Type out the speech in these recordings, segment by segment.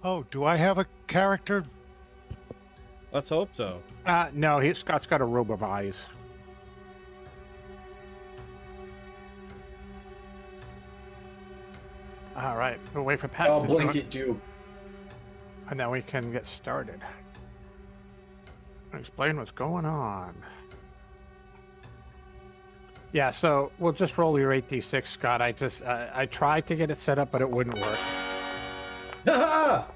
Oh, do I have a character? Let's hope so. No, Scott's got a robe of eyes. All right, we'll wait for Pat I'll to blink join, at you. and then we can get started. Explain what's going on. Yeah, so we'll just roll your 8d6, Scott. I tried to get it set up, but it wouldn't work. All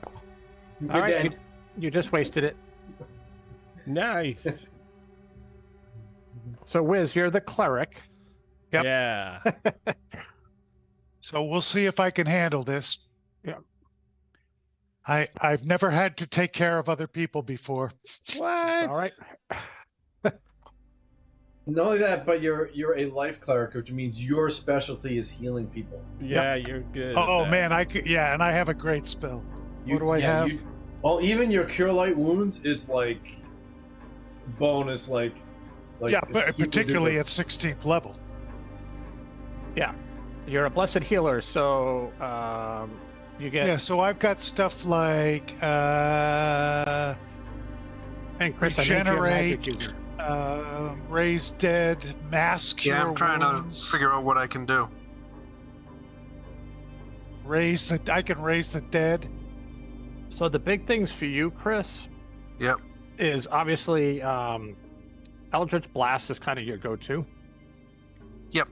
All right, you just wasted it. Nice. So, Wiz, you're the cleric. Yep. Yeah. So we'll see if I can handle this. Yeah. I've never had to take care of other people before. What? All right. Not only that, but you're a life cleric, which means your specialty is healing people. Yeah, you're good. Oh at that. man, and I have a great spell. What do I have? Well, even your cure light wounds is like bonus, like yeah, it's but super particularly duper. at 16th level. Yeah, you're a blessed healer, so you get. Yeah, so I've got stuff like And Chris, I made you a magic regenerate, user. raise dead, mass cure Yeah, I'm trying wounds, to figure out what I can do. I can raise the dead. So the big things for you, Chris, Yep. is obviously Eldritch Blast is kind of your go-to. Yep.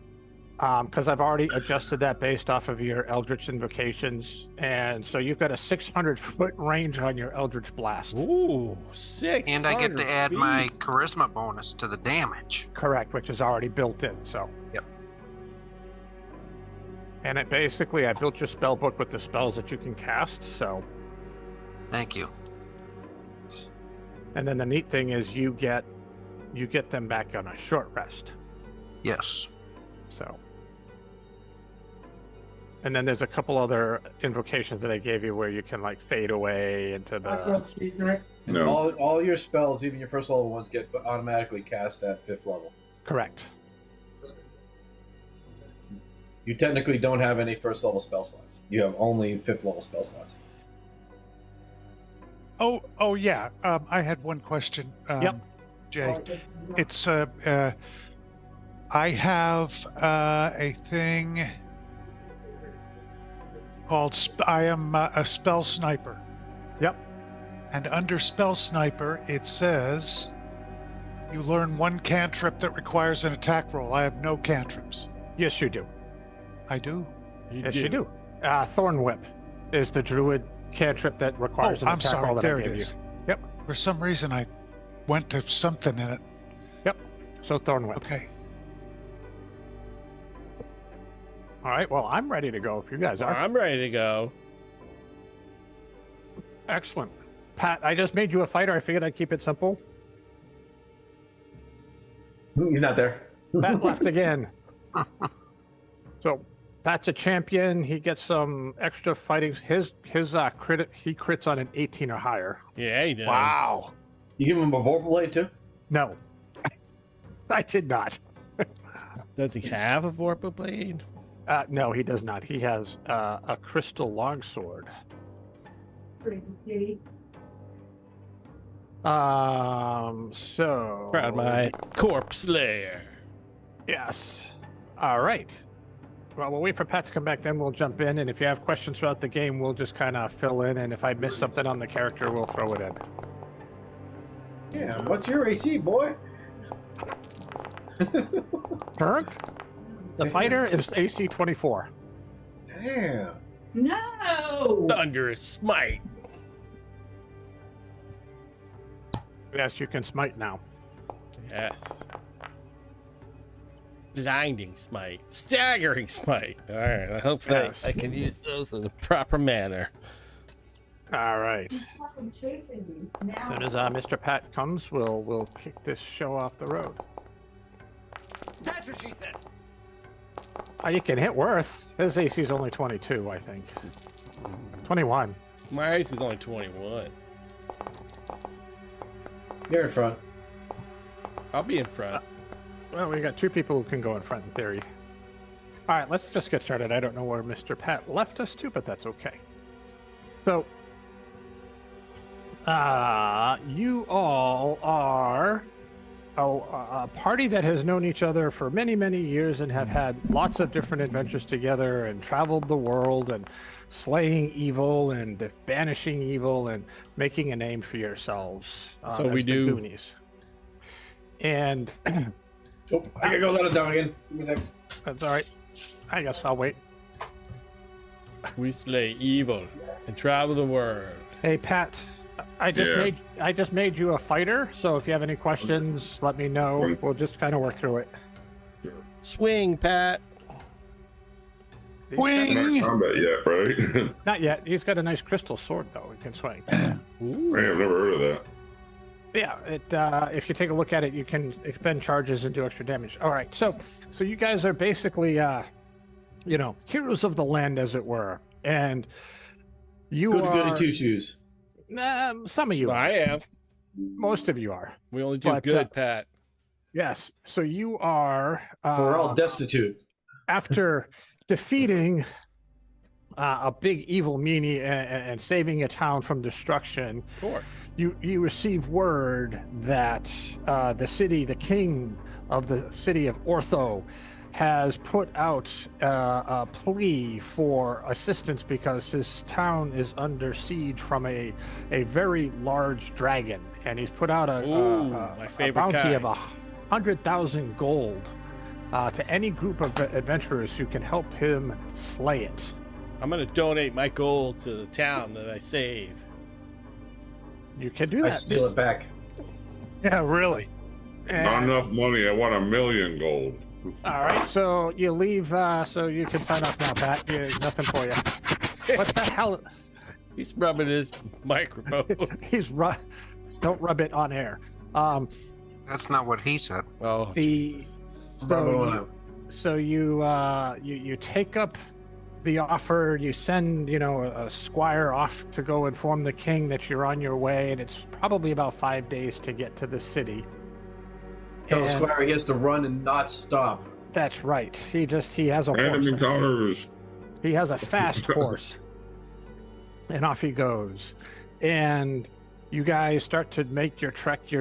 Because I've already adjusted that based off of your Eldritch invocations, and so you've got a 600-foot range on your Eldritch Blast. Ooh, 6. And I get to add my charisma bonus to the damage. Correct, which is already built in. So. Yep. And it basically, I built your spell book with the spells that you can cast. So. Thank you. And then the neat thing is you get them back on a short rest. Yes. So. And then there's a couple other invocations that I gave you where you can like fade away into the. No. All your spells, even your first level ones, get automatically cast at 5th level. Correct. You technically don't have any first level spell slots. You have only 5th level spell slots. Oh yeah. I had one question. Yep. Jay. It's I have a thing called I am a spell sniper. Yep. And under spell sniper, it says you learn one cantrip that requires an attack roll. I have no cantrips. Yes, you do. I do. Yes, you do. Thorn Whip is the druid cantrip that requires an I'm attack roll sorry. that There I it gave is. you. Yep. For some reason, I went to something in it. Yep. So Thorn Whip. Okay. All right. Well, I'm ready to go if you guys are. I'm ready to go. Excellent. Pat, I just made you a fighter. I figured I'd keep it simple. He's not there. Pat left again. So Pat's a champion. He gets some extra fighting. His crit, he crits on an 18 or higher. Yeah, he does. Wow. You give him a Vorpal Blade too? No. I did not. Does he have a Vorpal Blade? No, he does not. He has a crystal longsword. So. Proud my Corpse Slayer. Yes. All right. Well, we'll wait for Pat to come back, then we'll jump in. And if you have questions throughout the game, we'll just kind of fill in. And if I miss something on the character, we'll throw it in. Yeah, what's your AC, boy? Turk? The fighter is AC 24. Damn. No! Thunderous Smite. Yes, you can smite now. Yes. Blinding Smite. Staggering Smite. All right. I hope that Yes. I can use those in the proper manner. All right. He's fucking chasing me. As Now. soon as Mr. Pat comes, we'll kick this show off the road. That's what she said. You can hit Worth. His AC is only 22, I think. 21. My ace is only 21. You're in front. I'll be in front. Well, we got two people who can go in front in theory. All right, let's just get started. I don't know where Mr. Pat left us to, but that's okay. So, You all are a party that has known each other for many, many years and have had lots of different adventures together and traveled the world and slaying evil and banishing evil and making a name for yourselves. So we as the do. Goonies. And Oh, I gotta go let it down again. Give me a sec. that's all right. I guess I'll wait. We slay evil and travel the world. Hey, Pat. I just made you a fighter, so if you have any questions, let me know. We'll just kind of work through it. Swing, Pat. Not in combat yet, right? Not yet. He's got a nice crystal sword, though. He can swing. Ooh. Man, I've never heard of that. Yeah. If you take a look at it, you can expend charges and do extra damage. All right. So you guys are basically, heroes of the land, as it were, and you Goody are. two shoes. Some of you. I am. Most of you are. We only do But, good, Pat. Yes. So you are. We're all destitute. After defeating a big evil meanie and saving a town from destruction, Of course. you receive word that the king of the city of Ortho, has put out a plea for assistance because his town is under siege from a very large dragon, and he's put out my a favorite bounty kind. of 100,000 gold to any group of adventurers who can help him slay it. I'm gonna donate my gold to the town that I save. You can do I that. steal it back. Yeah, really. Not enough money. I want 1,000,000 gold. All right, so you leave, so you can sign off now, Pat. Nothing for you. What the hell? He's rubbing his microphone. Don't rub it on air. That's not what he said. Oh, The Jesus. so you take up the offer. You send a squire off to go inform the king that you're on your way, and it's probably about 5 days to get to the city. Tell the And- squire he has to run and not stop. That's right. He has a Random horse. encounters. He has a fast horse, and off he goes. And you guys start to make your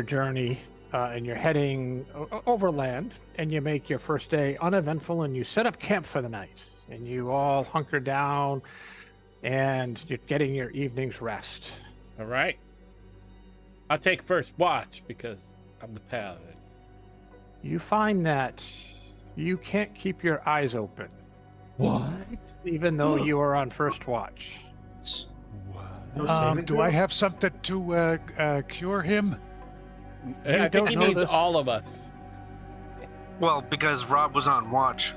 journey, and you're heading overland. And you make your first day uneventful, and you set up camp for the night. And you all hunker down, and you're getting your evening's rest. All right. I'll take first watch because I'm the paladin. You find that you can't keep your eyes open, What? even though you are on first watch. No saving Do throw? I have something to cure him? I think don't he know needs this. all of us. Well, because Rob was on watch.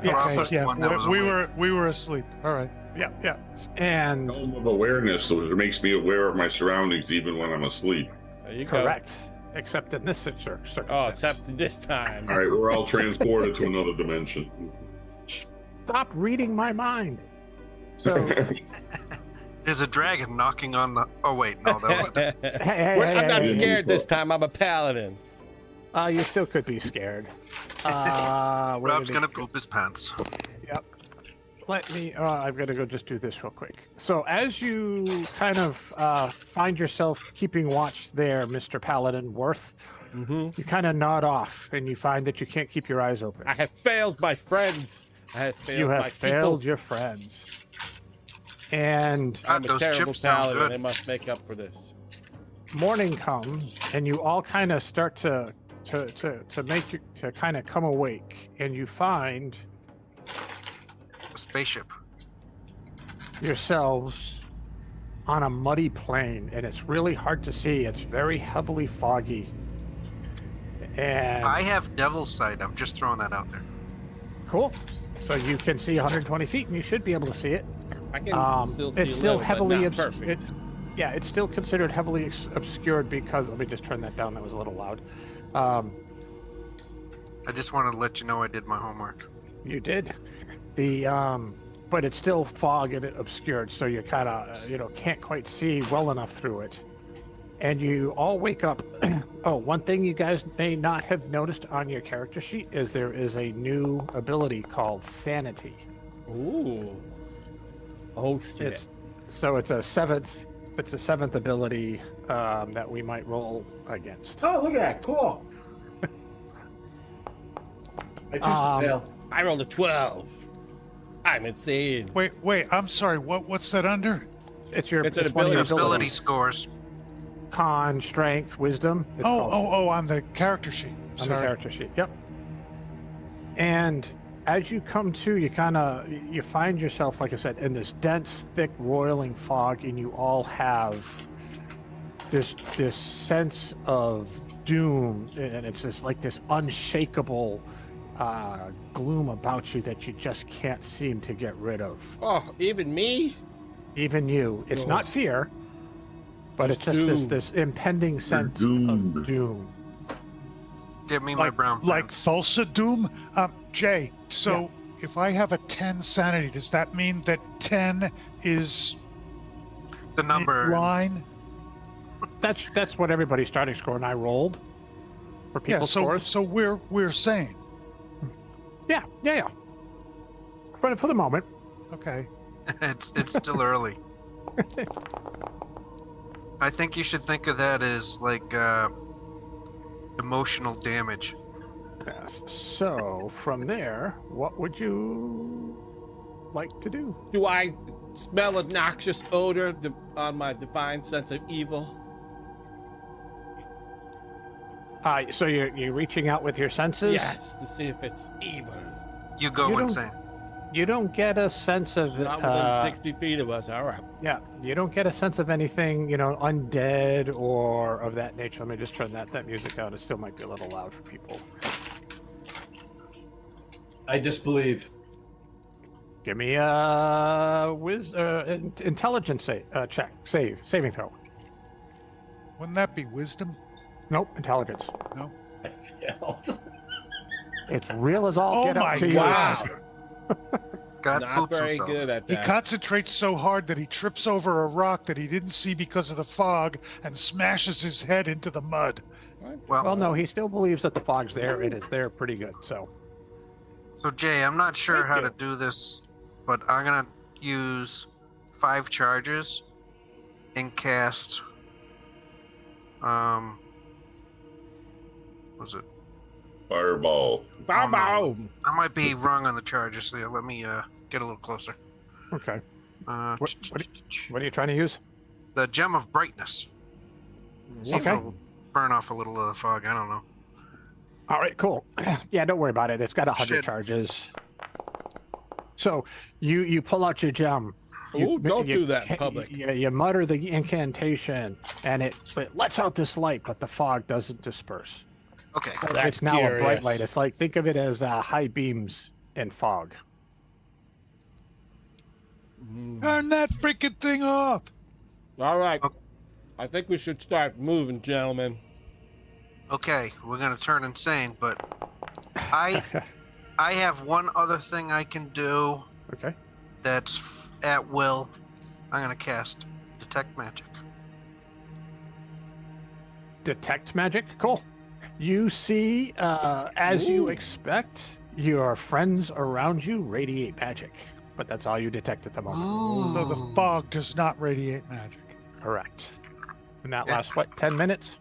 Rob Okay, was the Yeah, one that was we awake. were asleep. All right. Yeah. And Dome of awareness, so it makes me aware of my surroundings even when I'm asleep. There you go. correct, except in this circumstance. Oh, except this time. All right, we're all transported to another dimension. Stop reading my mind. So, There's a dragon knocking on the. Oh wait, no, that was. I'm not hey, scared this time. I'm a paladin. you still could be scared. Where Rob's did gonna it go? poop his pants. Yep. Let me. I'm gonna go just do this real quick. So as you kind of find yourself keeping watch there, Mr. Paladin Worth, Mm-hmm. you kind of nod off, and you find that you can't keep your eyes open. I have failed my friends. I have failed You my have failed people. your friends, and I'm a Those terrible chips sound paladin. good. I must make up for this. morning comes, and you all kind of start to kind of come awake, and you find A spaceship. yourselves on a muddy plain, and it's really hard to see. It's very heavily foggy. And I have devil's sight. I'm just throwing that out there. cool. So you can see 120 feet, and you should be able to see it. I can still see It's a still little, but heavily not perfect. it's still considered heavily obscured because let me just turn that down. That was a little loud. I just wanted to let you know I did my homework. You did. But it's still fog and it obscured, so you kind of, can't quite see well enough through it. And you all wake up. Oh, one thing you guys may not have noticed on your character sheet is there is a new ability called Sanity. Ooh. Oh shit. It's a 7th It's a 7th ability that we might roll against. Oh, look at that! Cool. I choose to fail. I rolled a 12. I'm insane. Wait, I'm sorry. What's that under? It's your It's an one of your ability. Ability scores. Con, strength, wisdom. It's called- On the character sheet. on the character sheet. Yep. And as you come to, you find yourself, like I said, in this dense, thick, roiling fog, and you all have this sense of doom, and it's just like this unshakable gloom about you that you just can't seem to get rid of. Oh, even me? Even you. It's Oh. not fear, but Just it's just doom. this impending sense doomed. of doom. Give me my brown Like pants. Thulsa Doom? Jay, so if I have a 10 sanity, does that mean that 10 is The number. line? That's what everybody's starting score, and I rolled for Yeah, people's so scores. so we're saying. Yeah. For the moment. Okay. It's still early. I think you should think of that as like emotional damage. Yes. So from there, what would you like to do? Do I smell a noxious odor on my divine sense of evil? So you're reaching out with your senses. Yes, to see if it's evil. You go You don't- insane. You don't get a sense of Not within 60 feet of us. All right. yeah. You don't get a sense of anything, undead or of that nature. Let me just turn that music down. It still might be a little loud for people. I disbelieve. Give me a intelligence check, saving throw. Wouldn't that be wisdom? Nope, intelligence. No. I failed. It's real as all Oh get up my to you. Wow. God Not poops very himself. good at He that. concentrates so hard that he trips over a rock that he didn't see because of the fog and smashes his head into the mud. Well, no, he still believes that the fog's there, and it's there pretty good. So So Jay, I'm not sure Thank how you. to do this, but I'm gonna use 5 charges and cast. Was it? Fireball. Bow, no. bow. I might be wrong on the charges. So let me get a little closer. okay. Uh, What are you trying to use? the gem of brightness. See if Okay. it'll burn off a little of the fog. I don't know. All right, cool. Yeah, don't worry about it. It's got 100 Shit. charges. So you pull out your gem. Ooh, don't do that in public. You mutter the incantation, and it lets out this light, but the fog doesn't disperse. Okay. That's It's now a bright curious. light. It's like, think of it as high beams in fog. Turn that freaking thing off. All right. I think we should start moving, gentlemen. Okay, we're gonna turn insane, but I have one other thing I can do Okay. that's at will. I'm gonna cast detect magic. Detect magic. Cool. You see, as you Ooh. expect, your friends around you radiate magic, but that's all you detect at the moment. So the fog does not radiate magic. Correct. And that Yeah. lasts, what, 10 minutes?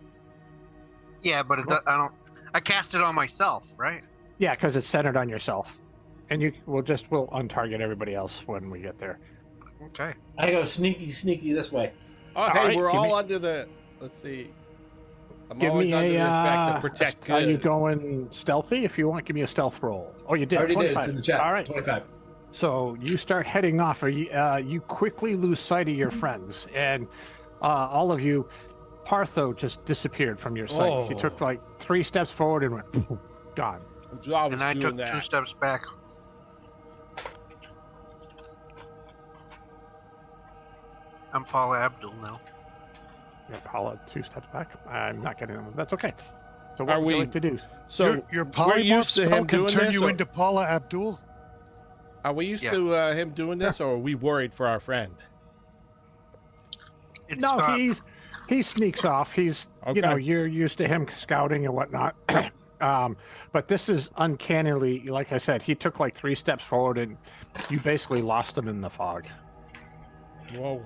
Yeah, but I don't. I cast it on myself, right? Yeah, because it's centered on yourself. And we'll untarget everybody else when we get there. Okay. I go sneaky this way. Oh, hey, right, we're give all me- under the. Let's see. I'm Give always me under the effect a. of protect Are you good. going stealthy? If you want, give me a stealth roll. Oh, you did. I already 25. did. It's in the chat. All right. 25. So you start heading off. You quickly lose sight of your friends, and all of you, Partho just disappeared from your sight. He Oh. took like 3 steps forward and went gone. I'm just always And I doing took that. 2 steps back. I'm Paula Abdul now. Yeah, Paula, 2 steps back. I'm not getting them. That's okay. So what Are would you we- like to do? So your we're polymorph used to spell him can doing turn this. you Or, into Paula Abdul. are we used Yeah. to him doing this, or are we worried for our friend? It's No, not- he sneaks off. He's Okay. you're used to him scouting and whatnot. But this is uncannily, like I said, he took like 3 steps forward and you basically lost him in the fog. Whoa.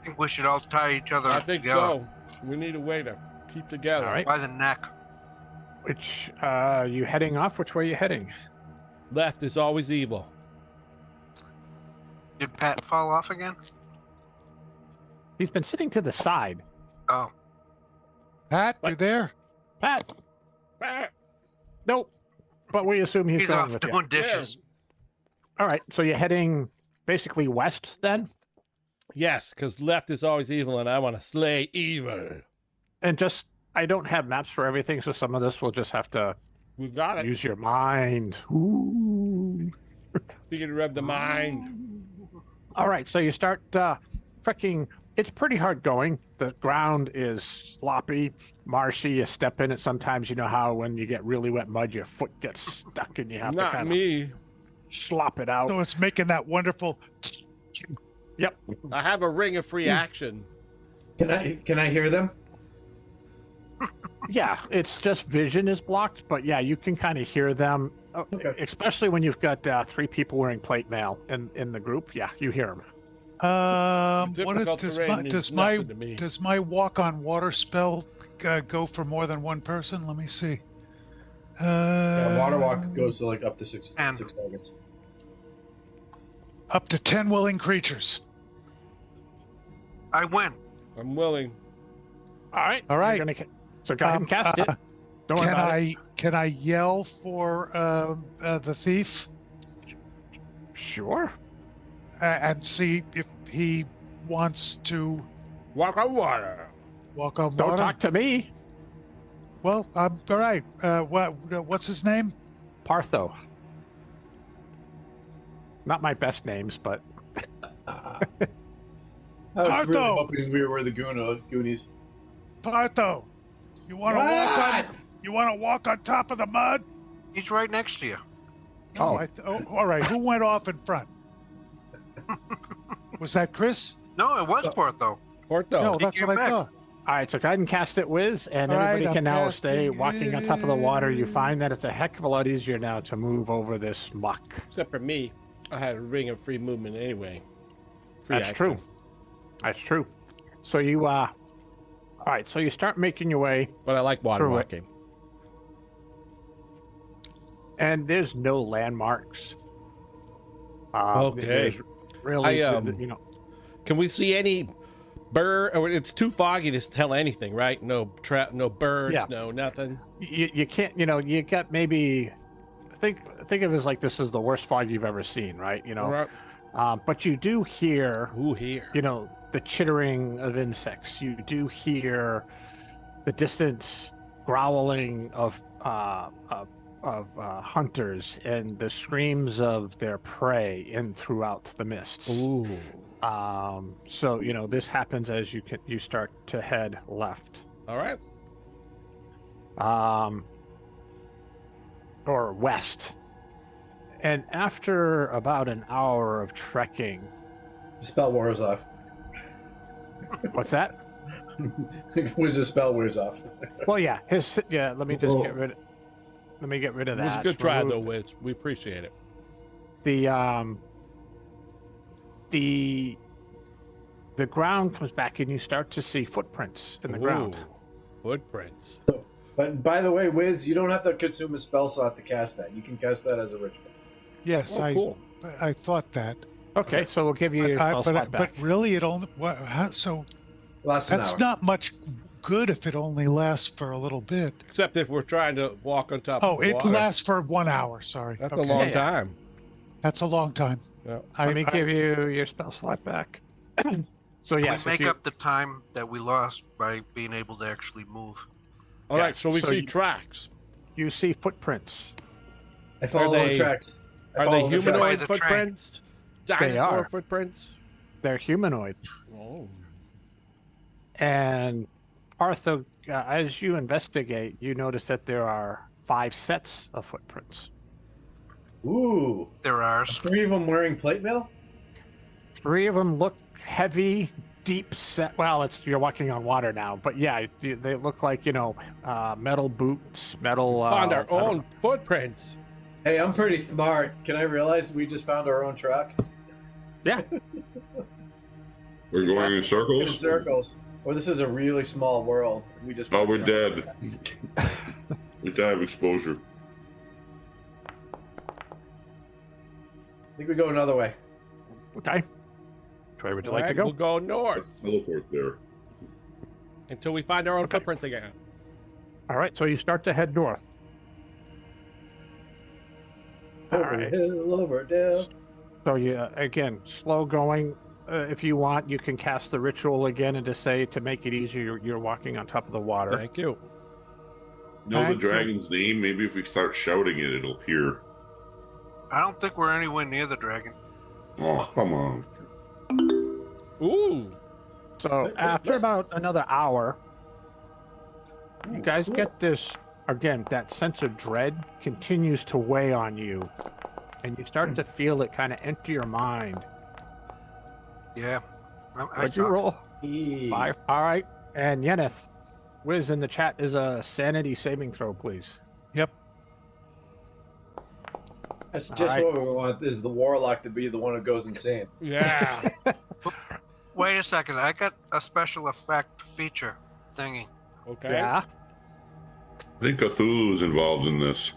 I think we should all tie each other I think together so. We need a way to keep together. All right. by the neck. Which you heading off? Which way are you heading? Left is always evil. Did Pat fall off again? He's been sitting to the side. Oh, Pat, you What? there? Pat. Nope. But we assume he's, he's going off with you. doing dishes. All right. So you're heading basically west then? Yes, because left is always evil, and I want to slay evil. And just, I don't have maps for everything, so some of this we'll just have to We got it. use your mind. Ooh. You can rev the mind. All right, so you start trekking. It's pretty hard going. The ground is sloppy, marshy. You step in it. Sometimes you know how when you get really wet mud, your foot gets stuck and you have to Not kind of me. slop it out. So it's making that wonderful. Yep. I have a ring of free action. Can I hear them? Yeah, it's just vision is blocked, but yeah, you can kind of hear them, Okay. especially when you've got 3 people wearing plate mail in the group. Yeah, you hear them. What Difficult does terrain my, means does my nothing to me. does my walk on water spell go for more than one person? Let me see. Yeah, water walk goes to like up to six And- targets. Up to 10 willing creatures. I win. I'm willing. All right. All right. So go ahead and cast it. Don't worry Can about it. can I yell for the thief Sure. and see if he wants to Walk on water. walk on Don't water? talk to me. Well, all right. What's his name? Partho. Not my best names, but I was really Arthur! hoping we were the Goonies. Partho. You want to walk on? You want to walk on top of the mud? He's right next to you. Oh. All right. Who went off in front? Was that Chris? No, it was Portho. Porto. No, He that's came what I back. thought. all right. So go ahead and cast it, Wiz, and All right, everybody I'm can now stay casting walking on top of the water. You it. find that it's a heck of a lot easier now to move over this muck. Except for me. I had a ring of free movement anyway. Free That's action. true. That's true. So you all right. So you start making your way, But I like water Through it. walking. and there's no landmarks. Okay. there's Really, I, you know. Can we see any bird? Or it's too foggy to tell anything, right? No no birds, Yeah. no nothing. You can't, you know, you got maybe think of it as like this is the worst fog you've ever seen, right? You know, Right. but you do hear, Ooh, here. you know, the chittering of insects. You do hear the distant growling of hunters and the screams of their prey in throughout the mists. Ooh. So you know this happens as you start to head left. All right. Or west. And after about an hour of trekking, The spell wears off. what's that? Was the spell wears off? Well, yeah, let me just get rid. Let me get rid of It was that. a good try, though, Remove Wiz. We appreciate it. The ground comes back, and you start to see footprints in the ground. Ooh, footprints. But by the way, Wiz, you don't have to consume a spell slot to cast that. You can cast that as a ritual. Yes, Oh, cool. I thought that. Okay, so we'll give you your spell slot back. But really, it only so Lasts an that's hour. not much good if it only lasts for a little bit. Except if we're trying to walk on top Oh, of the it water. lasts for 1 hour. Sorry, That's Okay. a long Yeah, yeah. time. That's a long time. Yeah. Let me give you your spell slot back. So yes, we if make you- up the time that we lost by being able to actually move. All right, Yes, so we so see you- tracks. you see footprints. I follow they- the tracks. I Are they follow the tracks. humanoid the train. footprints? They Dinosaur are. footprints? They're humanoid. Oh. And Arthur, as you investigate, you notice that there are 5 sets of footprints. Ooh, There are 3 of them wearing plate mail? 3 of them look heavy, deep set. Well, you're walking on water now, but yeah, they look like, you know, metal boots, metal. Found our I don't own know. footprints. Hey, I'm pretty smart. Can I realize we just found our own track? Yeah. We're going in In circles? circles. Or this is a really small world. We just. Oh, we're dead. We have exposure. I think we go another way. Okay. Which way would you like to Alright, go? We'll go north Teleport there. until we find our own footprints again. All right, so you start to head north. All Over right. hill, over dale. So you again slow going. If you want, you can cast the ritual again and just say to make it easier, you're walking on top of the water. Thank you. Know the Thank you. dragon's name? Maybe if we start shouting it, it'll appear. I don't think we're anywhere near the dragon. Oh, come on. Ooh. So after about another hour, you guys get this again. That sense of dread continues to weigh on you, and you start to feel it kind of enter your mind. Yeah. I What'd you suck. roll? 5. All right. And Yeneth, Wiz in the chat is a sanity saving throw, please. Yep. That's just Alright. what we want, is the warlock to be the one who goes insane. Yeah. Wait a second. I got a special effect feature thingy. Okay. Yeah. I think Cthulhu's involved in this.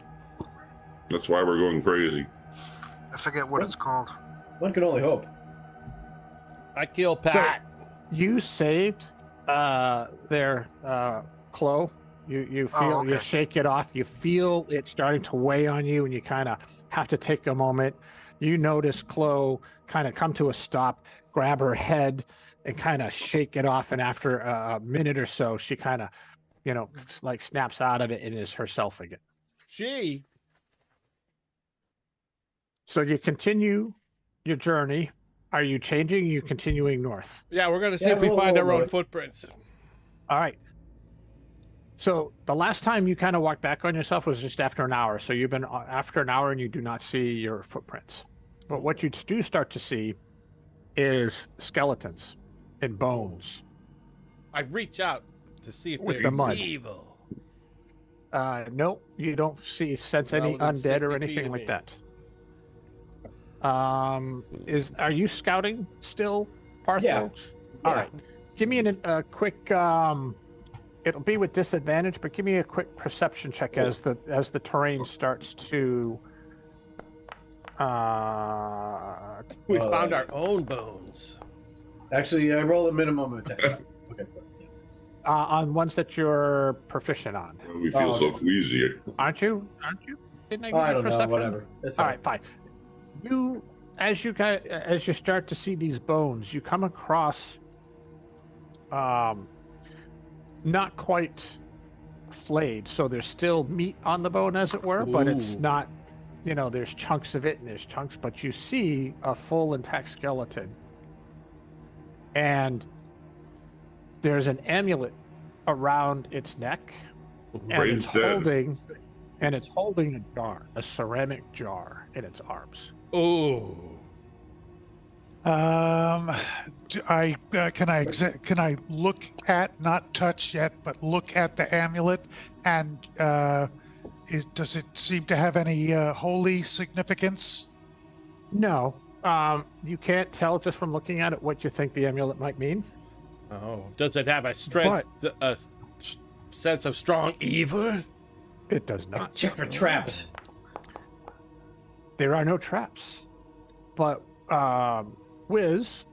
That's why we're going crazy. I forget what it's called. One can only hope. I kill Pat. You saved their Chloe. You feel Oh, okay. you shake it off. You feel it starting to weigh on you, and you kind of have to take a moment. You notice Chloe kind of come to a stop, grab her head, and kind of shake it off. And after a minute or so, she kind of, like snaps out of it and is herself again. She. So you continue your journey. Are you changing? Are you continuing north? Yeah, we're gonna see Yeah, if we we'll- find our we'll own look. footprints. All right. So the last time you kind of walked back on yourself was just after an hour. So you've been after an hour and you do not see your footprints. But what you do start to see is skeletons and bones. I reach out to see if With they're the mud. evil. No, you don't sense Well, any within undead 60 or feet anything of like me. that. Are you scouting still, Parthos? Yeah. All Yeah. right. Give me a quick. It'll be with disadvantage, but give me a quick perception check as the terrain starts to. We Well, found our own bones. Actually, I roll a minimum attack. Okay. On ones that you're proficient on, We feel so okay. queasy. aren't you? Didn't I give I you don't know. perception? Whatever. That's All fine. right, fine. As you start to see these bones, you come across, not quite flayed, so there's still meat on the bone, as it were, but it's Ooh. not. There's chunks of it and there's chunks, but you see a full intact skeleton, and there's an amulet around its neck, and Brain's it's dead. holding a jar, a ceramic jar in its arms. Ooh. Can I look at, not touch yet, but look at the amulet, and does it seem to have any holy significance? No, you can't tell just from looking at it what you think the amulet might mean. Oh. Does it have a strength, sense of strong evil? It does not. Check for traps. There are no traps, but Wiz,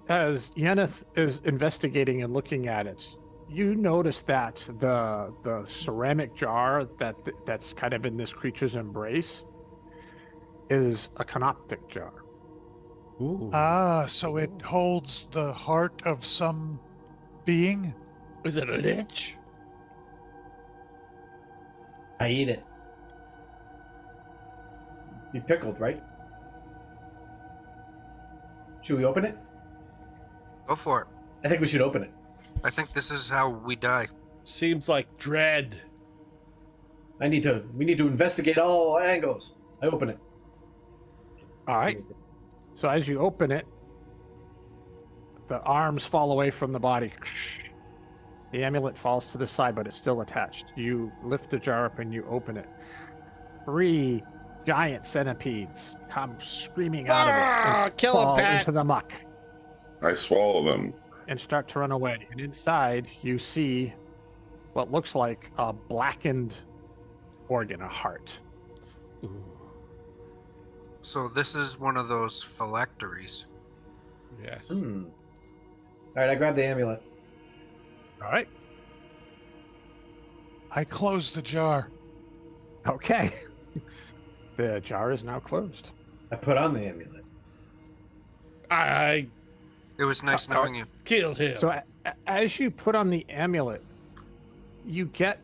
as Yeneth is investigating and looking at it, you notice that the ceramic jar that's kind of in this creature's embrace is a canoptic jar. Ooh. So it holds the heart of some being? Is it a lich? I eat it. Be pickled, right? Should we open it? Go for it. I think we should open it. I think this is how we die. Seems like dread. We need to investigate all angles. I open it. All right. So as you open it, the arms fall away from the body. The amulet falls to the side, but it's still attached. You lift the jar up and you open it. 3 giant centipedes come screaming out of it and Kill 'em, fall Pat. into the muck. I swallow them. and start to run away. And inside, you see what looks like a blackened organ, a heart. So this is one of those phylacteries. Yes. All right, I grabbed the amulet. All right. I closed the jar. Okay. The jar is now closed. I put on the amulet. I It was nice knowing you. killed him. So as you put on the amulet, you get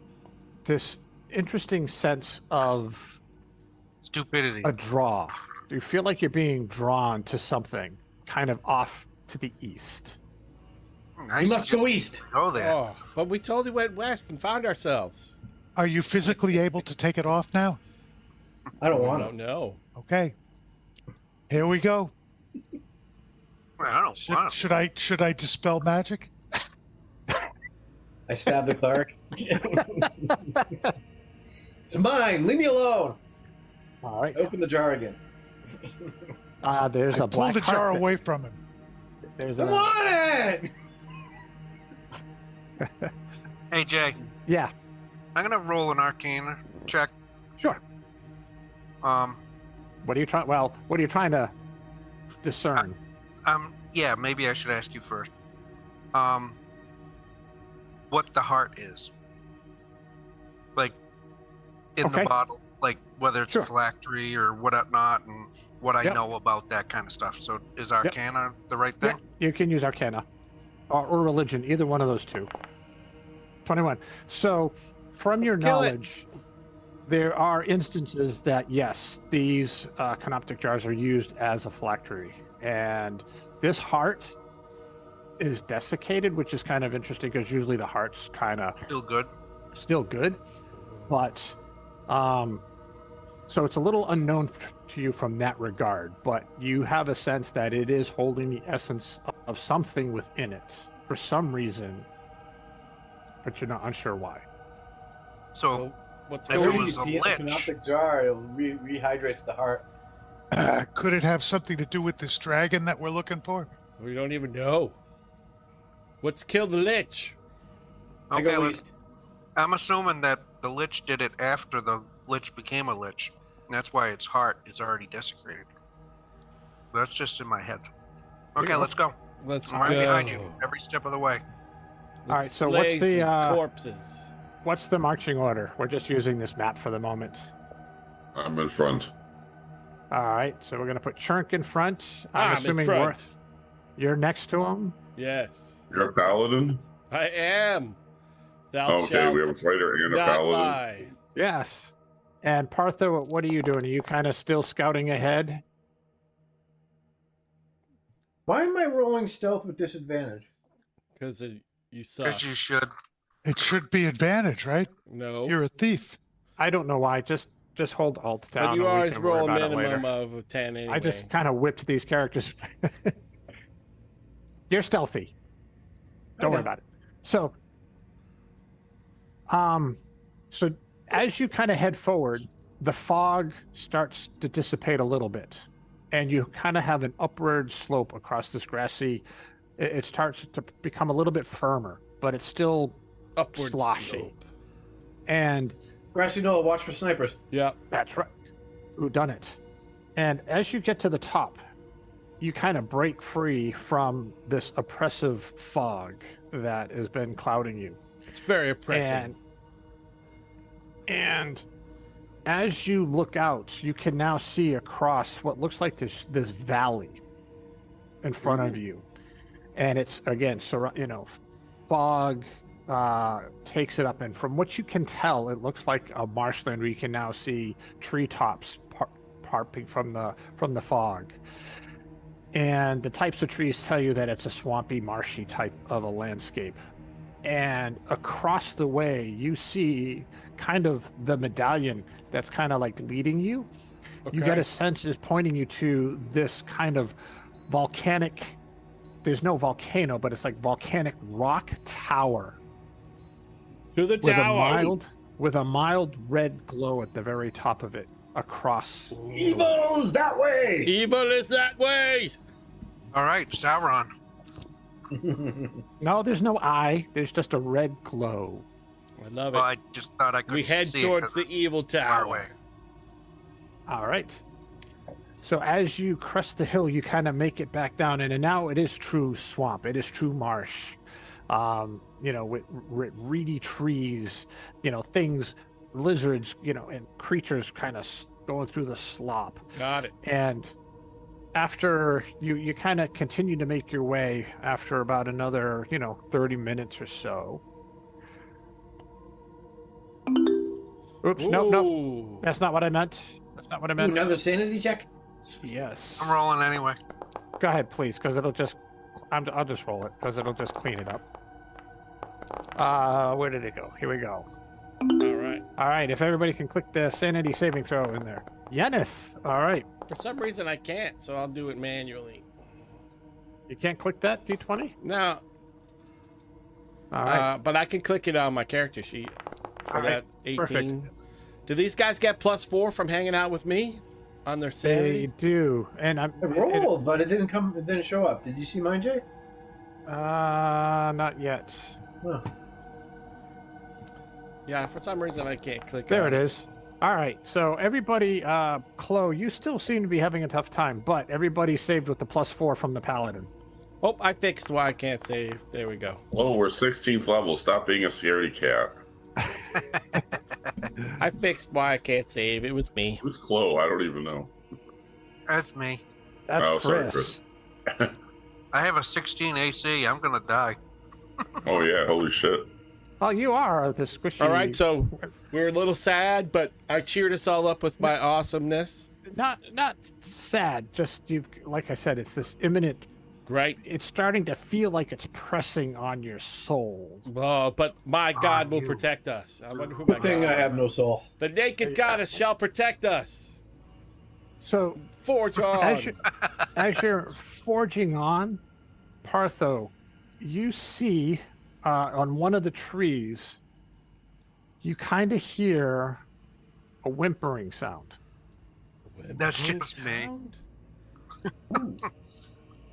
this interesting sense of Stupidity. a draw. You feel like you're being drawn to something kind of off to the east. I You must go suggest east. you Go there. Oh, but we totally went west and found ourselves. Are you physically able to take it off now? I don't I want don't it. know. Okay. Here we go. Well, I don't want Should I dispel magic? I stabbed the cleric. It's mine. Leave me alone. All right. Open the jar again. There's I a black pulled the jar heart. away from him. There's I want it. Hey, Jay, Yeah, I'm going to roll an arcane check. sure. Um, What are you trying? Well, what are you trying to discern? yeah, maybe I should ask you first. What the heart is. Like, in Okay. the bottle. Like, whether it's Sure. a phylactery or whatnot, and what I Yep. know about that kind of stuff. So, is Arcana the right thing? Yeah, you can use Arcana or Religion, either one of those two. 21. So, from your Let's kill it. knowledge, there are instances that, yes, these canoptic jars are used as a phylactery. And this heart is desiccated, which is kind of interesting because usually the heart's kind of Still good. still good. But, so it's a little unknown to you from that regard, but you have a sense that it is holding the essence of something within it for some reason, but you're not unsure why. So, What's If it going was a The lich. canoptic jar, it rehydrates the heart. Could it have something to do with this dragon that we're looking for? We don't even know. What's killed the lich? I okay, go let's, east. I'm assuming that the lich did it after the lich became a lich. And that's why its heart is already desecrated. That's just in my head. Okay, let's go. Let's I'm right go. behind you, every step of the way. All right, so what's slay the, some corpses? What's the marching order? We're just using this map for the moment. I'm in front. All right, so we're going to put Chunk in front. I'm I'm in assuming front. Worth, you're next to him. Yes, You're a paladin? I am. Thou Okay, shalt we have a fighter and a not paladin. lie. Yes. And Partha, what are you doing? Are you kind of still scouting ahead? Why am I rolling stealth with disadvantage? Because you suck. Because you should. It should be advantage, right? No. You're a thief. I don't know why. Just hold Alt down. But you and we always can worry roll a about it minimum later. of 10 anyway. I just kind of whipped these characters. You're stealthy. Don't worry know. about it. So, so as you kind of head forward, the fog starts to dissipate a little bit, and you kind of have an upward slope across this grassy. It starts to become a little bit firmer, but it's still upward sloshy. slope. And Grassy Knoll, watch for snipers. Yep. that's right. Who done it? And as you get to the top, you kind of break free from this oppressive fog that has been clouding you. It's very oppressive. And as you look out, you can now see across what looks like this valley in front of you. And it's again, fog takes it up, and from what you can tell, it looks like a marshland where you can now see treetops parting from the fog. And the types of trees tell you that it's a swampy, marshy type of a landscape. And across the way, you see kind of the medallion that's kind of like leading you. You get Okay. a sense it's pointing you to this kind of volcanic. There's no volcano, but it's like volcanic rock tower To the tower. with a mild red glow at the very top of it across. Evil's that way! Evil is that way. All right, Sauron. No, there's no eye. There's just a red glow. I love Well, it. I just thought I could. We head see towards the it 'cause evil it's far tower. away. All right. So as you crest the hill, you kind of make it back down, and now it is true swamp. It is true marsh. With reedy trees, things, lizards, and creatures kind of going through the slop. Got it. And after you kind of continue to make your way after about another 30 minutes or so. Oops, nope, Ooh. that's not what I meant. That's not what I Ooh, meant. another sanity check. Yes, I'm rolling anyway. go ahead please, because it'll just I'll just roll it because it'll just clean it up. Where did it go? Here we go. All right, if everybody can click the sanity saving throw in there. Yeneth, all right. For some reason I can't, so I'll do it manually. You can't click that D20? No, All right. but I can click it on my character sheet for All right, that 18. perfect. Do these guys get +4 from hanging out with me on their They sanity? do, and I'm I rolled, but it didn't come. It didn't show up. Did you see mine, Jay? not yet. Huh. Yeah, for some reason I can't click There on it is. All right, so everybody, Chloe, you still seem to be having a tough time, but everybody saved with the +4 from the paladin. Oh, I fixed why I can't save. There we go. Oh, we're 16th level. Stop being a scaredy cat. I fixed why I can't save. It was me. Who's Chloe? I don't even know. That's me. That's Oh, sorry, Chris. Chris. I have a 16 AC. I'm gonna die. Oh, yeah. Holy shit. Oh, you are the squishy. All right, so we're a little sad, but I cheered us all up with my awesomeness. not sad. Just you've, like I said, it's this imminent. Right? It's starting to feel like it's pressing on your soul. Oh, but my God will you- protect us. I wonder who my Good thing God I have is. no soul. The naked goddess shall protect us. So Forge on. as you're forging on, Partho, you see on one of the trees, you kind of hear a whimpering sound. That's just me.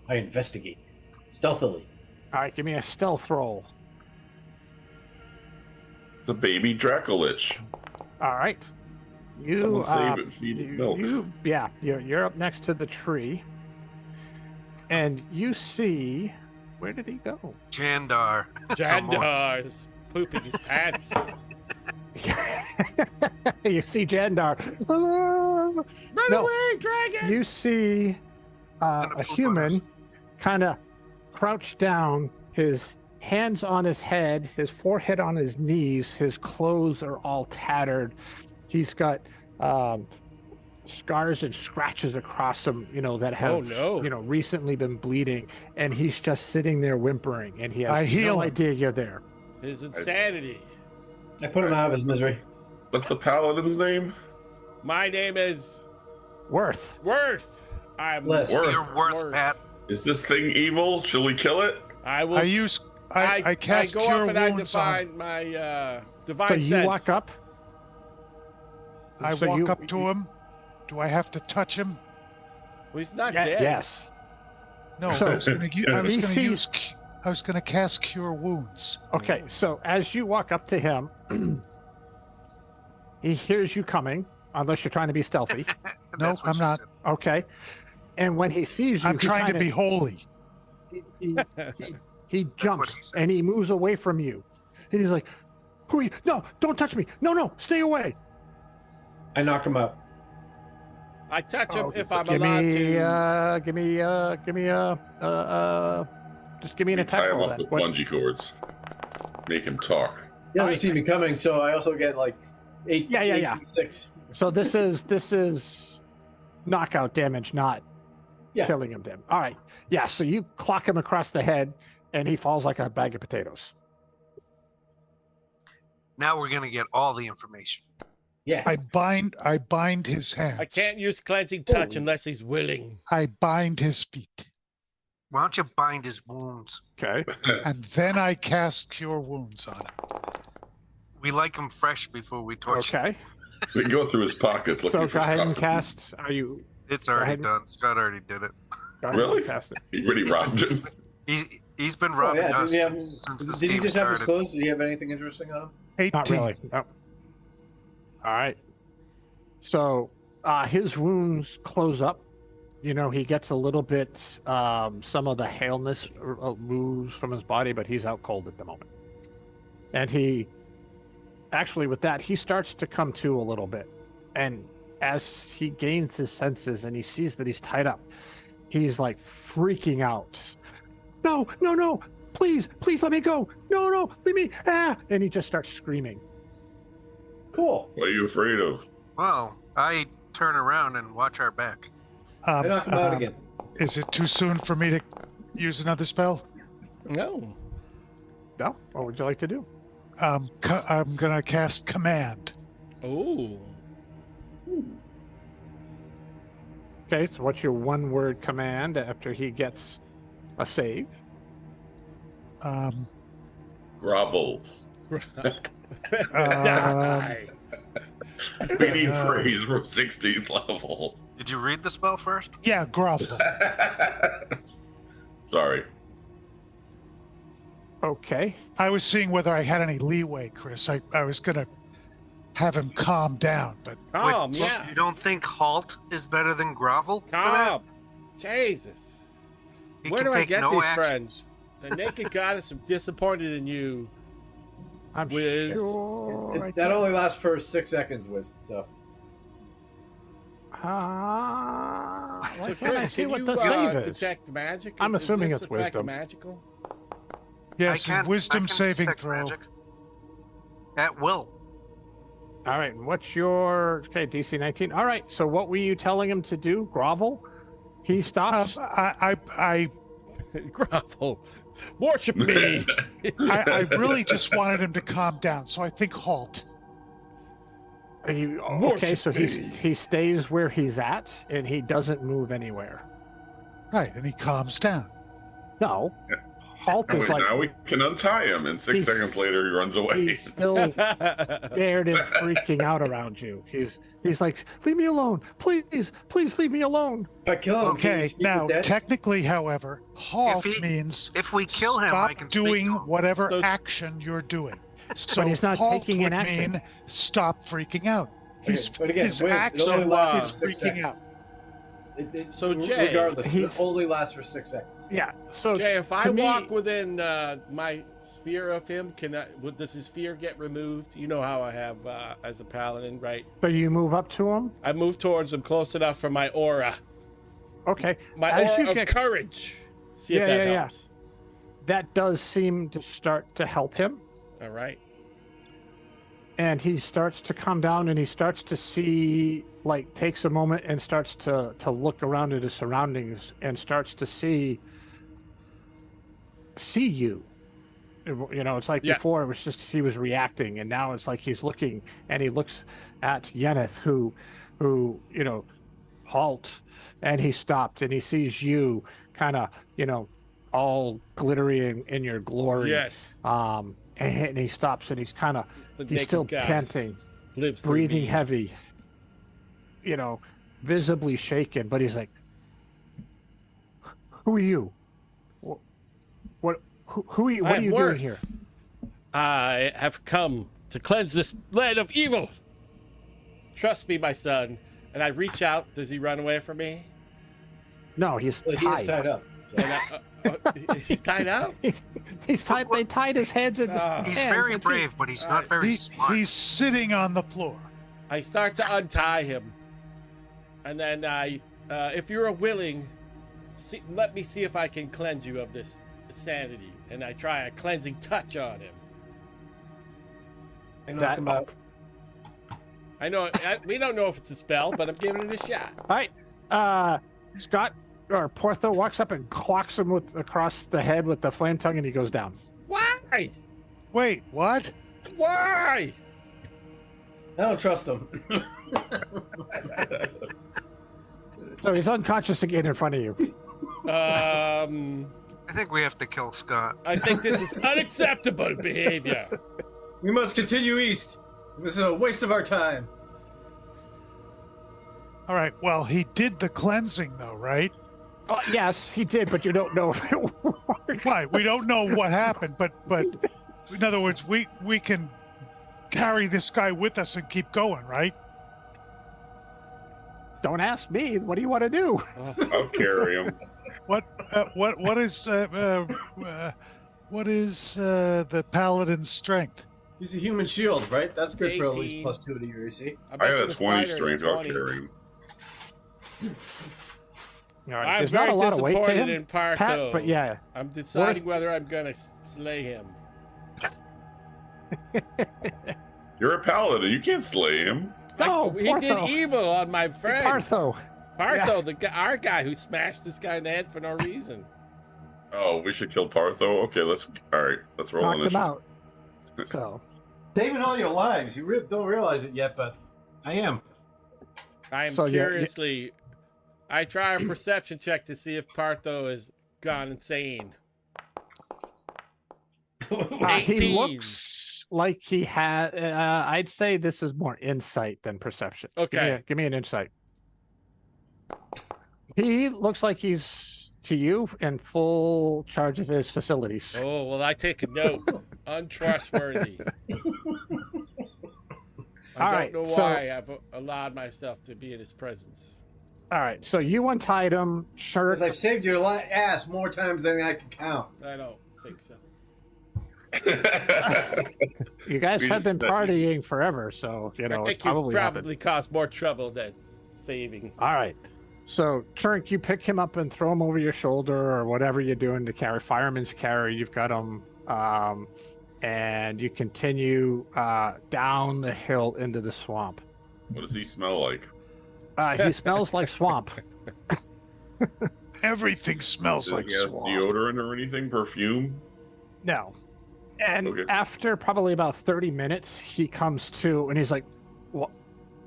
I investigate stealthily. All right, give me a stealth roll. The baby Dracolich. All right. You Someone save it, feed it milk. You're up next to the tree, and you see, where did he go? Jandar. Jandar is pooping his pants. You see Jandar. Run No. away, dragon! You see gonna a poop on us. human kind of crouched down, his hands on his head, his forehead on his knees, his clothes are all tattered. He's got scars and scratches across him, that have, Oh, no. recently been bleeding, and he's just sitting there whimpering, and he I has heal no him. idea you're there. His insanity. I put him out of his misery. What's the paladin's name? My name is Worth. Worth. I'm Bless. Worth. You're worth, Pat. Is this thing evil? Shall we kill it? I will. I cast go cure up and I wounds on. define my divine So you sense. walk up. I so walk you- up to him. Do I have to touch him? Well, he's not Yeah, dead. yes. No, So- I was going He to sees- use. I was going to cast cure wounds. Okay, so as you walk up to him, he hears you coming, unless you're trying to be stealthy. No, That's what I'm she not. said. Okay. And when he sees you, I'm trying to be holy. he jumps he said. and he moves away from you. And he's like, "Who are you? No, don't touch me. No, stay away." I knock him out. I touch him if I'm give allowed me, to. just give me an We attack tie him roll. up then. with bungee cords. Make him talk. He doesn't see me coming, so I also get like 8. Yeah. 6. So this is knockout damage, not Yeah. killing him. All right. Yeah. So you clock him across the head, and he falls like a bag of potatoes. Now we're gonna get all the information. Yeah. I bind his hands. I can't use cleansing touch unless he's willing. I bind his feet, Why don't you bind his wounds? Okay. and then I cast cure wounds on him. We like him fresh before we torch him. Okay. We can go through his pockets looking So for go ahead and stuff. cast. Are you? It's already ahead. done. Scott already did it. Go ahead Really? and cast it. He really robbed him. He's been robbing yeah, us didn't he have- since this Did he game just have his started. clothes? Did he have anything interesting on him? 18. Not really. No. All right. So his wounds close up. You know, he gets a little bit, some of the haleness moves from his body, but he's out cold at the moment. And he, actually with that, he starts to come to a little bit. And as he gains his senses and he sees that he's tied up, he's like freaking out. No, no, no, please, please let me go. No, no, leave me. Ah! And he just starts screaming. Cool. What are you afraid of? Well, I turn around and watch our back. I knock him out again. Is it too soon for me to use another spell? No. No? What would you like to do? I'm gonna cast Command. Oh. Okay, so what's your one-word command after he gets a save? Grovel. Um, Meaning phrase for 16th level. Did you read the spell first? Yeah, grovel. Sorry. Okay. I was seeing whether I had any leeway, Chris. I was gonna have him calm down, but Calm, Wait, yeah. You don't think halt is better than grovel for that? Calm. Jesus. He Where can do I take get no these action. friends? The naked goddess, I'm disappointed in you. I'm Wiz. sure I That only lasts for 6 seconds, Wiz. So why So, can't I Chris, see can what you the save is? detect magic? I'm Is assuming this it's effect wisdom. magical? yes, I wisdom can saving detect throw. magic. At will. All right, what's your DC 19? All right, so what were you telling him to do? Grovel? He stops. I Grovel. Worship me. I really just wanted him to calm down, so I think halt. Okay, Worship so me. he stays where he's at and he doesn't move anywhere. Right, and he calms down. No, halt is Wait, like now we can untie him, and 6 He's- seconds later he runs away. he's still scared and freaking out around you. He's like, leave me alone, please, please leave me alone. if I kill him, can Okay, he speak now with dead? technically, however, halt he- means If we kill him, stop I can speak doing to him. whatever So- action you're doing. So he's not halt taking an would action. mean stop freaking out. His, but again, his Wiz, it action only lasts is for 6 freaking out. seconds. So, Jay, regardless, he's- it only lasts for 6 seconds. Yeah. So Jay, if I to me- walk within my sphere of him, does his fear get removed? You know how I have as a paladin, right? so you move up to him. I move towards him close enough for my aura. Okay. My As aura you of get- courage. See if Yeah, that yeah, yeah. helps. That does seem to start to help him. All right. And he starts to calm down and he starts to see, like, takes a moment and starts to look around at his surroundings and starts to see you. You know, it's like Yes. before it was just he was reacting, and now it's like he's looking and he looks at Yeneth, who you know, halt, and he stopped and he sees you kind of, you know, all glittering in your glory. Yes. And he stops and he's kind of The he's naked still goddess panting, lives through breathing me. heavy, you know, visibly shaken, but he's like, who are you? Who are you? What I are am you doing Worth. here? I have come to cleanse this land of evil. Trust me, my son. And I reach out. Does he run away from me? No, he's Well, he is tied up. So. And he's tied up? He's tied. They tied his heads and He's hands very and feet. brave, but he's not very smart. He's sitting on the floor. I start to untie him. And then if you're willing, let me see if I can cleanse you of this sanity. And I try a cleansing touch on him. I knock That- him out. I know we don't know if it's a spell, but I'm giving it a shot. All right, Scott or Portho walks up and clocks him across the head with the flame tongue, and he goes down. Why? Wait, what? Why? I don't trust him. So he's unconscious again in front of you. I think we have to kill Scott. I think this is unacceptable behavior. We must continue east. This is a waste of our time. All right, well, he did the cleansing, though, right? Yes, he did, but you don't know if it worked. Right, we don't know what happened, but in other words, we can carry this guy with us and keep going, right? Don't ask me. What do you want to do? I'll carry him. What is the paladin's strength? He's a human shield, right? That's good for at 18. least +2 to your AC. I bet had you a the 20 fighter is strength. I'll 20. carry him. All right. I'm There's not very a lot of weight to disappointed him, in Partho. Pat, but yeah. I'm deciding whether I'm gonna slay him. You're a paladin. You can't slay him. No, he did Partho. evil on my friend. Partho. Partho, our guy who smashed this guy in the head for no reason. Oh, we should kill Partho. Okay, let's roll Knocked him initiative. out. So, Saving all your lives. You don't realize it yet, but I am. I am So you're- curiously. I try a perception check to see if Partho has gone insane. he 18. looks like he had. I'd say this is more insight than perception. Okay. Give me an insight. He looks like he's to you in full charge of his facilities. Oh, well, I take a note. Untrustworthy. I All don't right, know so- why I've allowed myself to be in his presence. All right, so you untied him. Sure. Because I've saved your ass more times than I can count. I don't think so. You guys We have been just- partying forever, so you know I it's think you've probably happened. probably caused more trouble than saving. All right. So, Chunk, you pick him up and throw him over your shoulder or whatever you're doing to carry. Fireman's carry. You've got him, and you continue down the hill into the swamp. What does he smell like? He smells like swamp. Everything smells Does like he have swamp. deodorant or anything? Perfume? No. And Okay. after probably about 30 minutes, he comes to and he's like, "What?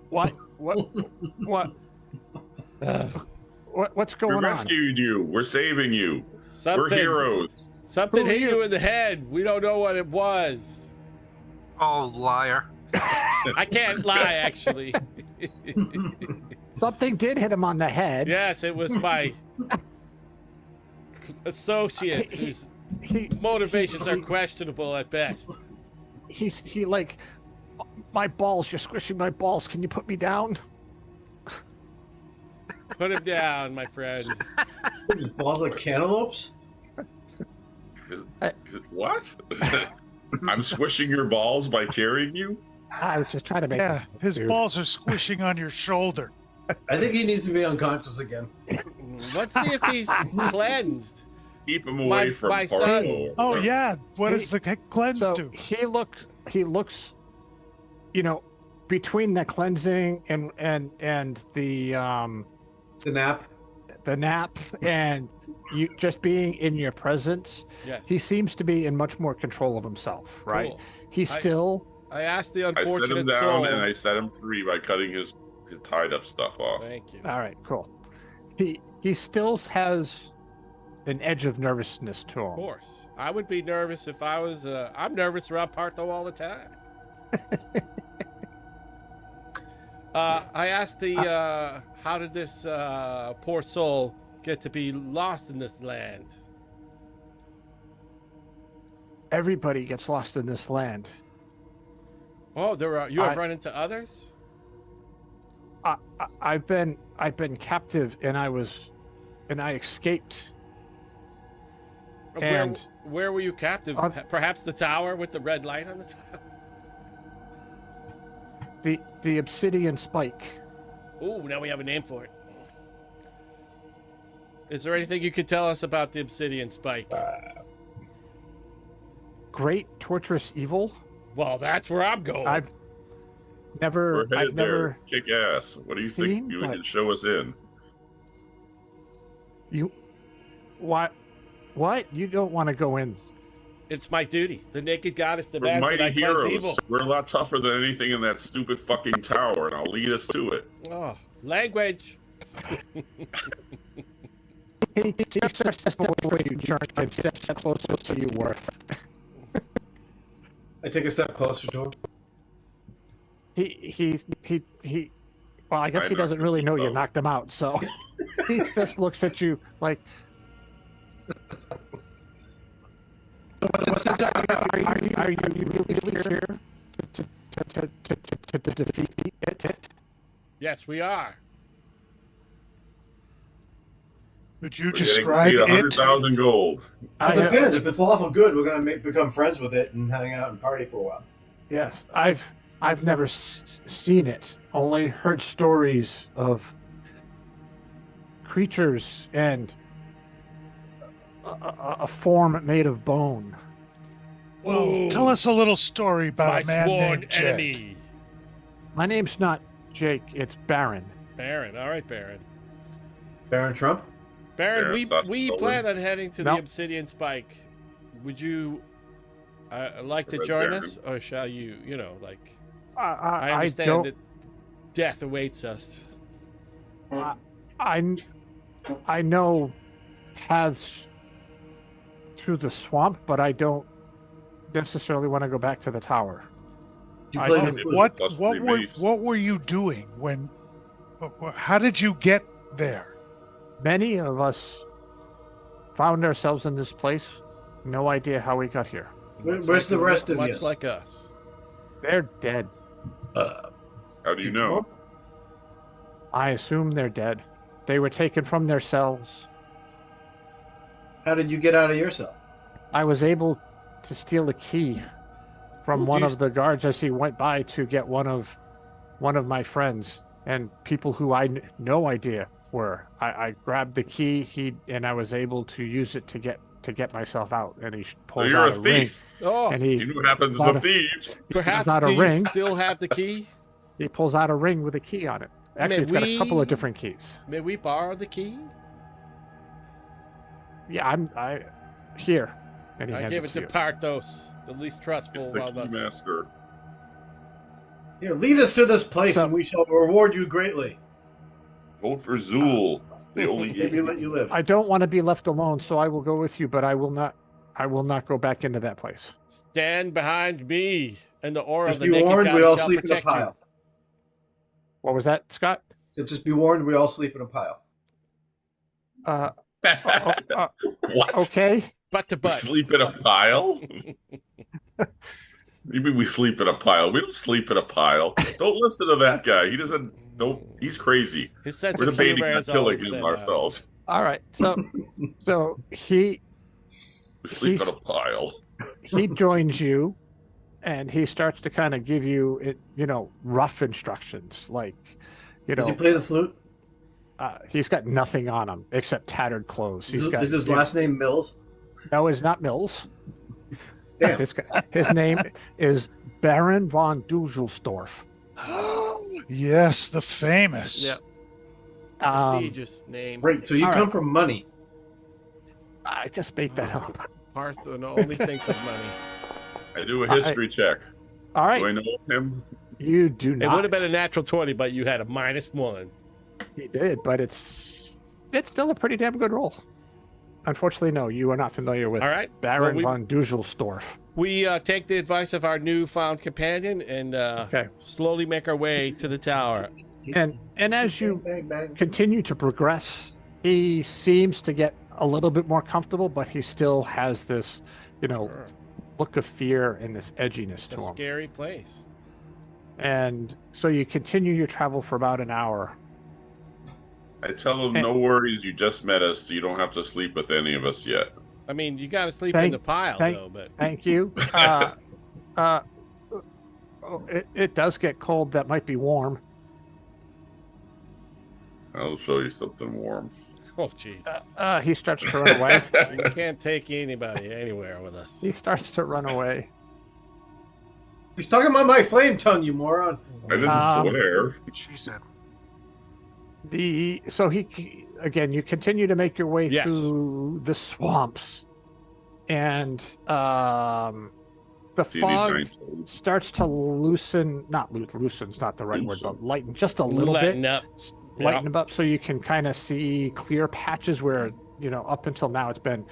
What? What's We going on?" rescued you. We're saving you. We're Something, heroes. something Who are hit you? you in the head. We don't know what it was. Oh, liar. I can't lie, actually. Something did hit him on the head. Yes, it was my associate whose He motivations are questionable at best. he like, "My balls, you're squishing my balls. Can you put me down?" Put him down, my friend. Balls like cantaloupes? What? I'm squishing your balls by carrying you? I was just trying to make. Yeah, his dude. balls are squishing on your shoulder. I think he needs to be unconscious again. Let's see if he's cleansed. Keep him away from my son. Partho. Oh yeah, what does the cleanse So do? he looks, you know, between the cleansing and The nap. the nap and you just being in your presence, Yes. he seems to be in much more control of himself, right? Cool. He's I- still I asked the I set him unfortunate down soul. and I set him free by cutting his tied up stuff off. Thank you. all right, cool. He still has an edge of nervousness to Of him. course. I would be nervous if I was. I'm nervous around Partho all the time. I asked the. How did this poor soul get to be lost in this land? Everybody gets lost in this land. Oh, there are. You have I- run into others. I've been captive and I escaped. And Where were you captive? Perhaps the tower with the red light on the top. the obsidian spike. Ooh, now we have a name for it. Is there anything you could tell us about the obsidian spike? Great torturous evil. Well, that's where I'm going. I've We're headed I've never there. Kick ass. What do you think seen, you but- can show us in? what you don't want to go in. It's my duty. The naked goddess We're demands that mighty I cleanse heroes. evil. We're a lot tougher than anything in that stupid fucking tower, and I'll lead us to it. Oh, language. He starts to step away, Jerk, and steps closer to you, Worth. I take a step closer to him. He Well, I guess he doesn't really know you knocked him out, so he just looks at you like. Are you really here to defeat it? Yes, we are. Could you We're getting describe paid it? 100,000 gold. It depends. If it's lawful good, we're gonna become friends with it and hang out and party for a while. Yes, I've never seen it. Only heard stories of creatures and a form made of bone. Well, tell us a little story about My a man sworn named Jake. enemy. My name's not Jake, it's Baron. Baron. All right, Baron. Baron Trump? Baron, Baron we Stolen. plan on heading to the Nope. Obsidian Spike. Would you like to Red join Baron. us? Or shall you, like, I I understand don't. that death awaits us. I know paths through the swamp, but I don't necessarily want to go back to the tower. You I play don't- the flute. What were you doing when? How did you get there? Many of us found ourselves in this place. No idea how we got here. Where's the rest of you? Much like us. They're dead. How do you know? I assume they're dead. They were taken from their cells. How did you get out of your cell? I was able to steal a key from one of the guards as he went by to get one of my friends and people who I no idea were. I grabbed the key, and I was able to use it to get myself out. And he So pulls you're out a a ring, thief. Oh, and You know what happens Not to a- thieves. perhaps not a do you ring. still have the key? he pulls out a ring with a key on it. Actually, it's got a couple we- of different keys. May we borrow the key? Yeah, I here. And he I hands give it to to you. Parthos, the least It's trustful the of us. keymaster. Here, lead us to this place, So- and we shall reward you greatly. Vote for Zool. The only Maybe let you live. I don't want to be left alone, so I will go with you, but I will not go back into that place. Stand behind me, and the aura Just of the be naked warned, we goddess all shall sleep in a protect you. pile. What was that, Scott? So just be warned, we all sleep in a pile. What? Okay. Butt to We butt. sleep in a pile? You mean we sleep in a pile? We don't sleep in a pile. Don't listen to that guy. He doesn't. Nope. He's crazy. His sense We're of debating humor on has killing always him been ourselves. All right. So he We sleep in he's- a pile. he joins you, and he starts to kind of give you, rough instructions, like, Does he play the flute? he's got nothing on him except tattered clothes. Is his last name Mills? No, it's not Mills. Damn. This guy, his name is Baron von Duselsdorf. Yes, the famous. Yep. Um, Prestigious name. Great. So you All come right. from money. I just made that up. Parth only thinks of money. I do a history check. All Do I right, know him? you do It not. would have been a natural 20, but you had a -1. He did, but it's still a pretty damn good roll. Unfortunately, no, you are not familiar with All right. Baron Well, von Duselsdorf. We take the advice of our newfound companion and slowly make our way to the tower. And as you Bang, bang, bang. continue to progress, he seems to get a little bit more comfortable, but he still has this, Sure. look of fear and this edginess It's to a him. scary place. And so you continue your travel for about an hour. I tell him, no worries. You just met us, so you don't have to sleep with any of us yet. I mean, you got to sleep Thank- in the pile, thank- though, but Thank you. It does get cold. That might be warm. I'll show you something warm. oh, Jesus. He starts to run away. You can't take anybody anywhere with us. He starts to run away. He's talking about my flame tongue, you moron. I didn't swear. She said. So he again, you continue to make your way Yes. through the swamps, and the See these fog giant toads? starts to loosen. Not loosen's not the right word, but lighten just a little Lighten bit. up. Lighten them up so you can kind of see clear patches where up until now it's been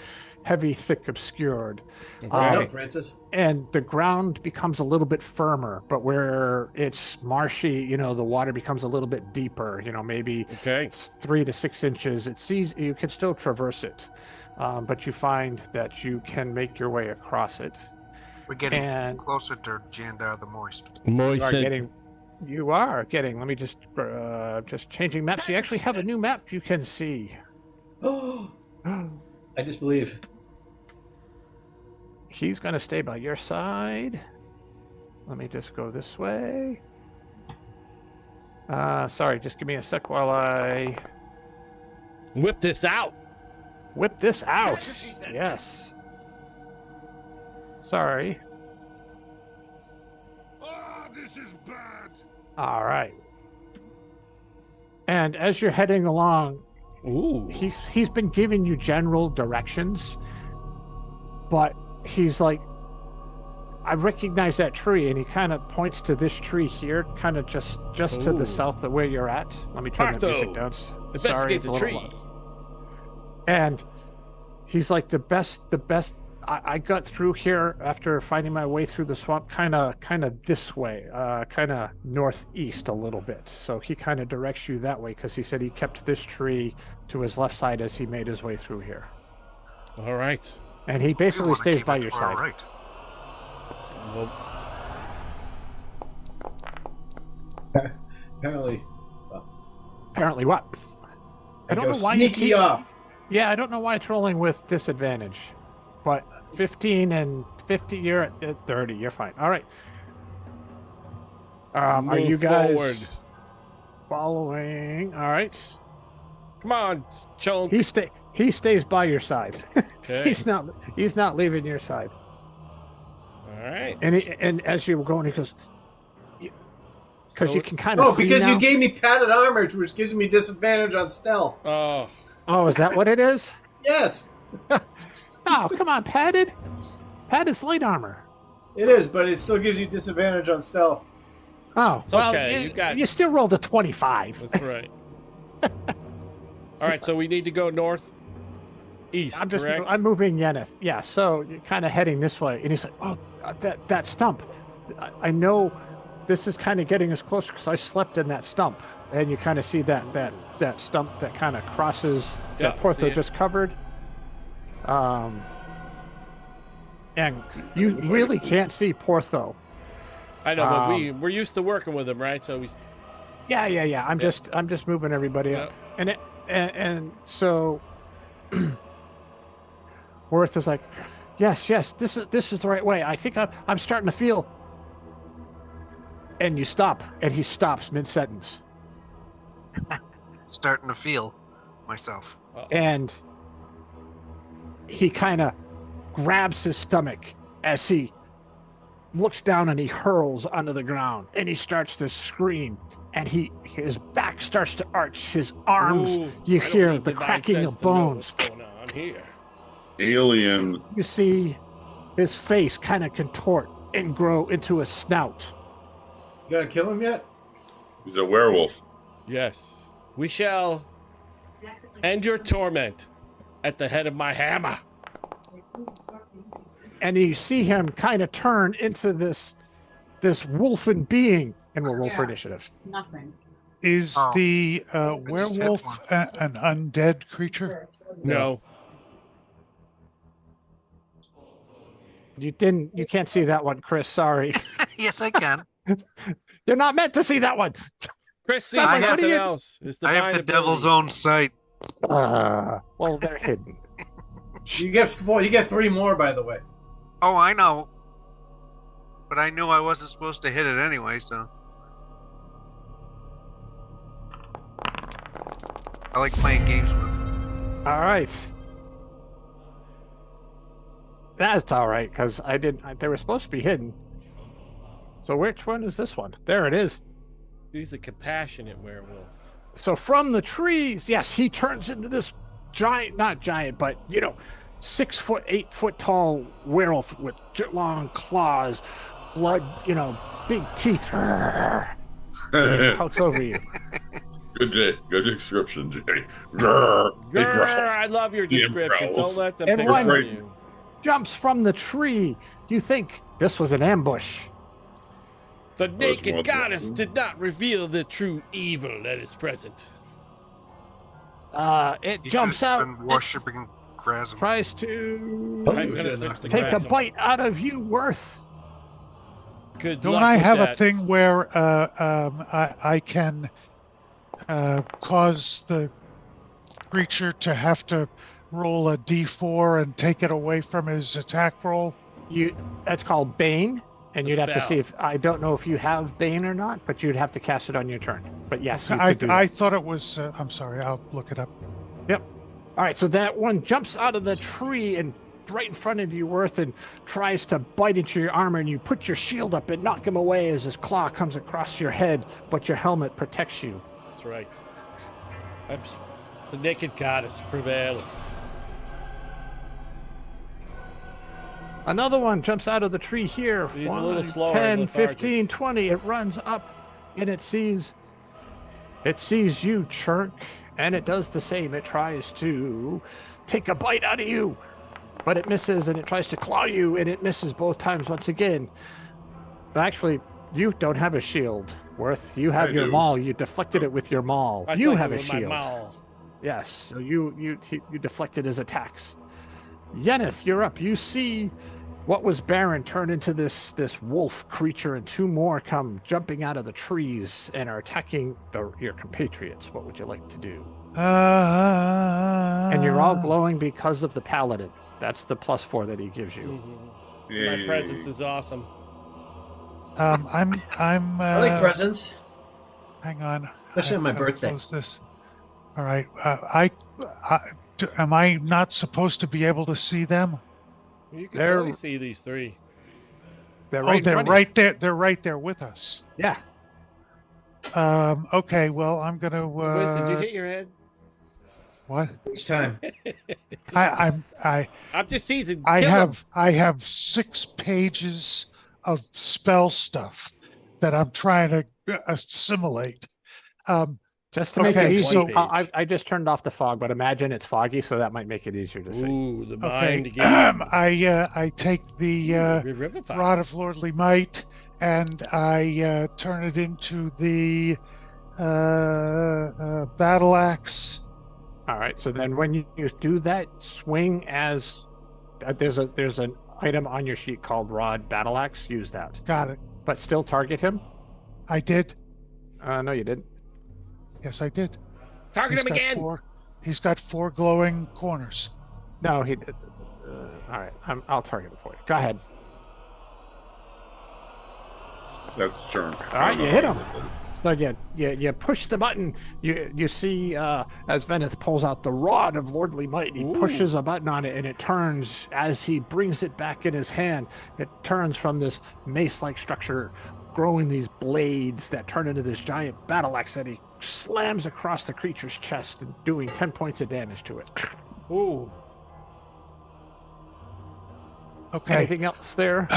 heavy, thick, obscured. Okay. No, Francis. And the ground becomes a little bit firmer, but where it's marshy, the water becomes a little bit deeper, maybe Okay. it's 3 to 6 inches. You can still traverse it, but you find that you can make your way across it. We're getting And- closer to Jandar the Moist. You are getting, let me just changing maps. You actually have a new map you can see. Oh, I disbelieve. He's going to stay by your side. Let me just go this way. Sorry, just give me a sec while I Whip this out. whip this out. That's what she said. Yes. Sorry. This is bad. All right. And as you're heading along, Ooh. he's been giving you general directions, but he's like, I recognize that tree, and he kind of points to this tree here, kind of just to Ooh. the south of where you're at. Let me turn the music Partho. down. Sorry, Investigate it's a the little tree. loud. And he's like, the best. I got through here after finding my way through the swamp, kind of this way, kind of northeast a little bit. So he kind of directs you that way because he said he kept this tree to his left side as he made his way through here. All right. And he We basically wanna stays keep by it your to our side. Right. Well, Apparently, Apparently, what? I don't go know why you sneaky keep. off. Yeah, I don't know why it's rolling with disadvantage, but 15 and 50, you're at 30. You're fine. All right. Are move you guys forward. following? All right. Come on, Chunk. He stays by your side. Okay. He's not leaving your side. All right. And as you were going, he goes, because So- you can kind of Oh, see because now. you gave me padded armor, which gives me disadvantage on stealth. Oh, Oh, is that what it is? Yes, Oh, come on, padded. Padded's light armor. it is, but it still gives you disadvantage on stealth. Oh, It's well, okay, you got- you still rolled a 25. that's right. All right, so we need to go north, east, correct? I'm moving Yeneth. Yeah, so you're kind of heading this way, and he's like, "Oh, that stump. I know this is kind of getting us closer because I slept in that stump." And you kind of see that stump that kind of crosses Yeah, that see Portho it. just covered. And you really can't see Portho. I know, but we're used to working with him, right? So we. Yeah. I'm just moving everybody up, and so Worth is like, yes, this is the right way. I think I'm starting to feel. And you stop, and he stops mid-sentence, Starting to feel myself. and he kind of grabs his stomach as he looks down and he hurls onto the ground, and he starts to scream, and his back starts to arch, his arms, Ooh, you I don't hear need the divine cracking sense of to know bones. what's going on here? Alien. You see his face kind of contort and grow into a snout. You gonna kill him yet? He's a werewolf. Yes, we shall end your torment at the head of my hammer. And you see him kind of turn into this wolfen being, and we'll roll for Yeah. initiative. Nothing. Is Oh, the just hit werewolf one. an undead creature? No. You can't see that one, Chris. Sorry. Yes, I can. You're not meant to see that one. Chris sees I have something to- else. It's I have divine the devil's ability. own sight. Well, they're hidden. You get 4. You get 3 more, by the way. Oh, I know. But I knew I wasn't supposed to hit it anyway, so. I like playing games with it. All right. That's all right, because they were supposed to be hidden. So which one is this one? There it is. He's a compassionate werewolf. So from the trees, yes, he turns into this not giant, but 6 foot, 8 foot tall werewolf with long claws, blood, big teeth. Hugs over you. Good description, Jay. Grrr, he Grr, growls. I love your He descriptions. growls. Don't let them pick Everyone- on you. Jumps from the tree. You think this was an ambush. The was naked one goddess thing. did not reveal the true evil that is present. It You jumps should have out. been worshipping Grasm. Tries to I'm gonna switch the take a Grasm. bite out of you, Worth. Good Don't luck I with have that. a thing where I can cause the creature to have to roll a d4 and take it away from his attack roll? That's called Bane, and It's a you'd have to spell. see if I don't know if you have Bane or not, but you'd have to cast it on your turn. But yes, you I could do that. thought it was. I'm sorry. I'll look it up. Yep. All right, so that one jumps out of the tree and right in front of you, Worth, and tries to bite into your armor, and you put your shield up and knock him away as his claw comes across your head, but your helmet protects you. That's right. The naked goddess prevails. Another one jumps out of the tree here. He's a little slower 10, and 15, lethargic. 20. It runs up and it sees you, Chirk, and it does the same. It tries to take a bite out of you, but it misses, and it tries to claw you, and it misses both times once again. But actually, you don't have a shield, Worth. You have I your do. maul. You deflected it with your maul. I You flicked have it a with my shield. maul. Yes, so you deflected his attacks. Yeneth, you're up. You see what was Baron turn into this wolf creature, and two more come jumping out of the trees and are attacking your compatriots. What would you like to do? And you're all glowing because of the paladin. That's the +4 that he gives you. My Yay. presence is awesome. I'm. I like presents. Hang on. Especially on my I've gotta birthday. Close this. All right. Am I not supposed to be able to see them? You can They're- totally see these three. They're Oh, right in they're front of right there. They're right there with us. you. Yeah. Okay. Well, I'm gonna. Wiz, did you hit your head? What? Each time. I I'm just teasing. I Kill have him. I have 6 pages of spell stuff that I'm trying to assimilate. Just to make Okay, it easy, so- I just turned off the fog, but imagine it's foggy, so that might make it easier to see. Ooh, the Okay. mind game. I take the Revivify. Rod of Lordly Might and I turn it into the battle axe. All right. So then, when you do that, swing as there's an item on your sheet called Rod Battle Axe. Use that, Got it. but still target him. I did. No, you didn't. Yes, I did. Target him again. He's got 4 glowing corners. No, he. All right. I'll target it for you. Go ahead. That's Churn. All right, you hit him. So you push the button. You see as Veneth pulls out the Rod of Lordly Might. He pushes a button on it, and it turns as he brings it back in his hand. It turns from this mace-like structure, growing these blades that turn into this giant battle axe that he slams across the creature's chest and doing 10 points of damage to it. Ooh. Okay. Anything else there?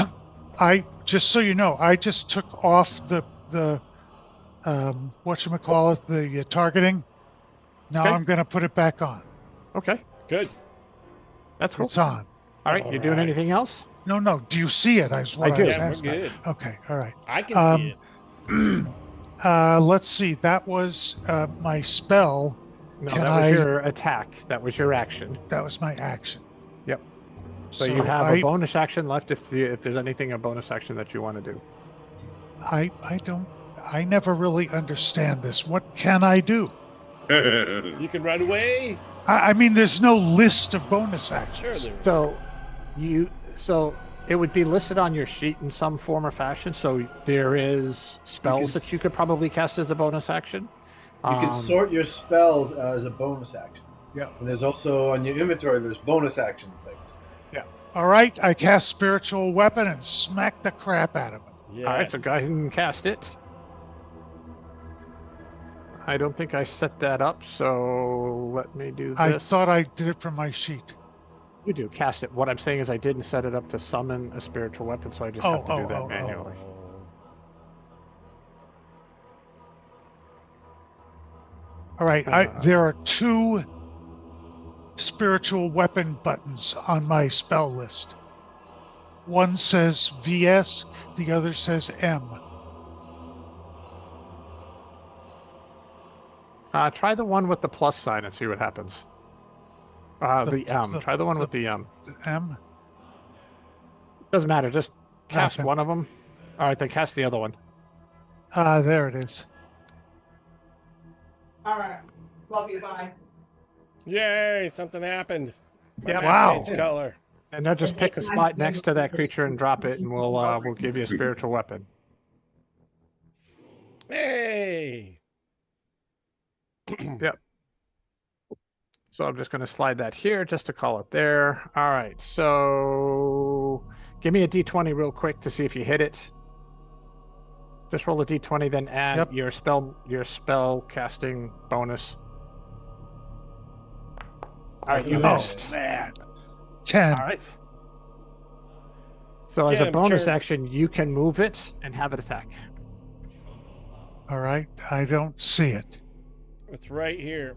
I just so you know, I just took off the whatchamacallit, the targeting. Now Okay. I'm going to put it back on. Okay, Good. that's cool. It's on. All right, you doing Alright. anything else? No. Do you see it? What I do. was Yeah, we're asking. good. Okay. All right. I can see it. Let's see. That was my spell. No, Can that was I- your attack. That was your action. That was my action. Yep. So you have I, a bonus action left if there's anything a bonus action that you want to do. I never really understand this. What can I do? You can run away. I mean, there's no list of bonus Sure, actions. there. So it would be listed on your sheet in some form or fashion. So there is spells that you could probably cast as a bonus action. You can sort your spells as a bonus action. Yeah. And there's also on your inventory, there's bonus action things. All right. I cast Spiritual Weapon and smack the crap out of it. Yes. All right, so go ahead and cast it. I don't think I set that up, so let me do this. I thought I did it from my sheet. You do cast it. What I'm saying is I didn't set it up to summon a spiritual weapon, so I just have to do that manually. All right. There are 2 spiritual weapon buttons on my spell list. One says VS, the other says M. Try the one with the plus sign and see what happens. The M. Try the one with the M. M? Doesn't matter. Just cast Nothing. one of them. All right, then cast the other one. There it is. All right. Love you. Bye. Yay! Something happened. My Yeah, map wow. changed color. And now just pick a spot next to that creature and drop it, and we'll give you a spiritual weapon. Hey! Yep. So I'm just going to slide that here just to call it there. All right. So give me a d20 real quick to see if you hit it. Just roll a d20, then add your spell casting bonus. All right, you missed. Man. 10. All right. So as Get a him, bonus Church. action, you can move it and have it attack. All right. I don't see it. It's right here.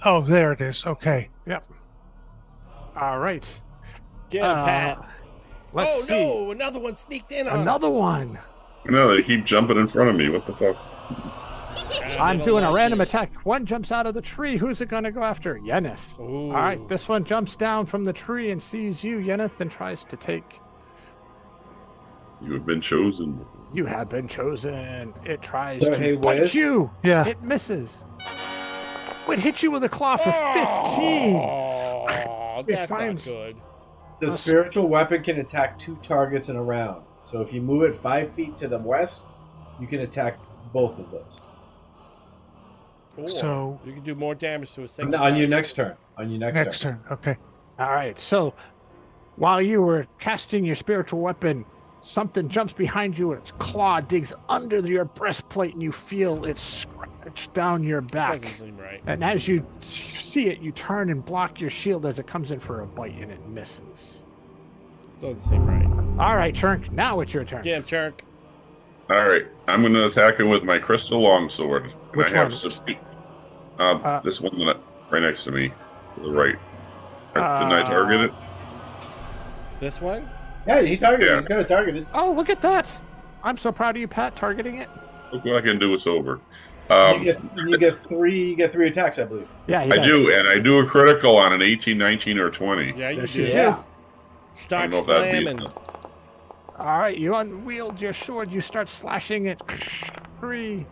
Oh, there it is. Okay. Yep. All right. Get him, Pat. Let's see. No! Another one sneaked in on Another one. No, they keep jumping in front of me. What the fuck? him. I'm doing a random attack. One jumps out of the tree. Who's it going to go after? Yeneth. Ooh. All right. This one jumps down from the tree and sees you, Yeneth, and tries to take. You have been chosen. You have been chosen. It tries So, to hey, bite Wiz? you. Yeah. It misses. It hit you with a claw for 15. Oh, It that's not finds- good. The spiritual weapon can attack 2 targets in a round. So if you move it 5 feet to the west, you can attack both of those. Or So- you can do more damage to a single. On your next turn. On your next turn. Turn. Okay. All right. So while you were casting your spiritual weapon, something jumps behind you and its claw digs under your breastplate and you feel it scratch down your back. Doesn't seem right. And as you see it, you turn and block your shield as it comes in for a bite and it misses. Doesn't seem right. All right, Chunk, now it's your turn. Get him, Churk. All right, I'm going to attack him with my crystal longsword. And Which I have one? this one right next to me, to the right. Didn't I target it? This one? Yeah, he targeted. Yeah. He's going to target it. Oh, look at that. I'm so proud of you, Pat, targeting it. Look what I can do. It's over. You get three attacks, I believe. Yeah, he I does. do, and I do a critical on an 18, 19, or 20. Yeah, you Yes, do. you do. Yeah. Start I don't know if that'd be slamming. All right, you unwield your sword. You start slashing it. 3.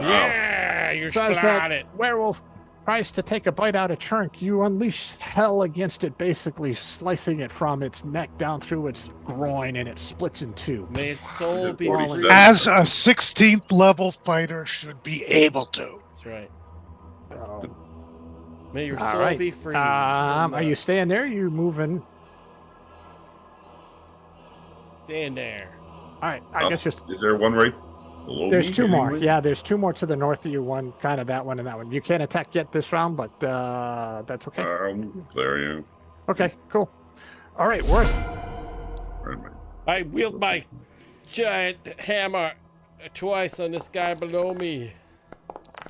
Yeah, you're So as splat that it. werewolf tries to take a bite out of Chunk, you unleash hell against it, basically slicing it from its neck down through its groin, and it splits in 2. May its soul be 47? free. As a 16th level fighter should be able to. That's right. So, May your all soul right. be free. Are you staying there? Or you moving? Stand there. All right. I guess just Is there one right below there's me? 2 more. anyway? Yeah, there's 2 more to the north of you. One kind of that one and that one. You can't attack yet this round, but that's okay. There you Okay, cool. All right, Worth. go. I wield my giant hammer twice on this guy below me.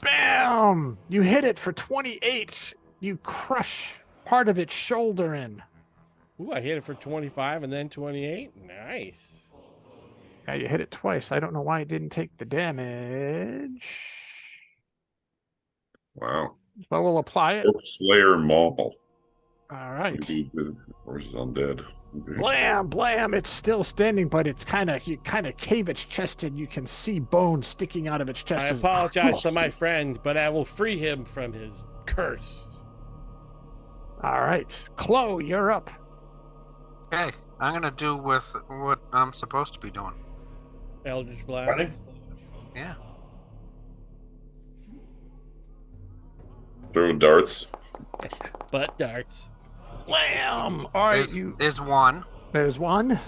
Bam! You hit it for 28. You crush part of its shoulder in. Ooh, I hit it for 25 and then 28. Nice. Yeah, you hit it twice. I don't know why it didn't take the damage. Wow. But we'll apply it. Orc Slayer Maul. All right. Horse is undead. Okay. Blam, blam. It's still standing, but it's you kind of cave its chest and you can see bones sticking out of its chest. I as- apologize to my friend, but I will free him from his curse. All right. Chloe, you're up. Okay, I'm gonna do with what I'm supposed to be doing. Eldritch Blast. Running? Yeah. Throw darts. Butt darts. Blam! All right, There's one. there's 1.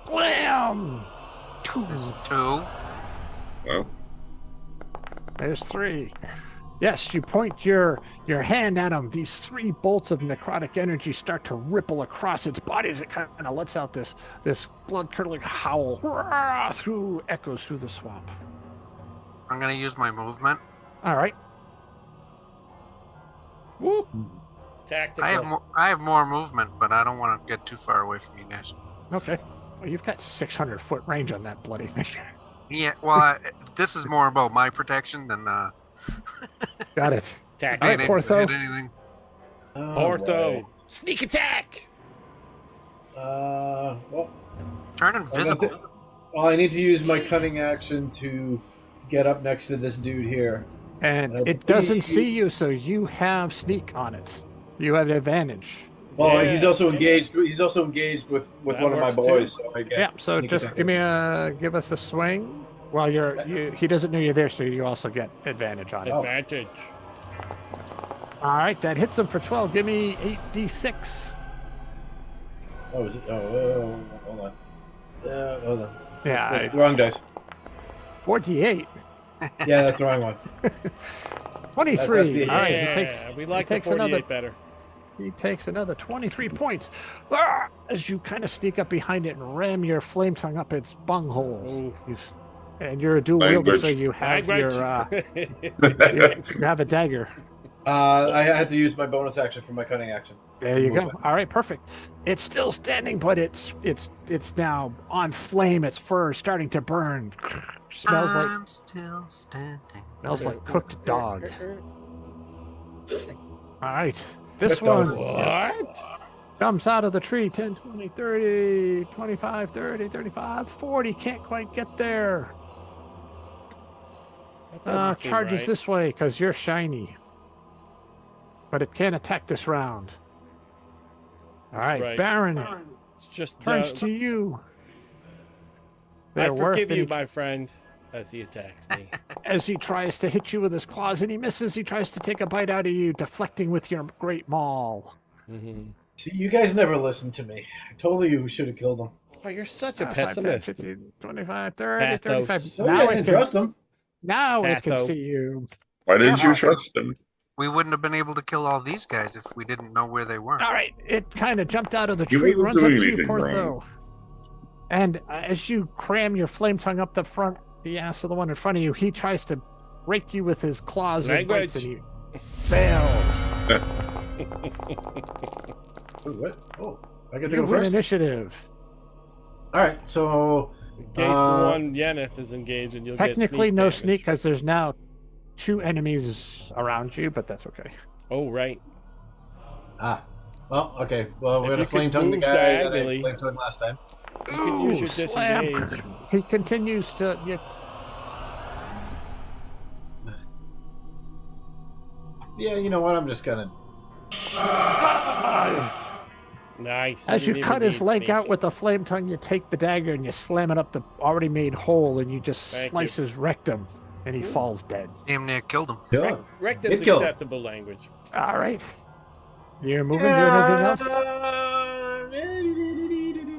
Blam! 2. There's 2. Well, There's 3. Yes, you point your hand at him. These 3 bolts of necrotic energy start to ripple across its body as it kind of lets out this blood-curdling howl echoes through the swamp. I'm gonna use my movement. All right. Woo! Tactical. I have more movement, but I don't want to get too far away from you guys. Okay. Well, you've got 600-foot range on that bloody thing. Yeah, well, this is more about my protection than Got it. Tactical. All right, Portho. hit anything. Porto. Right. Sneak attack. Well, Turn invisible. I need to use my cunning action to get up next to this dude here. And it doesn't see you, so you have sneak on it. You have advantage. Well, Yeah. he's also engaged. He's also engaged with That one of my works boys. too. So I get Yeah. So sneak just attack. give us a swing. While he doesn't know you're there, so you also get advantage on it. Advantage. All right, that hits him for 12. Give me 8d6. Oh, is it? Oh, hold on. Hold on. Yeah, That's the wrong dice. 4d8. Yeah, that's the wrong one. 23. the- All right, Yeah, we like the takes 48 another- better. he takes another 23 points. Ah! As you kind of sneak up behind it and ram your flame tongue up its bunghole. Ooh. And you're a dual wielder, so Language. you have Language. you have a dagger. I had to use my bonus action for my cunning action. There you go. Movement. All right, perfect. It's still standing, but it's now on flame. Its fur is starting to burn. Smells like I'm still standing. cooked dog. All right, this Cooked dog one is the best. What? comes out of the tree. 10, 20, 30, 25, 30, 35, 40. Can't quite get there. That doesn't seem Charges right. this way because you're shiny. But it can't attack this round. All That's right, right. Baron It's just turns to you. I They're worth forgive you, each- my friend, as he attacks me. As he tries to hit you with his claws and he misses, he tries to take a bite out of you, deflecting with your great maul. Mhm. See, you guys never listened to me. I told you we should have killed him. Oh, you're such a 5, 10, pessimist. 15, 25, 30, Pathos. 35. Oh, Now, yeah, I it didn't can, trust him. now it can Patho. see you. Why didn't you Yeah. trust him? We wouldn't have been able to kill all these guys if we didn't know where they were. All right, it kind of jumped out of the He tree, wasn't runs up doing to you, anything Portho. wrong. And as you cram your flame tongue up the front, the ass of the one in front of you, he tries to rake you with his claws and bites, and Language. he fails. Ooh, what? Oh, I get to You go win first. initiative. All right, so In case the one Yeneth is engaged, and you'll Technically, get no damage. sneak because there's now 2 enemies around you, but that's okay. Oh, right. well, okay. Well, we're If gonna you could flame tongue the move guy that I diagonally- flame tongue last time. You can use your slam. disengage. He continues to. Yeah, you know what? I'm just gonna. Nice. As you didn't cut even his need leg sneak. out with the flame tongue, you take the dagger and you slam it up the already made hole, and you just Thank slice you. his rectum, and he falls dead. Damn near killed him. Yeah. Rectum's It killed him. acceptable language. All right. You're moving to anything else?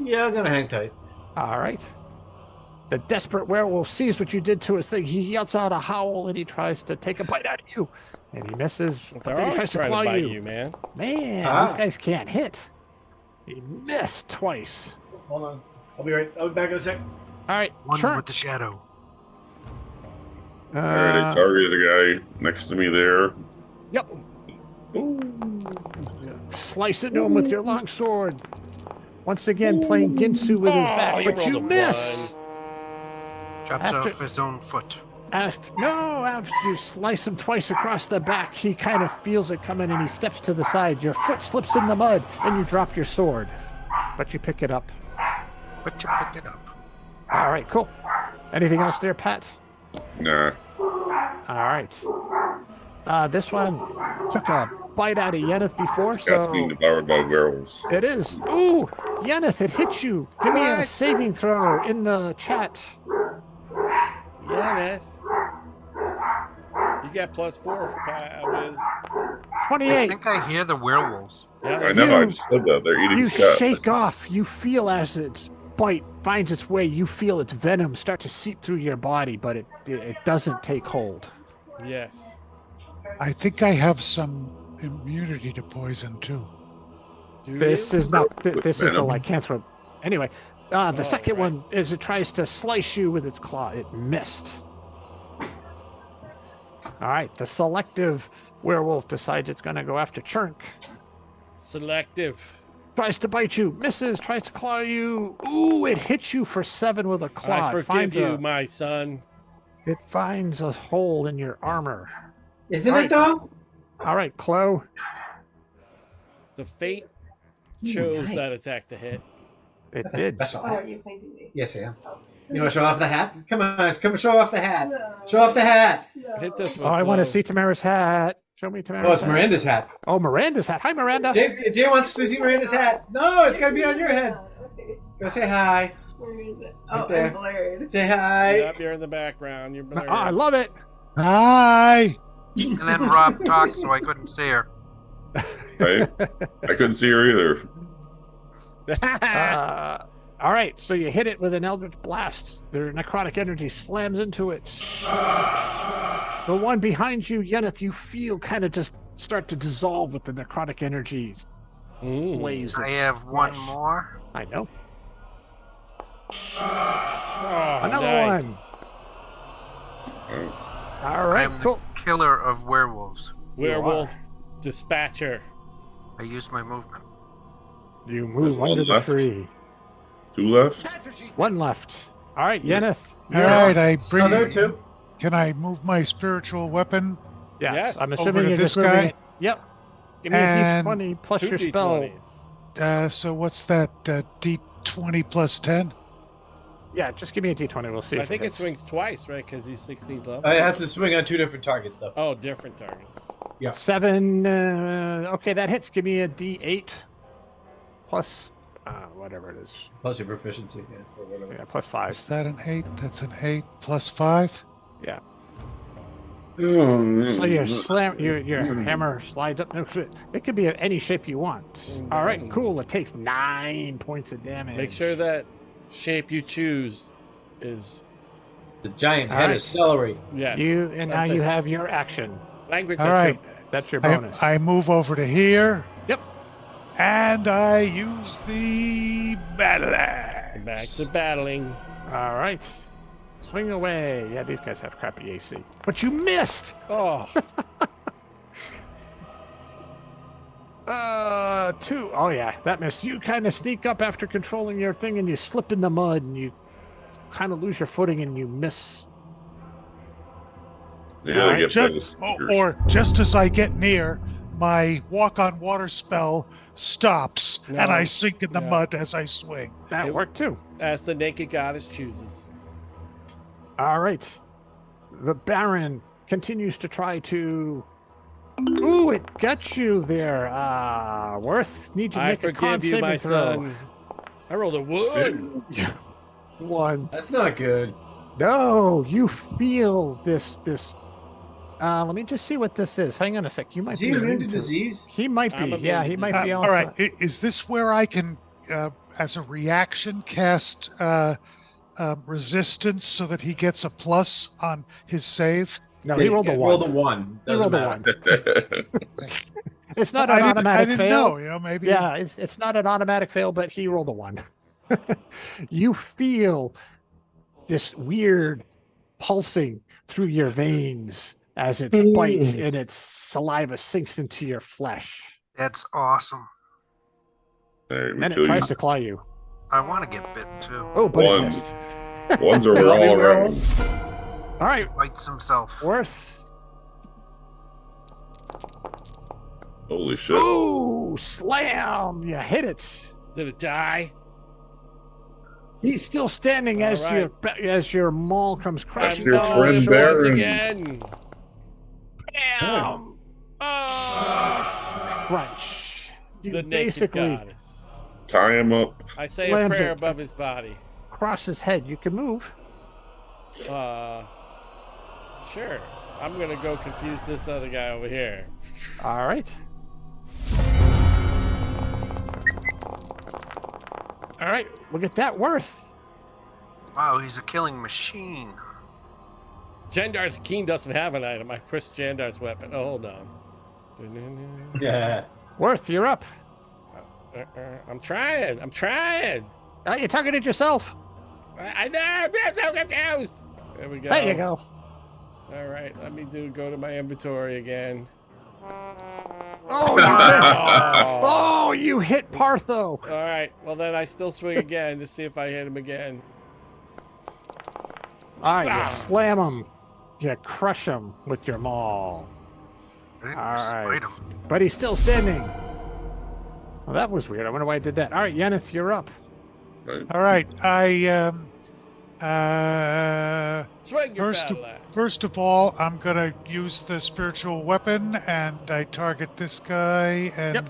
Yeah, I'm gonna hang tight. All right. The desperate werewolf sees what you did to his thing. He yells out a howl and he tries to take a bite out of you. And he misses, but They're then he always tries to trying to claw bite you. you, man. Man, Ah. these guys can't hit. He missed twice. Hold on. I'll be right. I'll be back in a sec. All right, One turn. with the shadow. All right, I targeted a guy next to me there. Yep. Slice into him with your long sword. Once again, playing Ginsu with his back, but you rolled a miss. Chops After- off his own foot. After you slice him twice across the back, he kind of feels it coming and he steps to the side. Your foot slips in the mud and you drop your sword, but you pick it up. But you pick it up. All right, cool. Anything else there, Pat? Nah. All right. This one took a bite out of Yeneth before, Cat's being so devoured by werewolves. it is. Ooh, Yeneth, it hit you. Give me a saving throw in the chat. Yeneth. You got +4 for Wiz. I 28. think I hear the werewolves. Yeah, I know, I You- just said that. They're eating You Scott. shake off. You feel as its bite finds its way. You feel its venom start to seep through your body, but it doesn't take hold. Yes. I think I have some immunity to poison too. Do This you? is not. This is the Venom. lycanthrope. Anyway, the Oh, second right. one is it tries to slice you with its claw. It missed. All right, the selective werewolf decides it's going to go after Chunk. Selective. Tries to bite you, misses, tries to claw you. Ooh, it hits you for 7 with a claw. I forgive you, my son. It finds a hole in your armor. Isn't All it right. though? All right, Chloe. The fate chose nice. that attack to hit. It did. Special Oh, hat. are you playing D&D? Yes, I am. Oh. You want to show off the hat? Come on, come show off the hat. No. Show off the hat. No. Hit this Oh, one. I want to Chloe. see Tamara's hat. Show me Tamara's Oh, it's hat. Miranda's hat. Oh, Miranda's hat. Hi, Miranda. Jay wants to see Miranda's hat. No, it's got to be on your head. Okay. Go say hi. Where is it? Right Oh, there. I'm blurred. Say hi. Yep, you're in the background. You're blurred. Oh, I love it. Hi. And then Rob talked, so I couldn't see her. Right? I couldn't see her either. All right, so you hit it with an Eldritch Blast. Their necrotic energy slams into it. The one behind you, Yeneth, you feel kind of just start to dissolve with the necrotic energy. Blaze. I have one more. I know. Oh, Another nice. one. All right, I'm cool. the killer of werewolves. Werewolf dispatcher. I use my movement. You move There's one under the left. tree. 2 left. That's what she said. One left. All right, Yeneth. All right, I So there bring. too. Can I move my spiritual weapon? Yes, Yes. I'm Over assuming to you're this just moving guy? it. Yep. Give me a And D20 plus Two your spell. D20s. So what's that? D20 plus 10? Yeah, just give me a D20. We'll see. I if think it hits. swings twice, right? Because he's 16th level. It has to swing on 2 different targets though. Oh, different targets. 7. Okay, that hits. Give me a D8 plus whatever it is. Plus your proficiency, yeah, or whatever. Yeah, plus 5. Is that an 8? That's an 8 plus 5. Yeah. Oh, So your hammer slides up. It could be of any shape you want. All right, cool. It takes 9 points of damage. Make sure that shape you choose is The giant All head right. is celery. yes. now you something. have your action. language. All right. That's your bonus. I move over to here. Yep. And I use the battle axe. Back to battling. All right. Swing away. Yeah, these guys have crappy AC. But you missed. Oh, 2. Oh, yeah, that missed. You kind of sneak up after controlling your thing and you slip in the mud and you kind of lose your footing and you miss. Yeah, All they right, get Just, bonus. or just as I get near, my walk on water spell stops No. and I sink in the No. mud as I swing. That It- worked too. as the naked goddess chooses. All right. The Baron continues to try to. Ooh, it got you there. Worth, need you to I make a con forgive you, saving my throw. son. I rolled a one. 1. That's not good. No, you feel this. Let me just see what this is. Hang on a sec. You might Is be he immune to to- disease? He might I'm be. immune Yeah, to he might disease. be. All Also. right. Is this where I can, as a reaction, cast resistance so that he gets a plus on his save? No, he rolled a 1. Roll the 1. He Doesn't rolled a matter. 1. It's not I an didn't- automatic I didn't fail. know. You know, maybe. Yeah, it's not an automatic fail, but he rolled a 1. You feel this weird pulsing through your veins as it bites and its saliva sinks into your flesh. That's awesome. Hey, And then kill it tries you. to claw you. I want to get bit too. Oh, but it One. missed. Ones are Love you, all right. werewolves. All right, Bites himself. Worth. Holy shit. Ooh, slam! You hit it. Did it die? He's still standing All as your maul comes crashing your down. friend on your Baron. once again. Bam! Crunch. You The naked basically goddess. Tie him up. I say a Slammed prayer it. above his body. cross his head. You can move. Sure. I'm gonna go confuse this other guy over here. All right. All right. Look at that Worth. Wow, he's a killing machine. Jandar's Keen doesn't have an item. I pressed Jandar's weapon. Oh, hold on. Yeah. Worth, you're up. I'm trying. You're targeted yourself. I know. I'm so confused. There we go. There you go. All right, let me go to my inventory again. Oh, you missed. Oh, you hit Partho. All right, well then I still swing again to see if I hit him again. All right, you Ah. slam him. You crush him with your maul. I didn't All smite right. him. But he's still standing. Well, that was weird. I wonder why I did that. All right, Yeneth, you're up. Right. All right. Swing your battle axe. First of all, I'm gonna use the spiritual weapon, and I target this guy. And Yep.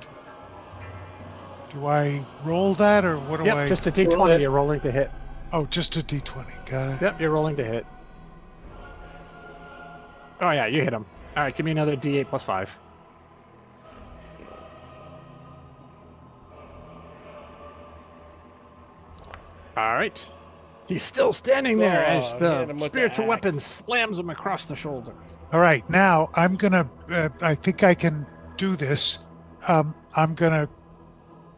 do I roll that, or what do Yep, I? just a Roll D20. it. You're rolling to hit. Oh, just a D20. Got it. Yep, you're rolling to hit. Oh, yeah, you hit him. All right, give me another D8 plus 5. All right. He's still standing there as Oh, hit the him with the spiritual weapon axe. slams him across the shoulder. All right. Now I'm gonna. I think I can do this. I'm gonna.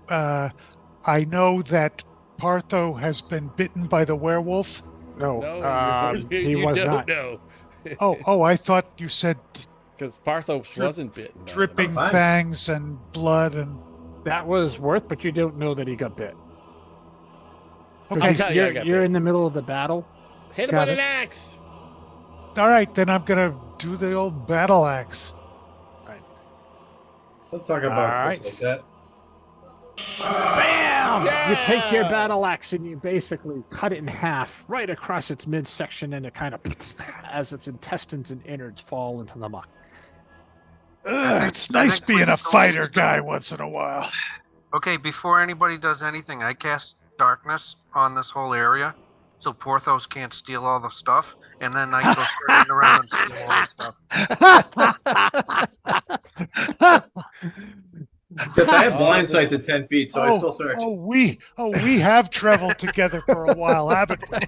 I know that Partho has been bitten by the werewolf. No, No, he you was don't not. know. Oh, I thought you said Because Parthos Drip- wasn't bitten. by dripping I'm fine. fangs and blood and. That was Worth, but you don't know that he got bit. I'll Okay. tell you I got You're bit. in the middle of the battle. Hit him Got with it. an axe. All right, then I'm gonna do the old battle axe. Don't talk about All things right. like that. Bam! You take your Yeah! battle axe and you basically cut it in half right across its midsection, and it kind of as its intestines and innards fall into the muck. It's I nice think we being a still fighter need to- guy once in a while. Okay, before anybody does anything, I cast darkness on this whole area, so Porthos can't steal all the stuff, and then I can go searching around and steal all the stuff. Except I have Oh, blind this- sight to 10 feet, so I still search. we have traveled together for a while, haven't we?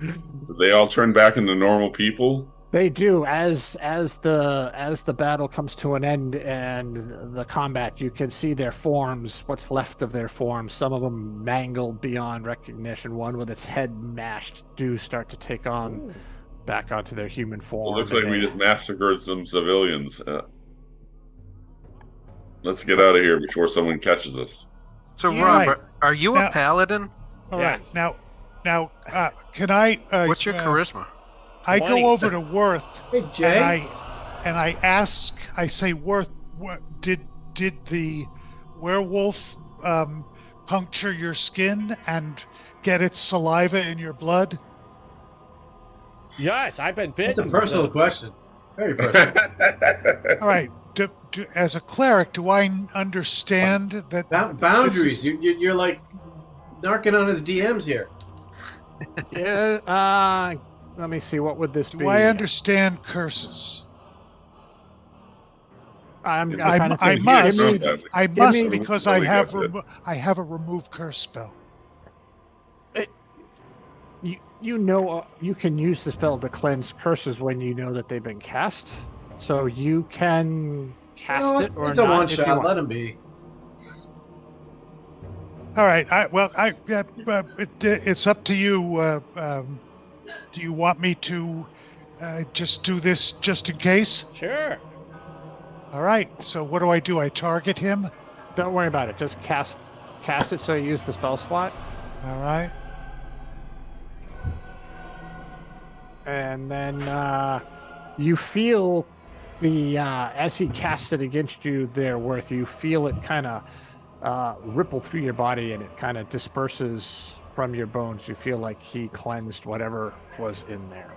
Did they all turn back into normal people? They do. As the battle comes to an end and the combat, you can see their forms, what's left of their forms. Some of them mangled beyond recognition. One with its head mashed do start to take on back onto their human form. It looks like and we they- just massacred some civilians. Let's get out of here before someone catches us. So, Yeah. Robert, are you Now- a paladin? All right, Yes. now, can I? What's your charisma? I 20. go over to Worth Hey, Jay. and I ask. I say, Worth, what did the werewolf puncture your skin and get its saliva in your blood? Yes, I've been bitten. That's a personal question. Very personal. All right. As a cleric, do I understand that Boundaries. You're like narking on his DMs here. Yeah. Let me see. What would this be? Do I understand curses? I'm I trying to I think. must. Give me- I Give must me- because Oh, I we have got it. I have a remove curse spell. You know you can use the spell to cleanse curses when you know that they've been cast, so you can cast You know what? it or It's a not one if you shot. want. Let him be. All right. It's up to you. Do you want me to just do this just in case? Sure. All right. So what do? I target him? Don't worry about it. Just cast it so you use the spell slot, All right. and then you feel the as he casts it against you, there, Worth. You feel it kind of ripple through your body, and it kind of disperses from your bones. You feel like he cleansed whatever was in there.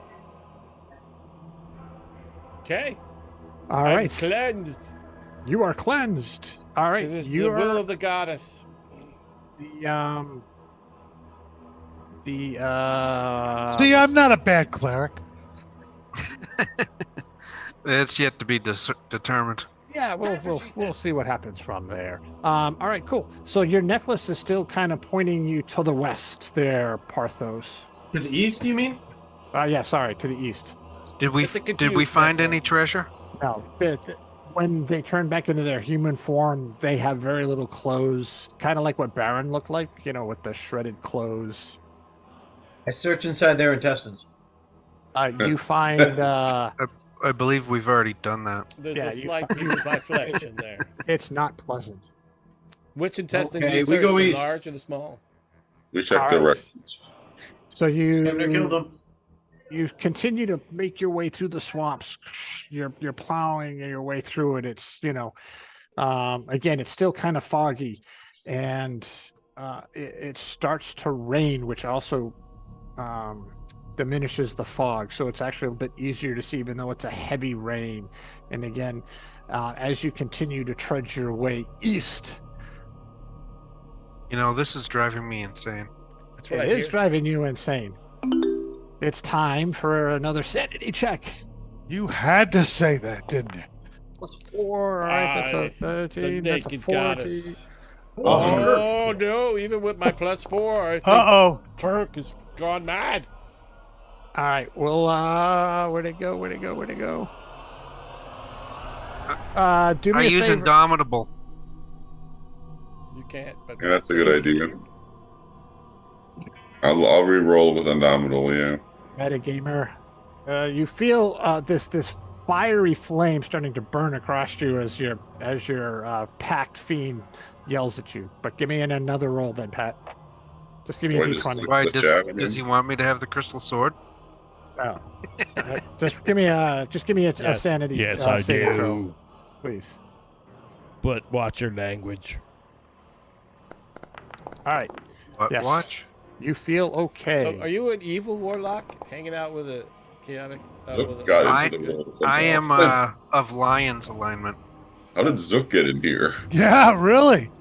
Okay. All I'm right, cleansed. you are cleansed. All right, It is you the are will of the goddess. the See, I'm not a bad cleric. It's yet to be determined. Yeah, we'll see what happens from there. All right, cool. So your necklace is still kind of pointing you to the west there, Parthos. To the east, you mean? Yeah, sorry, to the east. Did we It's a did we confused find any necklace. treasure? No, when they turn back into their human form, they have very little clothes, kind of like what Baron looked like, with the shredded clothes. I search inside their intestines. You find I believe we've already done that. There's Yeah, a you slight fi- piece of my flesh in there. it's not pleasant. Which intestine Okay, do you we search, go the east. large or the small? We checked the All right. records. So Stamner killed him. you continue to make your way through the swamps. You're plowing your way through it. It's again, it's still kind of foggy, and it starts to rain, which also diminishes the fog. So it's actually a bit easier to see, even though it's a heavy rain. And again, as you continue to trudge your way east, You know, this is driving me insane. That's what it I is hear. driving you insane. It's time for another sanity check. You had to say that, didn't you? +4. All right, that's a The 13. That's a naked 40. goddess. Oh. Oh no! Even with my +4, I think Uh-oh. Turk has gone mad. All right. Well, where'd it go? Where'd it go? Where'd it go? Do I me a use favor. Indomitable. You can't. But Yeah, that's a good idea. I'll re-roll with Indomitable, yeah. Metagamer. You feel this fiery flame starting to burn across you as your packed fiend yells at you. But give me another roll then, Pat. Just give me a Boy, just d20. click Why the does chat, does man. he want me to have the crystal sword? Oh. Just give me a Yes. sanity Yes, I saving throw, do. please. But watch your language. All right. What Yes. watch? You feel okay. So, are you an evil warlock hanging out with a chaotic? Zook with a- got I- into the roll I somehow. am of Lion's alignment. How did Zook get in here? Yeah, really.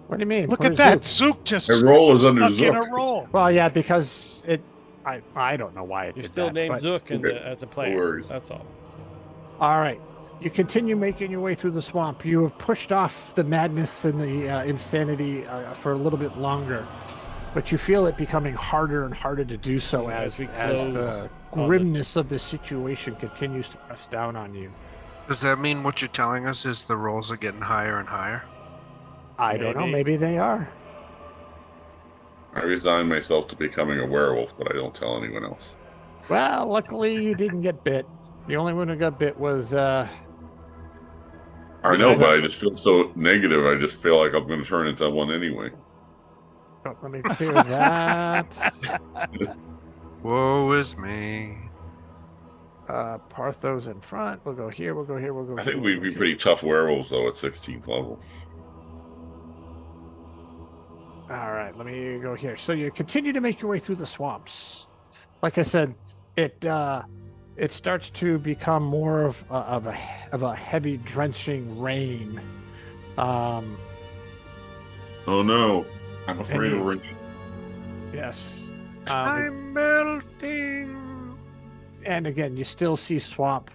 What do you mean? Look Where's at that. Zook? Zook just My roll is under stuck in Zook. a roll. Well, yeah, because I don't know why it You're did still that, named but- Zook Okay. as a player. worries. That's all. All right. You continue making your way through the swamp. You have pushed off the madness and the insanity for a little bit longer, but you feel it becoming harder and harder to do so As as we the close on grimness of the situation continues to press down on you. Does that mean what you're telling us is the rolls are getting higher and higher? I don't know. Maybe. Maybe they are. I resign myself to becoming a werewolf, but I don't tell anyone else. Well, luckily you didn't get bit. The only one who got bit was I know, but I just feel so negative. I just feel like I'm going to turn into one anyway. oh, let me clear that. Woe is me. Partho's in front. We'll go here. We'll go here. We'll go I here. think we'll we'd go be here. pretty tough werewolves, though, at 16th level. All right, let me go here. So you continue to make your way through the swamps. Like I said, it starts to become more of a heavy drenching rain. Oh no, I'm afraid you- of rain. Yes. I'm melting. And again, you still see swamp.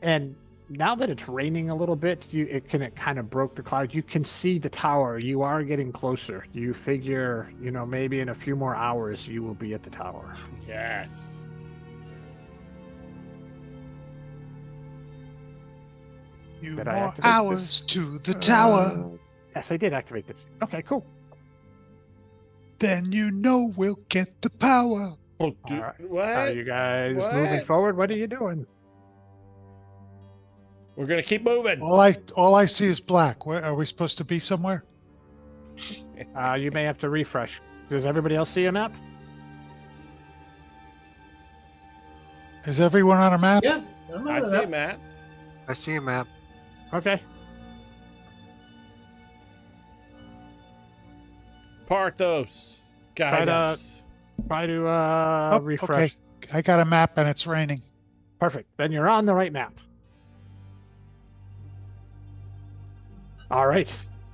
And now that it's raining a little bit, it kind of broke the cloud. You can see the tower. You are getting closer. You figure, maybe in a few more hours you will be at the tower. Yes. You Did I more activate hours this? to the tower. Yes, I did activate this. Okay, cool. Then you know we'll get the power. Oh, All right. what? Are you guys moving What? forward? What are you doing? We're gonna keep moving. All I see is black. Where are we supposed to be somewhere? You may have to refresh. Does everybody else see a map? Is everyone on a map? Yeah. I'm I on see that. it, Matt. I see a map. Okay. Parthos. Guide Try to- us. Try to Oh, refresh. okay. I got a map and it's raining. Perfect. Then you're on the right map. All right.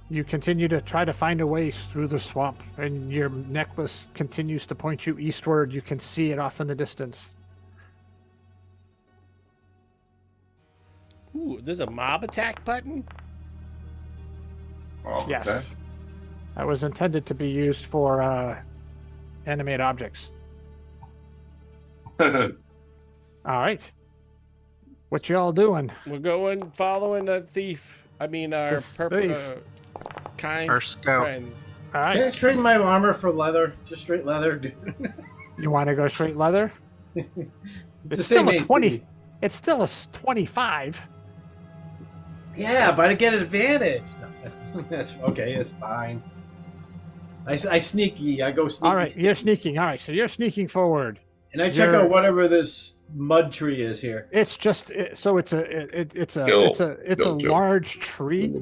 You continue to try to find a way through the swamp, and your necklace continues to point you eastward. You can see it off in the distance. Ooh, there's a mob attack button. Oh, Yes. okay. That was intended to be used for animate objects. All right. What y'all doing? We're going following the thief. I mean, our This thief. kind Our scout. friends. All Can I right. trade my armor for leather? Just straight leather, dude. You want to go straight leather? It's the It's same still a AC. 20. It's still a 25. Yeah, but I get an advantage. That's okay. It's fine. I sneaky. I go sneaky. All right, you're sneaking. All right, so you're sneaking forward. And I check You're- out whatever this mud tree is here. It's just so it's a Kill. it's a Kill. large tree.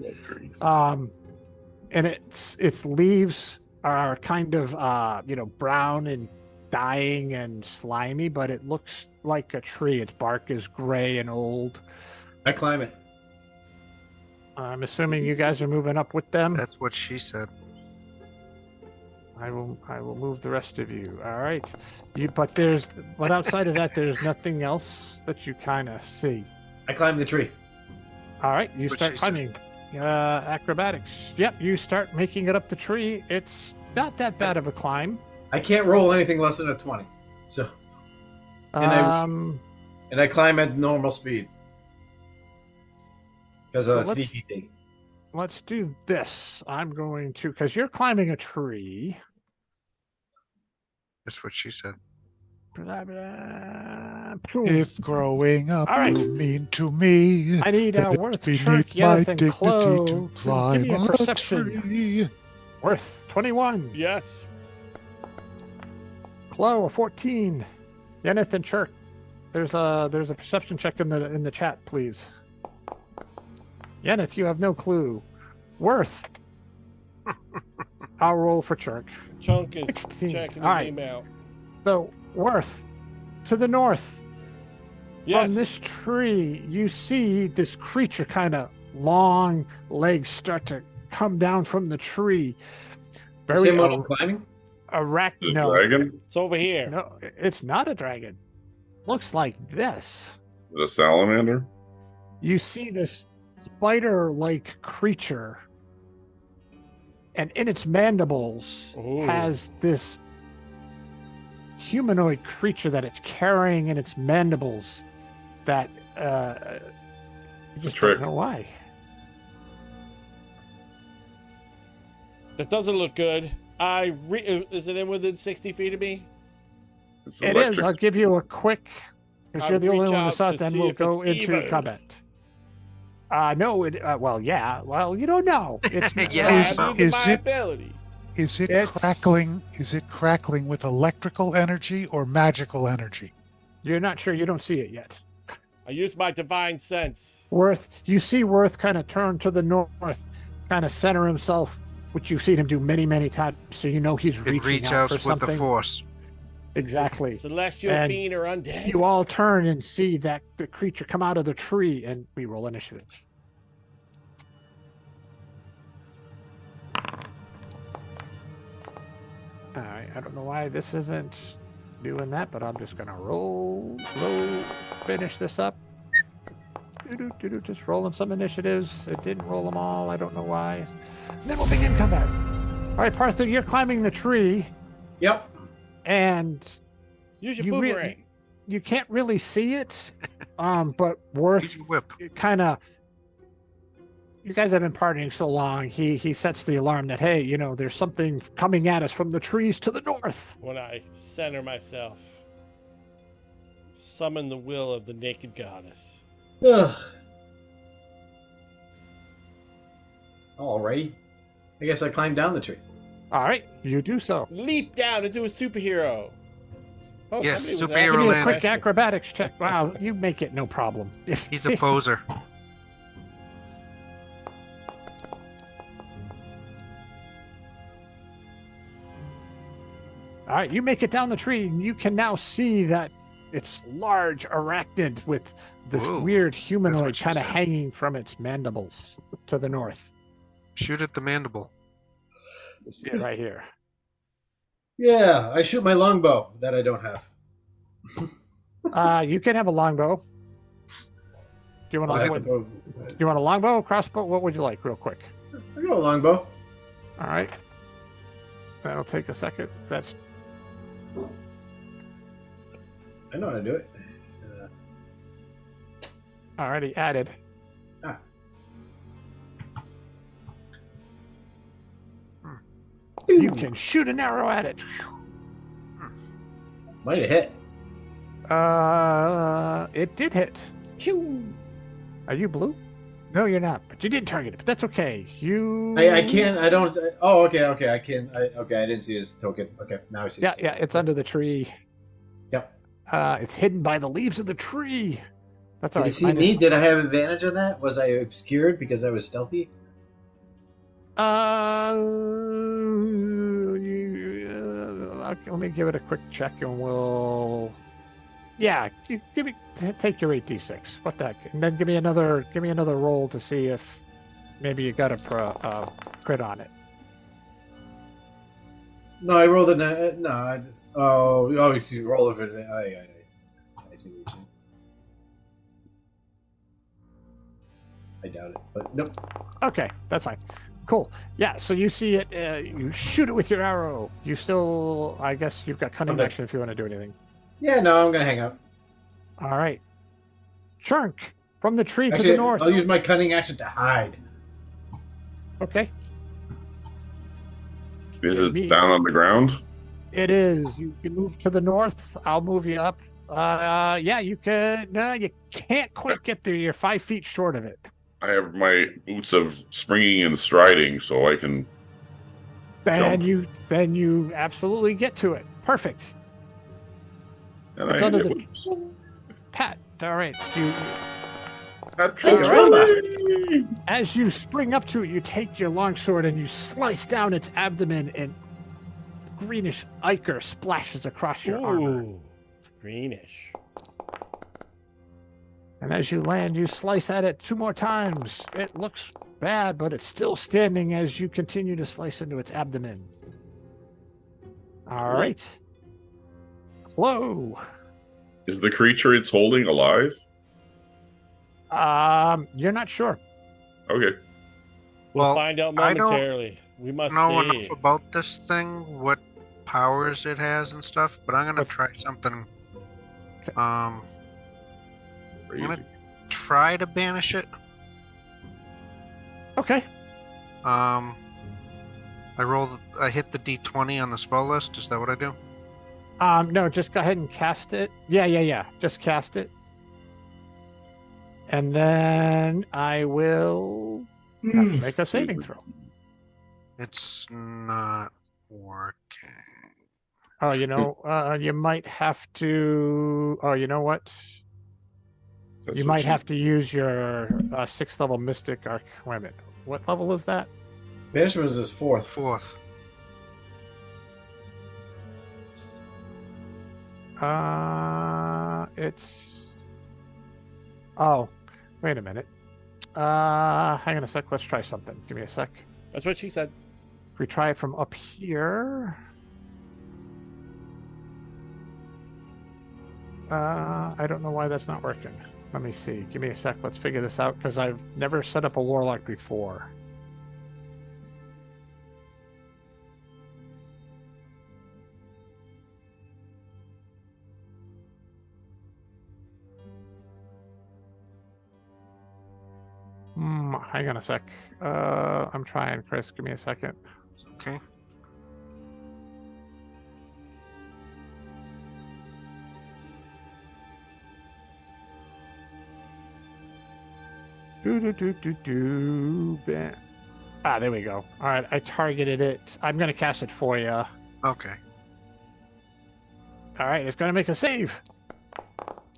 And its leaves are kind of brown and dying and slimy, but it looks like a tree. Its bark is gray and old. I climb it. I'm assuming you guys are moving up with them. That's what she said. I will move the rest of you. All right. But outside of that, there's nothing else that you kind of see. I climb the tree. All right, you What start she said. climbing. Acrobatics. Yep, you start making it up the tree. It's not that bad of a climb. I can't roll anything less than a 20. So, And I climb at normal speed. Because So of let's- thiefy thing. let's do this. I'm going to, because you're climbing a tree. That's what she said. Blah, blah, If growing up All right. you mean to me, I need that Worth, it's beneath Chirk, my Yeneth, and dignity Chloe to to give climb me a on perception. a tree. Worth 21. Yes. Chloe a 14. Yeneth and Chirk. There's a perception check in the chat, please. Yeneth, you have no clue. Worth. I'll roll for Chirk. Chunk is 16. checking his All right. email. So, Worth, to the north, Yes. from this tree, you see this creature kind of long legs start to come down from the tree. Very Same one I'm climbing? The no, dragon? It's over here. no, it's not a dragon. Looks like this. The salamander? You see this spider-like creature, and in its mandibles Ooh. has this humanoid creature that it's carrying in its mandibles that you It's a just trick. don't know why. That doesn't look good. Is it in within 60 feet of me? It's It is. electric. I'll give you a quick, because I'll you're the only reach one who out saw it, to then see we'll if go it's into evil. combat. No, well, yeah. Well, you don't know. It's Yeah. I'm using is my it- ability. Is it It's- crackling? Is it crackling with electrical energy or magical energy? You're not sure. You don't see it yet. I use my divine sense. Worth, you see Worth kind of turn to the north, kind of center himself, which you've seen him do many, many times. So you know he's It reaching reach out out for with something. the force. Exactly. Celestial And fiend or undead. You all turn and see that the creature come out of the tree, and we roll initiative. All right, I don't know why this isn't doing that, but I'm just gonna finish this up. Just rolling some initiatives. It didn't roll them all. I don't know why. And then we'll begin combat. All right, Partha, you're climbing the tree, Yep. and Use your you boomerang. you can't really see it, but Worth Use your whip. kind of. You guys have been partying so long. He sets the alarm that, hey, there's something coming at us from the trees to the north. When I center myself, summon the will of the naked goddess. Ugh. Alrighty. I guess I climbed down the tree. All right, you do so. Leap down and do a superhero. Oh, Yes, somebody was superhero asking Give me me a land. quick question. acrobatics check. Wow, you make it no problem. He's a poser. All right, you make it down the tree, and you can now see that it's large arachnid with this Whoa, weird that's humanoid what she kind of said. hanging from its mandibles to the north. Shoot at the mandible. You see it right here. Yeah, I shoot my longbow that I don't have. You can have a longbow. Do you want I'll a, have what, to go. do you want a longbow, crossbow? What would you like, real quick? I go a longbow. All right. That'll take a second. That's I know how to do it. already added. Ah. You can shoot an arrow at it. Might have hit. It did hit. Pew! Are you blue? No, you're not. But you did target it. But that's okay. I can't. I don't. Oh, okay. I can. Okay, I didn't see his token. Okay, now I see. Yeah, it's under the tree. Yep. It's hidden by the leaves of the tree. That's all Did right. he see me? Did I have advantage on that? Was I obscured because I was stealthy? Okay, let me give it a quick check, and we'll. Yeah, take your 8d6. What the heck? And then give me another roll to see if maybe you got a crit on it. No, I rolled a no. You roll it. I see what you're saying. I doubt it, but nope. Okay, that's fine. Cool. Yeah, so you see it. You shoot it with your arrow. You still, I guess, you've got cunning action if you want to do anything. Yeah, no, I'm gonna hang out. All right. Chunk from the tree to the north. I'll use my cunning action to hide. Okay. Is it down on the ground? It is. You can move to the north. I'll move you up. Yeah, you could. No, you can't quite get there. You're 5 feet short of it. I have my boots of springing and striding, so I can. Then jump. you absolutely get to it. Perfect. And It's under the Pat. All right. As you spring up to it, you take your longsword and you slice down its abdomen, and greenish ichor splashes across your armor. It's greenish. And as you land, you slice at it 2 more times. It looks bad, but it's still standing as you continue to slice into its abdomen. All right. Hello. Is the creature it's holding alive? You're not sure. Okay. We'll find out momentarily. We must know see. enough about this thing, what powers it has and stuff, but I'm gonna try something. I'm gonna try to banish it. Okay. I hit the D20 on the spell list. Is that what I do? No, just go ahead and cast it. Yeah. Just cast it. And then I will have to make a saving throw. It's not working. Oh, you might have to. Oh, you know what? You might have to use your 6th level Mystic Arc. Wait a minute. What level is that? Banishment is his 4th. 4th. It's. Oh, wait a minute. Hang on a sec. Let's try something. Give me a sec. That's what she said. If we try it from up here. I don't know why that's not working. Let me see. Give me a sec. Let's figure this out because I've never set up a warlock before. Hang on a sec. I'm trying, Chris. Give me a second. It's okay. There we go. All right, I targeted it. I'm going to cast it for you. Okay. All right, it's going to make a save.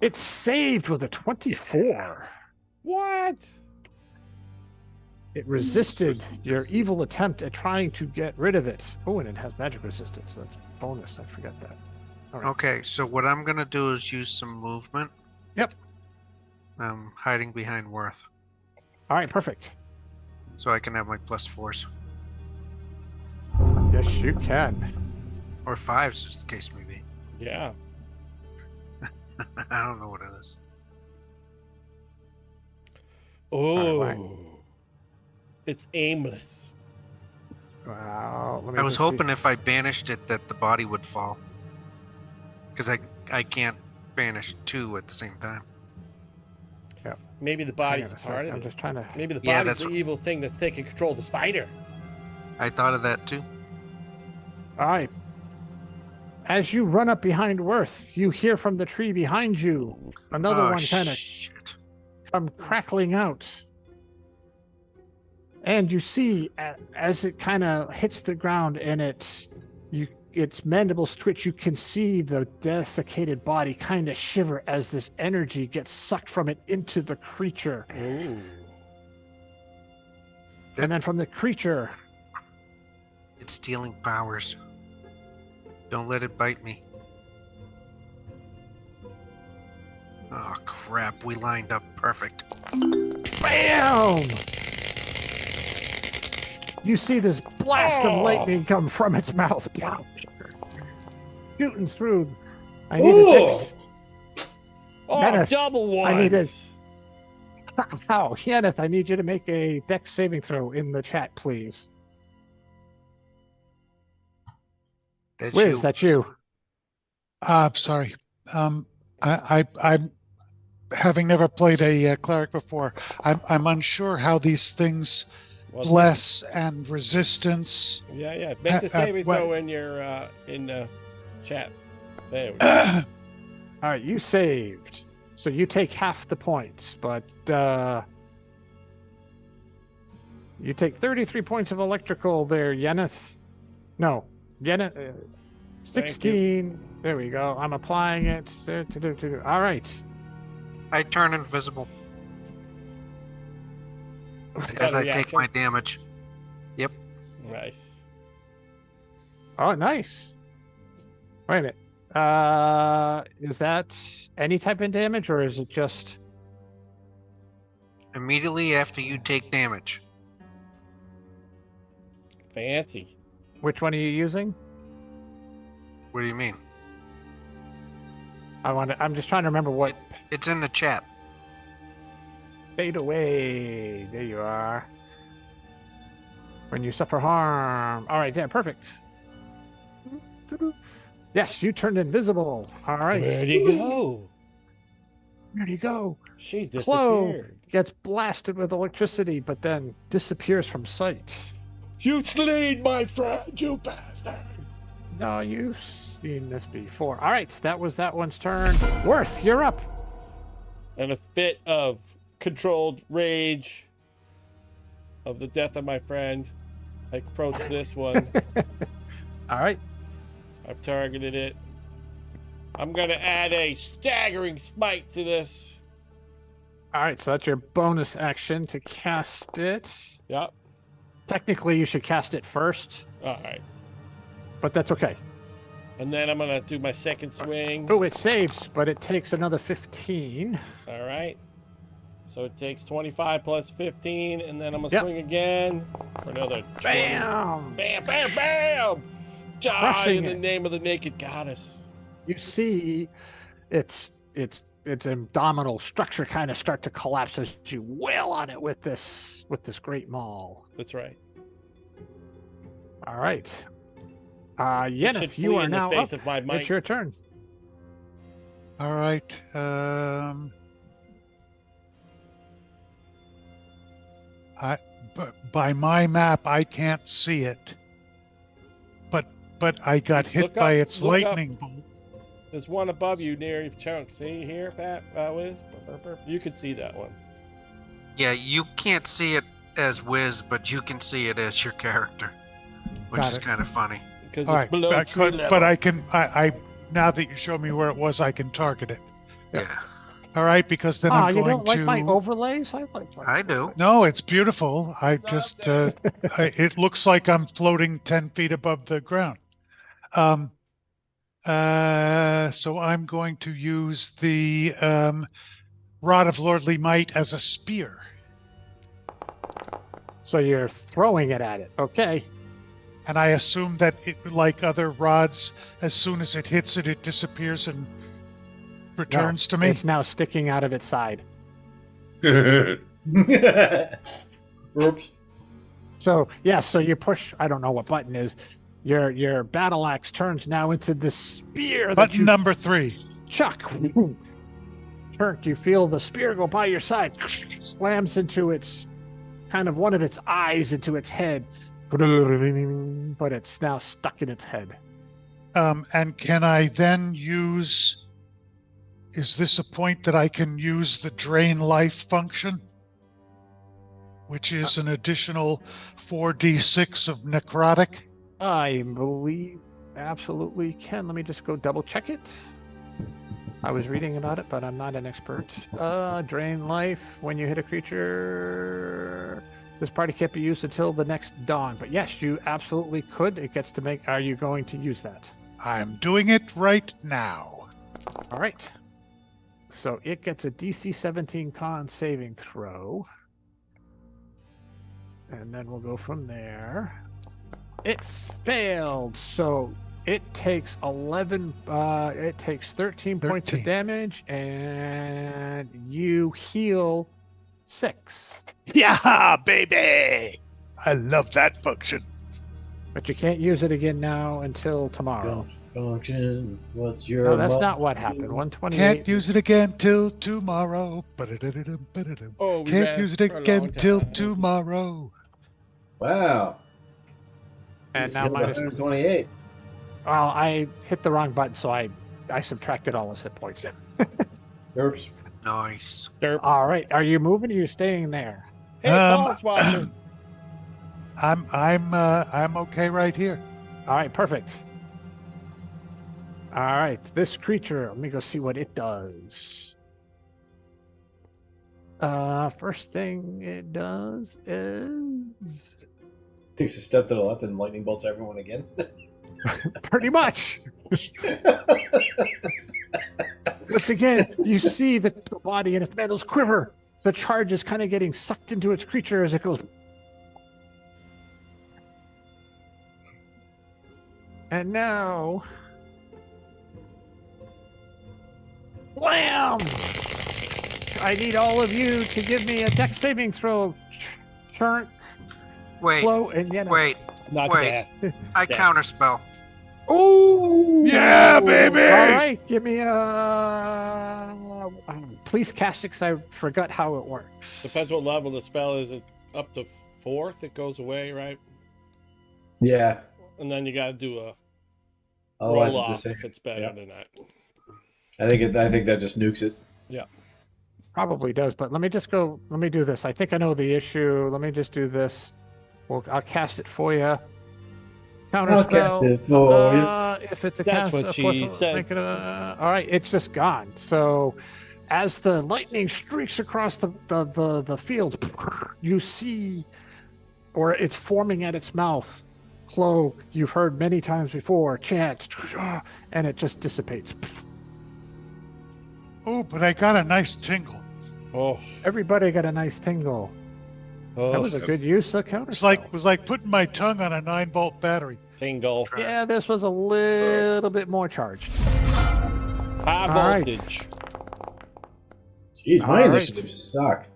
It's saved with a 24. What? It resisted your evil attempt at trying to get rid of it. Oh, and it has magic resistance. That's a bonus. I forgot that. All right. Okay, so what I'm going to do is use some movement. Yep. I'm hiding behind Worth. All right, perfect. So I can have my +4s. Yes, you can. Or 5s, as the case may be. Yeah. I don't know what it is. Oh. Right. It's aimless. Wow. I was hoping if I banished it that the body would fall. Because I can't banish 2 at the same time. Yeah. Maybe the body's part of I'm it. just trying to. Maybe the Yeah, body's that's the evil thing that's taking control of the spider. I thought of that too. All right. As you run up behind Worth, you hear from the tree behind you another one kind of Shit. come crackling out. And you see, as it kind of hits the ground and its mandibles twitch, you can see the desiccated body kind of shiver as this energy gets sucked from it into the creature. Ooh. And then from the creature, It's stealing powers. Don't let it bite me. Oh, crap. We lined up perfect. bam! You see this blast of lightning come from its mouth. Shooting through. I need a dex. Oh, Kenneth, double ones. I need it. How? Kenneth, I need you to make a dex saving throw in the chat, please. That's Wiz, you. that's you. Sorry. I'm having never played a cleric before. I'm unsure how these things Well, bless and resistance. Yeah. Make the saving what- throw in your chat. There we go. All right, you saved. So you take half the points, but you take 33 points of electrical there, Yeneth. No, Yeneth. 16. There we go. I'm applying it. All right. I turn invisible as I take my damage. Yep. Nice. Oh, nice. Wait a minute. Is that any type of damage, or is it just? Immediately after you take damage. Fancy. Which one are you using? What do you mean? I'm just trying to remember what. It's in the chat. Fade away. There you are. When you suffer harm. All right, yeah, perfect. Yes, you turned invisible. All right. Where'd he go? Where'd he go? She Chloe disappeared. gets blasted with electricity, but then disappears from sight. You slayed my friend, you bastard. No, you've seen this before. All right, that was that one's turn. Worth, you're up. And a fit of controlled rage of the death of my friend, I approach this one. All right. I've targeted it. I'm going to add a staggering smite to this. All right, so that's your bonus action to cast it. Yep. Technically, you should cast it first, All right. but that's okay. And then I'm going to do my second swing. Oh, it saves, but it takes another 15. All right. So it takes 25 plus 15, and then I'm going to Yep. swing again for another 20. Bam! Bam, bam, bam! Die Crushing in the it. name of the naked goddess. You see its abdominal structure kind of start to collapse as you wail on it with this great maul. That's right. All right. Should Yeneth, flee you are in the now face up. of my might. It's your turn. All right. By my map, I can't see it. But I got hit Look by up, its look up. lightning bolt. There's one above you near your chunk. See here, Pat? Wiz? Burp, burp, burp. You could see that one. Yeah, you can't see it as Wiz, but you can see it as your character, which Got is it. kind of funny. Because All it's right, below tree level. but I can. I now that you showed me where it was, I can target it. Yeah, All right, because then I'm you going don't like to. my overlays? I like my I do. No, it's beautiful. I just. It looks like I'm floating 10 feet above the ground. So I'm going to use the Rod of Lordly Might as a spear. So you're throwing it at it. Okay. And I assume that it, like other rods, as soon as it hits it, it disappears and returns to me. It's now sticking out of its side. Oops. So so you push. I don't know what button is. Your battle axe turns now into the spear that Button you number 3. chuck. Turk, you feel the spear go by your side, slams into its kind of one of its eyes into its head, but it's now stuck in its head. And can I then use... Is this a point that I can use the drain life function? Which is an additional 4d6 of necrotic? I believe absolutely can. Let me just go double check it. I was reading about it, but I'm not an expert. Drain life when you hit a creature. This party can't be used until the next dawn. But yes, you absolutely could. It gets to make. Are you going to use that? I'm doing it right now. All right. So it gets a DC 17 con saving throw. And then we'll go from there. It failed. So it takes 11. It takes 13 points of 13. damage, and you heal 6. Yeah, baby! I love that function. But you can't use it again now until tomorrow. Function. What's your? No, that's not what happened. 128. Can't use it again till tomorrow. Oh, we Can't use it rest for a again long till time. tomorrow. Wow. And now minus. 128. Well, I hit the wrong button, so I subtracted all his hit points. Oops. Nice. Derp. All right. Are you moving or are you staying there? Hey, boss watcher. I'm okay right here. All right, perfect. All right, this creature, let me go see what it does. First thing it does is Takes a step to the left and lightning bolts everyone again. pretty much. Once again, you see the body and its metals quiver. The charge is kind of getting sucked into its creature as it goes. And now, blam! I need all of you to give me a dex saving throw. Churn, Wait, flow, and yet. wait. Not Wait. bad. I counterspell. Oh, Yeah, baby! All right, give me a. Please cast it, 'cause I forgot how it works. Depends what level the spell is. It up to 4th, it goes away, right? Yeah. And then you got to do a Otherwise, roll it's the off same. if it's better Yeah. than that. I think that just nukes it. Probably does, but let me just go. Let me do this. I think I know the issue. Let me just do this. Well, I'll cast it for you. I'll cast Counterspell. it for you. If it's a That's cast, what of she course, said. make it all right, it's just gone. So, as the lightning streaks across the field, you see, or it's forming at its mouth. Clo, you've heard many times before, chants, and it just dissipates. Oh, but I got a nice tingle. Oh, Everybody got a nice tingle. That was a good use of counter. It was like putting my tongue on a 9-volt battery. single. Yeah, this was a little bit more charged. High All right. voltage. Jeez, my All right. initiatives suck.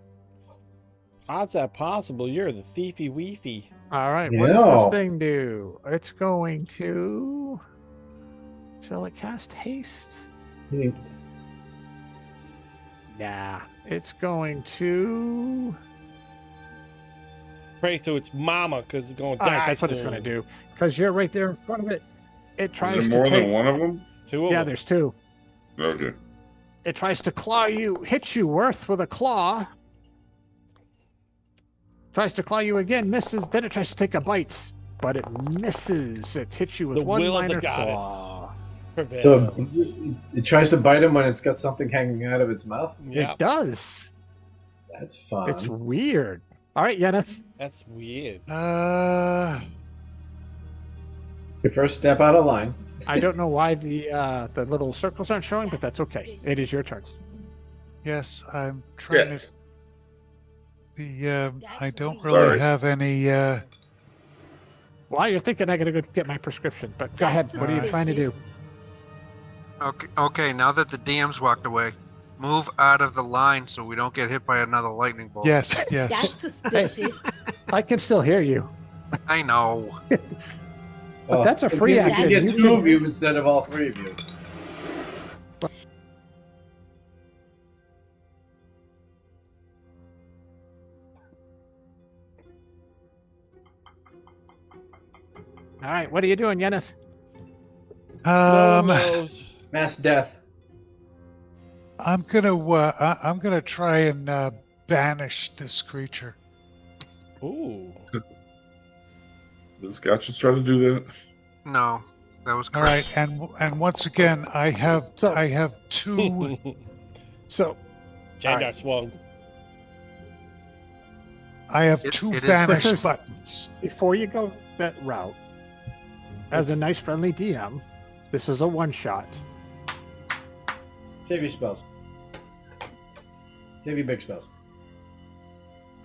How's that possible? You're the thiefy weefy. All right, You what does know. this thing do? It's going to. Shall it cast haste? Nah, it's going to. Pray to its mama because it's going to All die. right, that's what it's soon. going to do. Because you're right there in front of it. It tries Is to there more take. than one of them? 2 of Yeah, them. there's 2. Okay. It tries to claw you, hit you, Worth, with a claw. Tries to claw you again, misses. Then it tries to take a bite, but it misses. It hits you with The one will of the minor goddess. claw. Prevails. So it tries to bite him when it's got something hanging out of its mouth. Yeah, It does. That's fun. It's weird. All right, Yeneth. that's weird. Your first step out of line. I don't know why the little circles aren't showing, but that's okay. It is your turn. Yes, I'm trying Yes. to. I don't really Sorry. have any. While you're thinking, I gotta go get my prescription. But go ahead. What are you trying to do? Okay, now that the DM's walked away, move out of the line so we don't get hit by another lightning bolt. Yes, yes. That's suspicious. I can still hear you. I know. But that's a free you action. You get You 2 can- of you instead of all 3 of you. All right. What are you doing, Yeneth? No one knows. Mass death. I'm gonna try and banish this creature. Ooh. Did Scott just try to do that? No, that was All Chris. right, and once again, I have two. So, Jandar Alright. swung. I have It- two it is- banish This is- buttons. before you go that route, as a nice friendly DM, this is a one-shot. Save your spells. Save your big spells.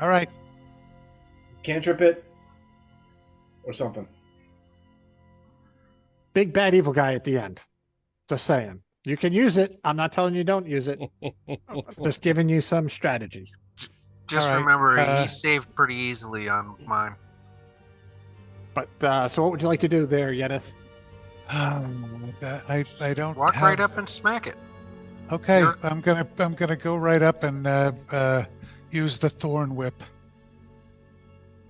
All right, Cantrip it. Or something. Big bad evil guy at the end. Just saying. You can use it. I'm not telling you don't use it. Just giving you some strategy. Just All right, remember, he saved pretty easily on mine. But so what would you like to do there, Yedith? I don't Walk have... right up and smack it. Okay, You're- I'm gonna go right up and use the thorn whip.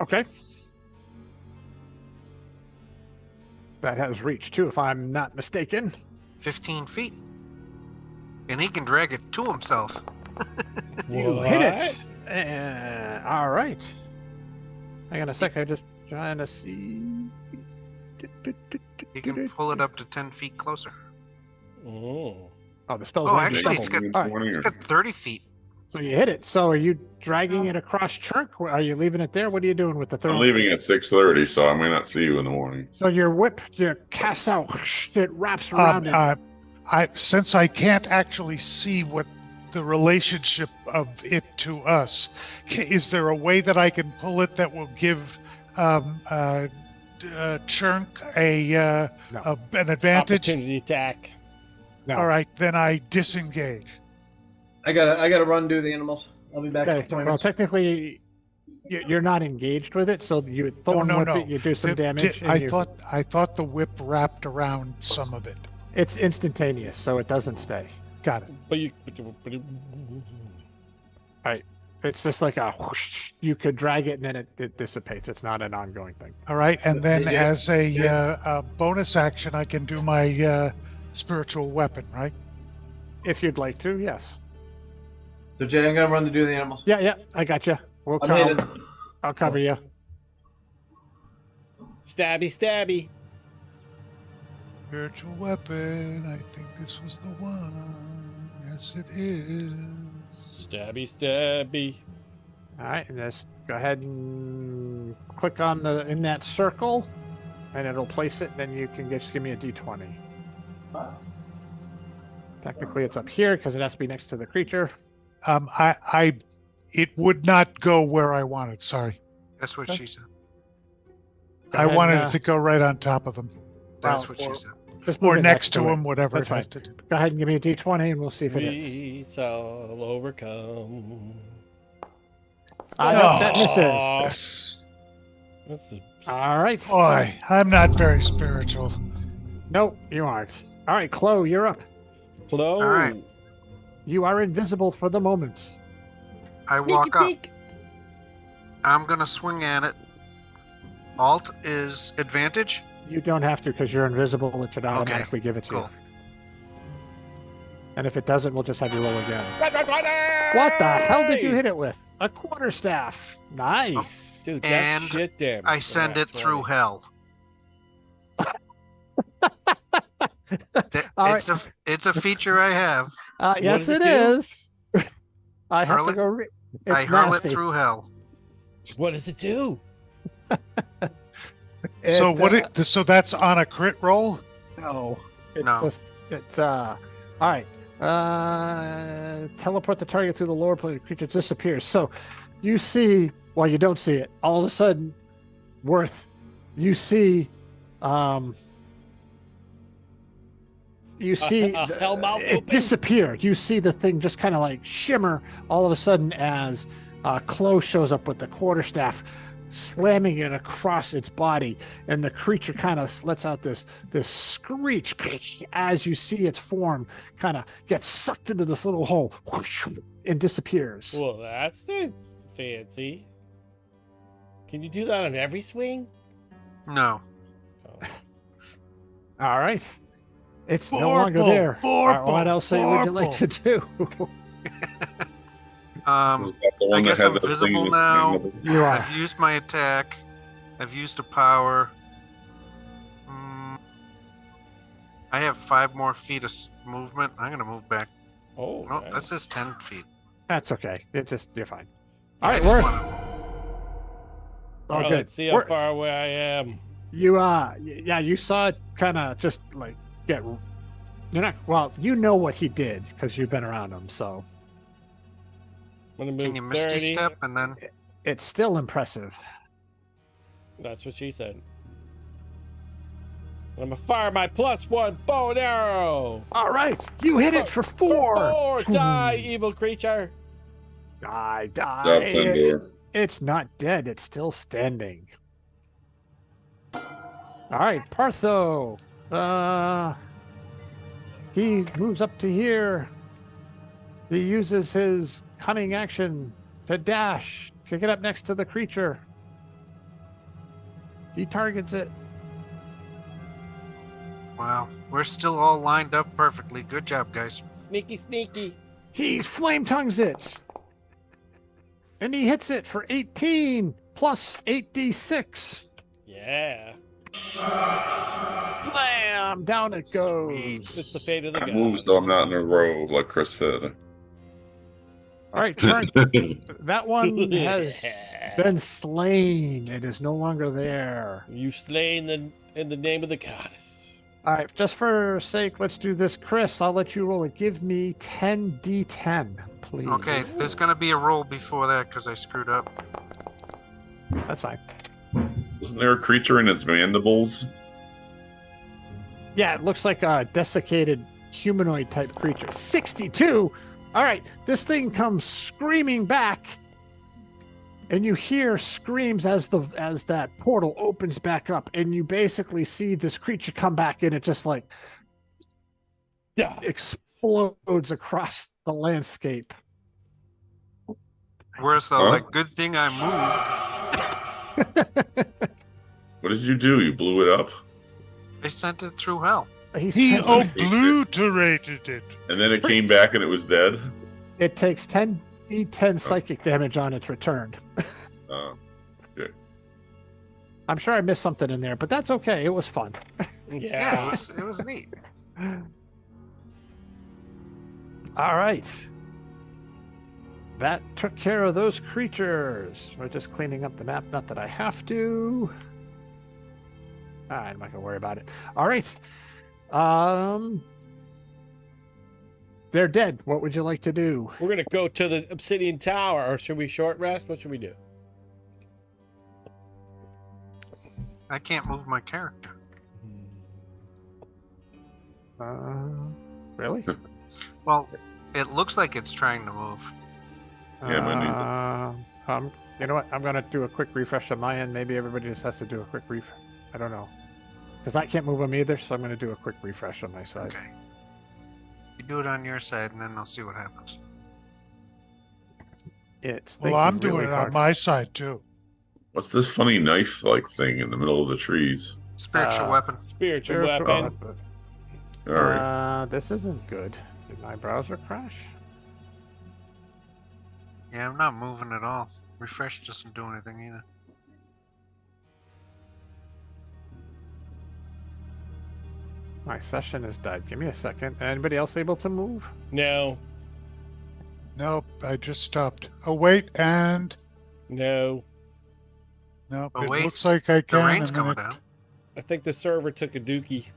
Okay. That has reach too, if I'm not mistaken. 15 feet. And he can drag it to himself. You hit it. All right. Hang on a sec. I'm just trying to see. He can pull it up to 10 feet closer. Oh. Oh, the spell's Oh, already actually, it's got, doubled. All right. it's got 30 feet. So you hit it. So are you dragging it across chunk? Are you leaving it there? What are you doing with the third? I'm leaving at 6:30, so I may not see you in the morning. So your whip, you cast out, it wraps around it. Since I can't actually see what the relationship of it to us, is there a way that I can pull it that will give Chunk an advantage? Opportunity attack. No. All right, then I disengage. I gotta run do the animals. I'll be back in Okay. 20 Well, minutes. technically, you're not engaged with it, so you thorn no, whip no. it, you do some Did- damage. did- and you- I thought the whip wrapped around some of it. it's instantaneous, so it doesn't stay. Got it. But you. It's just like a whoosh. You could drag it and then it dissipates. It's not an ongoing thing. All right, and then Yeah. as a bonus action, I can do my spiritual weapon, right? If you'd like to, yes. So Jay, I'm gonna run to do the animals. Yeah, I got you. I'm headed. I'll cover you. Stabby, stabby. Spiritual weapon. I think this was the one. Yes, it is. Stabby, stabby. All right, and just go ahead and click on in that circle, and it'll place it. Then you can just give me a d20. Technically, it's up here because it has to be next to the creature. It would not go where I wanted. Sorry, That's what she said. Go I ahead wanted and, it to go right on top of him That's Well, what she said. just move or it next to it. him, whatever That's it has fine. to do. Go ahead and give me a d20, and we'll see if it hits. We shall overcome. That misses. Yes. This is. All right. Boy, I'm not very spiritual. Nope, you aren't. All right, Chloe, you're up. Close. All right. You are invisible for the moment. I walk up. I'm going to swing at it. Alt is advantage. You don't have to because you're invisible. It should automatically give it to you. Cool. And if it doesn't, we'll just have you roll again. What the hell did you hit it with? A quarterstaff. Nice. Dude, that's And shit damage. I for send that it through 20. hell. All It's a feature I have. Yes, does it it do? is. I have Hurl to it- go. It's I hurl nasty. it through hell. What does it do? So It, so that's on a crit roll. No, it's No. just all right. Teleport the target through the lower plane. The creature disappears. So you see, well, you don't see it. All of a sudden, you see, you see a hell mouth it open? disappear. You see the thing just kind of like shimmer all of a sudden as Chloe shows up with the quarterstaff, slamming it across its body, and the creature kind of lets out this screech as you see its form kind of get sucked into this little hole and disappears. Well, that's fancy. Can you do that on every swing? No. Oh. All right. It's no longer there. What else would you like to do? I guess I'm visible now. You are. I've used my attack. I've used a power. I have 5 more feet of movement. I'm gonna move back. Oh, No, nice. that says 10 feet. That's okay. You're fine. Yeah, All right, I just Worth. wanna- All right, good. let's see how Worth. far away I am. You you saw it kind of just like get. You're not. Well, you know what he did because you've been around him. So I'm gonna move Can you misty 30. step and then? it's still impressive. That's what she said. I'm gonna fire my +1 bow and arrow. All right, you hit it for 4. 4. Die, evil creature. Die. Stop, Thunder. It's not dead. It's still standing. All right, Partho. He moves up to here. He uses his cunning action to dash to get up next to the creature. He targets it. Wow, we're still all lined up perfectly. Good job, guys. Sneaky, sneaky. He flame tongues it. And he hits it for 18 plus 8d6. Yeah. Blam! Down it goes. Sweet. It's the fate of the It gods. moves though I'm not in a row, like Chris said. All right, Trent. That one has been slain. It is no longer there. You slain in the name of the goddess. All right, just for sake, let's do this. Chris, I'll let you roll it. Give me 10d10, please. Okay, there's gonna be a roll before that because I screwed up. That's fine. Isn't there a creature in its mandibles? Yeah, it looks like a desiccated humanoid type creature. 62. All right, this thing comes screaming back, and you hear screams as that portal opens back up, and you basically see this creature come back, and it just like explodes across the landscape. Where's the like? Good thing I moved. What did you do? You blew it up? I sent it through hell. He obliterated it. And then it came back and it was dead? It takes 10d10 psychic damage on its return. Good. I'm sure I missed something in there, but that's okay. It was fun. Yeah, it was neat. All right. That took care of those creatures. We're just cleaning up the map. Not that I have to. I'm not going to worry about it. All right. They're dead. What would you like to do? We're gonna go to the obsidian tower, or should we short rest? What should we do? I can't move my character. Really? Well, it looks like it's trying to move. Yeah, you know what? I'm going to do a quick refresh on my end. Maybe everybody just has to do a quick refresh. I don't know. Because I can't move them either, so I'm going to do a quick refresh on my side. Okay. You do it on your side, and then I'll see what happens. Well, I'm doing it on my side, too. What's this funny knife-like thing in the middle of the trees? Spiritual weapon. Spiritual weapon. All right. This isn't good. Did my browser crash? Yeah, I'm not moving at all. Refresh doesn't do anything either. My session has died. Give me a second. Anybody else able to move? No. Nope, I just stopped. Oh, wait, and... No. Nope, Oh, it wait. looks like I can. The rain's and then coming it- down. I think the server took a dookie.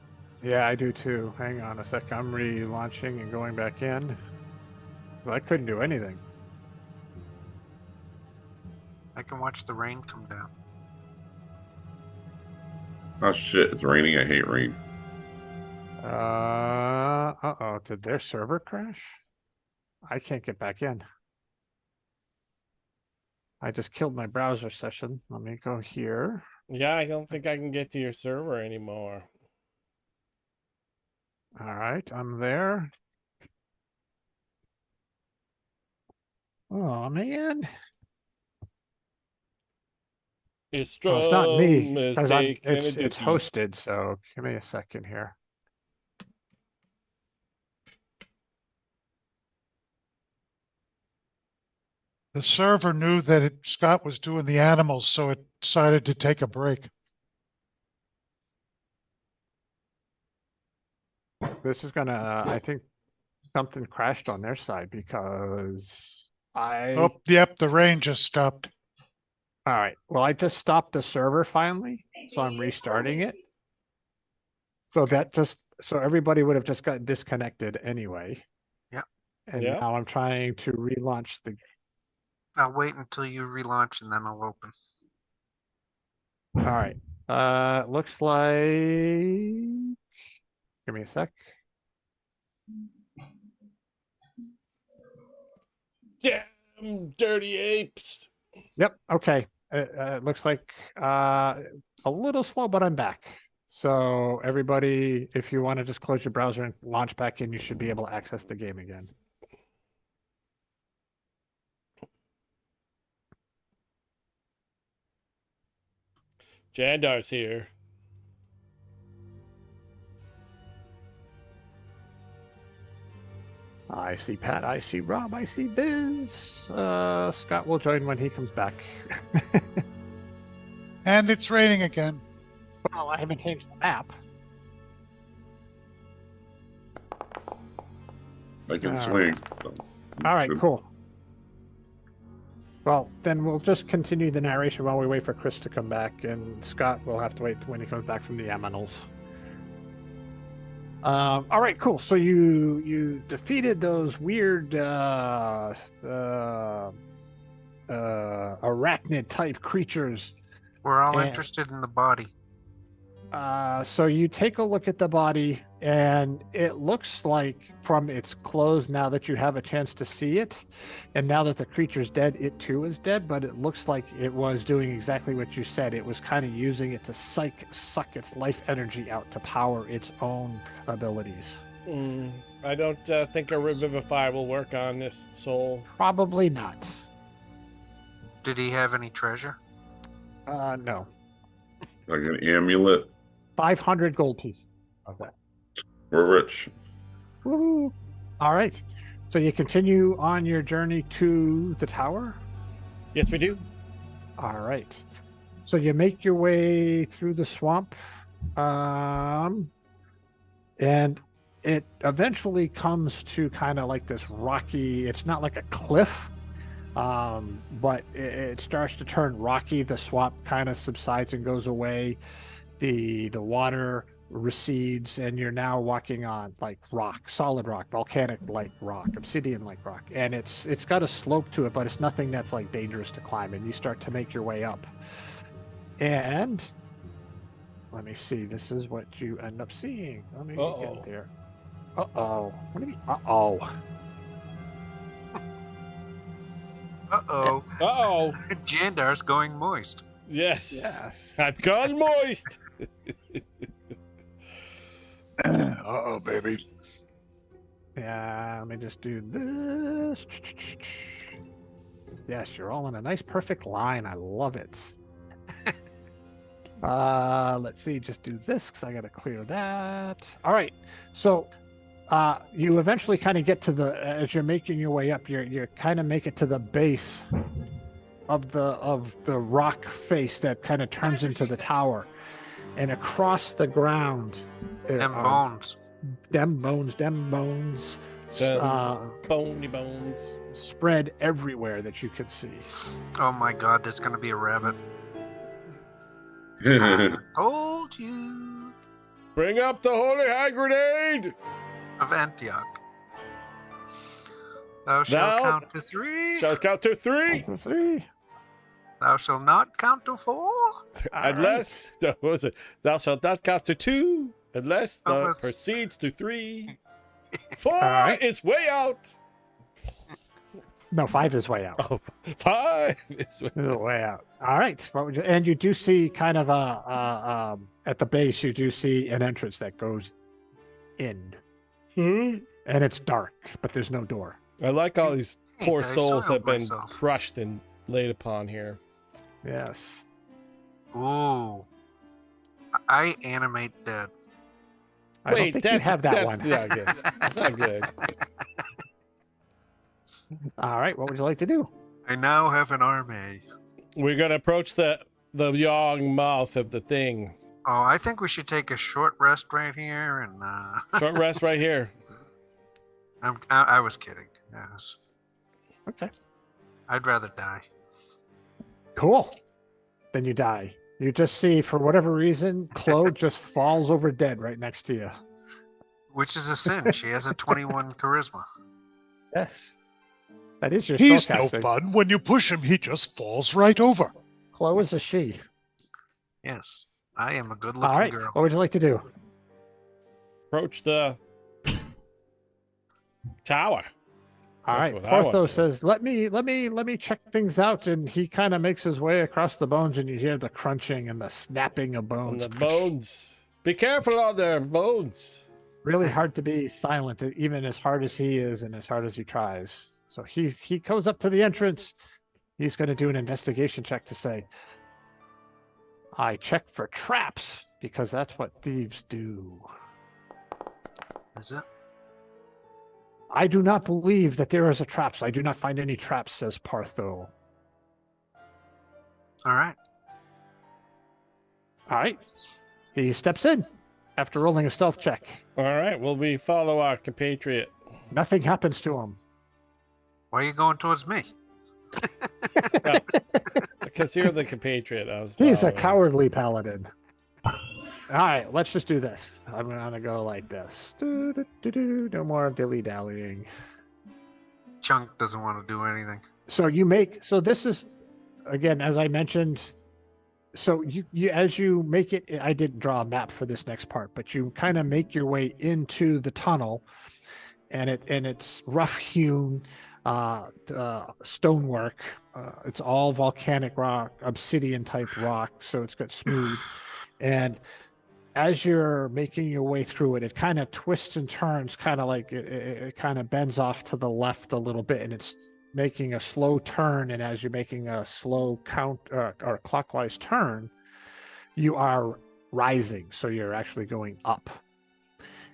Yeah, I do too. Hang on a sec. I'm relaunching and going back in. I couldn't do anything. I can watch the rain come down. Oh, shit. It's raining. I hate rain. Uh-oh. Did their server crash? I can't get back in. I just killed my browser session. Let me go here. Yeah, I don't think I can get to your server anymore. All right, I'm there. Oh, man. It's Oh, it's not me. is 'Cause taking a it's dookie. hosted, so give me a second here. The server knew that Scott was doing the animals, so it decided to take a break. This is gonna, I think something crashed on their side because Oh, yep, the rain just stopped. All right. Well, I just stopped the server finally, so I'm restarting it. So so everybody would have just got disconnected anyway. Yep. And Yep. now I'm trying to relaunch the. I'll wait until you relaunch and then I'll open. All right. Looks like. Give me a sec. Damn dirty apes. Yep. Okay. It looks like a little slow, but I'm back. So everybody, if you want to just close your browser and launch back in, you should be able to access the game again. Jandar's here. I see Pat, I see Rob, I see Biz. Scott will join when he comes back. And it's raining again. Well, I haven't changed the map. I can All swing. All right, Good. cool. Well, then we'll just continue the narration while we wait for Chris to come back, and Scott will have to wait when he comes back from the Aminals. All right, cool. So you defeated those weird arachnid type creatures. We're all And- interested in the body. So you take a look at the body, and it looks like from its clothes, now that you have a chance to see it, and now that the creature's dead, it too is dead, but it looks like it was doing exactly what you said. It was kind of using it to suck its life energy out to power its own abilities. I don't think a revivify will work on this soul. Probably not. Did he have any treasure? No. Like an amulet. 500 gold pieces of that. We're rich. Woo! All right. So you continue on your journey to the tower? Yes, we do. All right. So you make your way through the swamp. And it eventually comes to kind of like this rocky, it's not like a cliff, but it starts to turn rocky. The swamp kind of subsides and goes away. The water recedes, and you're now walking on like rock, solid rock, volcanic like rock, obsidian like rock, and it's got a slope to it, but it's nothing that's like dangerous to climb. And you start to make your way up, and let me see, this is what you end up seeing. Let me get there. What do you mean Uh-oh. Jandar's going moist. Yes. I've gone moist. Uh-oh, baby. Yeah, let me just do this. Yes, you're all in a nice perfect line. I love it. Let's see, just do this because I gotta clear that. All right. So you eventually kind of get to as you're making your way up, you kind of make it to the base of the rock face that kind of turns into the tower, and across the ground, Them bones. them bones, Bony bones. spread everywhere that you could see. Oh my god, there's gonna be a rabbit. I told you. Bring up the holy high grenade. Of Antioch. Thou shalt count to 3. Shall count to 3. 1, 2, 3. Thou shalt not count to 4. Unless, what was it? Thou shalt not count to 2, unless the Unless- proceeds to 3. 4 right. is way out. No, 5 is way out. Oh, 5 is way This is way out. All right. And you do see kind of at the base, you do see an entrance that goes in. And it's dark, but there's no door. I like all these poor I souls soiled have been myself. crushed and laid upon here. Yes. Ooh. I animate dead. I don't think you have that that's one. not good. That's not good. All right. What would you like to do? I now have an army. We're gonna approach the young mouth of the thing. Oh, I think we should take a short rest right here and. Short rest right here. I was kidding. Yes. Okay. I'd rather die. Cool. Then you die. You just see, for whatever reason, Chloe just falls over dead right next to you. Which is a sin. She has a 21 charisma. Yes. That is your He's no spellcasting. fun. When you push him, he just falls right over. Chloe is a she. Yes. I am a good All looking right. girl. What would you like to do? Approach the tower. All That's right. what I want Porthos to says, let me check things out. And he kind of makes his way across the bones, and you hear the crunching and the snapping of On bones. the bones. Be careful on their bones. Really hard to be silent, even as hard as he is and as hard as he tries. So he goes up to the entrance. He's going to do an investigation check to say, I check for traps because that's what thieves do. Is it? I do not believe that there is a traps. I do not find any traps, says Partho. All right. All right. He steps in after rolling a stealth check. All right. Well, we follow our compatriot. Nothing happens to him. Why are you going towards me? Because you're the compatriot. He's a following. cowardly paladin. All right, let's just do this. I'm going to go like this. No more dilly-dallying. Chunk doesn't want to do anything. So this is, again, as I mentioned, so you as you make it, I didn't draw a map for this next part, but you kind of make your way into the tunnel, and it's rough-hewn stonework. It's all volcanic rock, obsidian-type rock, so it's got smooth. And as you're making your way through it, it kind of twists and turns, kind of like it kind of bends off to the left a little bit, and it's making a slow turn. And as you're making a slow or clockwise turn, you are rising. So you're actually going up.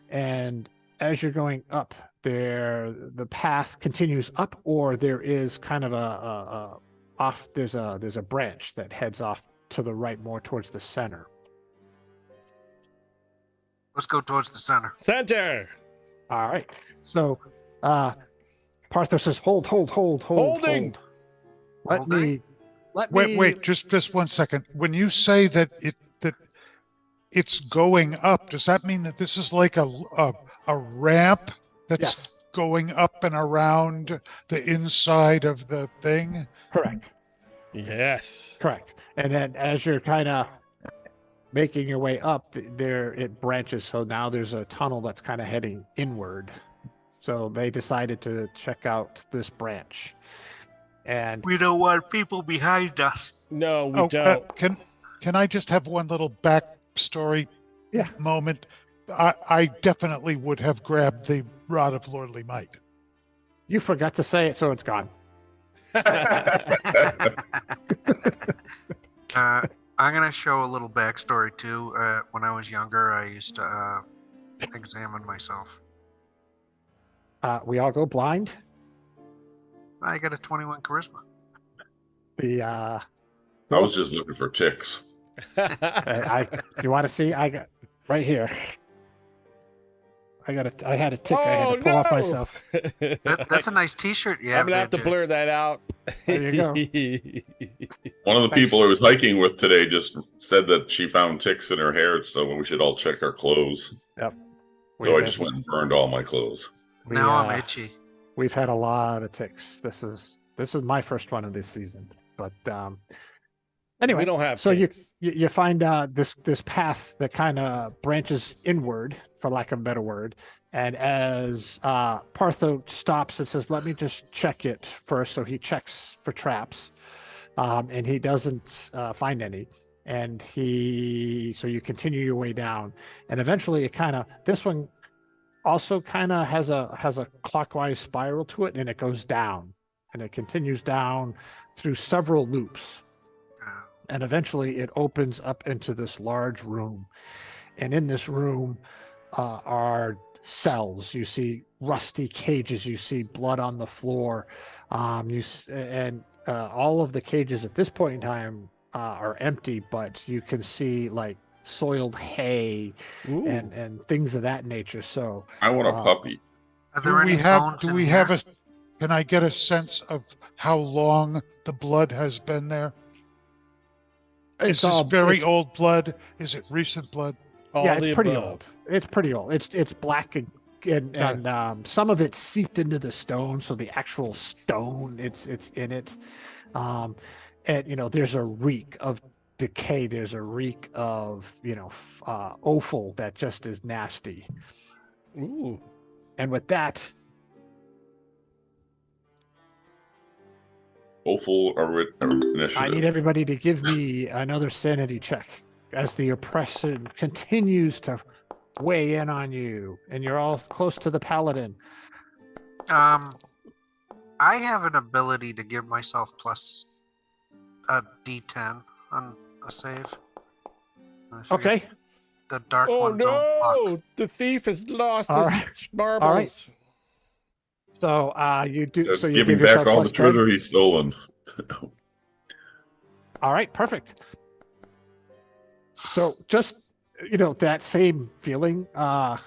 And as you're going up, the path continues up, or there is kind of there's a branch that heads off to the right, more towards the center. Let's go towards the center. Center. All right. So, Partho says, hold. Holding. Holding? Wait, just 1 second. When you say that it's going up, does that mean that this is like a ramp that's Yes. going up and around the inside of the thing? Correct. Yes. Correct. And then as you're kind of making your way up, there it branches. So now there's a tunnel that's kind of heading inward. So they decided to check out this branch. And We don't want people behind us. No, we don't. Can I just have one little backstory Yeah. moment? I definitely would have grabbed the Rod of Lordly Might. you forgot to say it, so it's gone. I'm going to show a little backstory too. When I was younger, I used to examine myself. We all go blind. I got a 21 charisma. The I was just looking for ticks. you want to see? I got right here. I had a tick. I had to pull off myself. That's a nice T-shirt you have. I'm gonna have to there, blur that out. There you go. One of the people I was hiking with today just said that she found ticks in her hair, so we should all check our clothes. Yep. So I just went and burned all my clothes. Now I'm itchy. We've had a lot of ticks. This is my first one of this season. But anyway, We don't have so ticks. you find this path that kind of branches inward, for lack of a better word. And as Partho stops and says, "Let me just check it first," so he checks for traps, and he doesn't find any. And so you continue your way down, and eventually this one also kind of has a clockwise spiral to it, and it goes down, and it continues down through several loops. And eventually it opens up into this large room. And in this room are cells. You see rusty cages. You see blood on the floor. And all of the cages at this point in time are empty, but you can see like soiled hay and things of that nature. So I want a puppy. Are there any bones do in we here? have can I get a sense of how long the blood has been there? Is this very old blood? Is it recent blood? It's pretty old. It's pretty old. It's black and some of it seeped into the stone, so the actual stone it's in it. And there's a reek of decay. There's a reek of offal that just is nasty. Ooh. And with that, Awful initiative. I need everybody to give me another sanity check as the oppression continues to weigh in on you, and you're all close to the paladin. I have an ability to give myself plus a D10 on a save. Okay. The dark Oh one's no! The thief has lost his marbles. All right. So you do. Just so you give him give yourself back all plus the treasure 10? he's stolen. All right, perfect. So just that same feeling,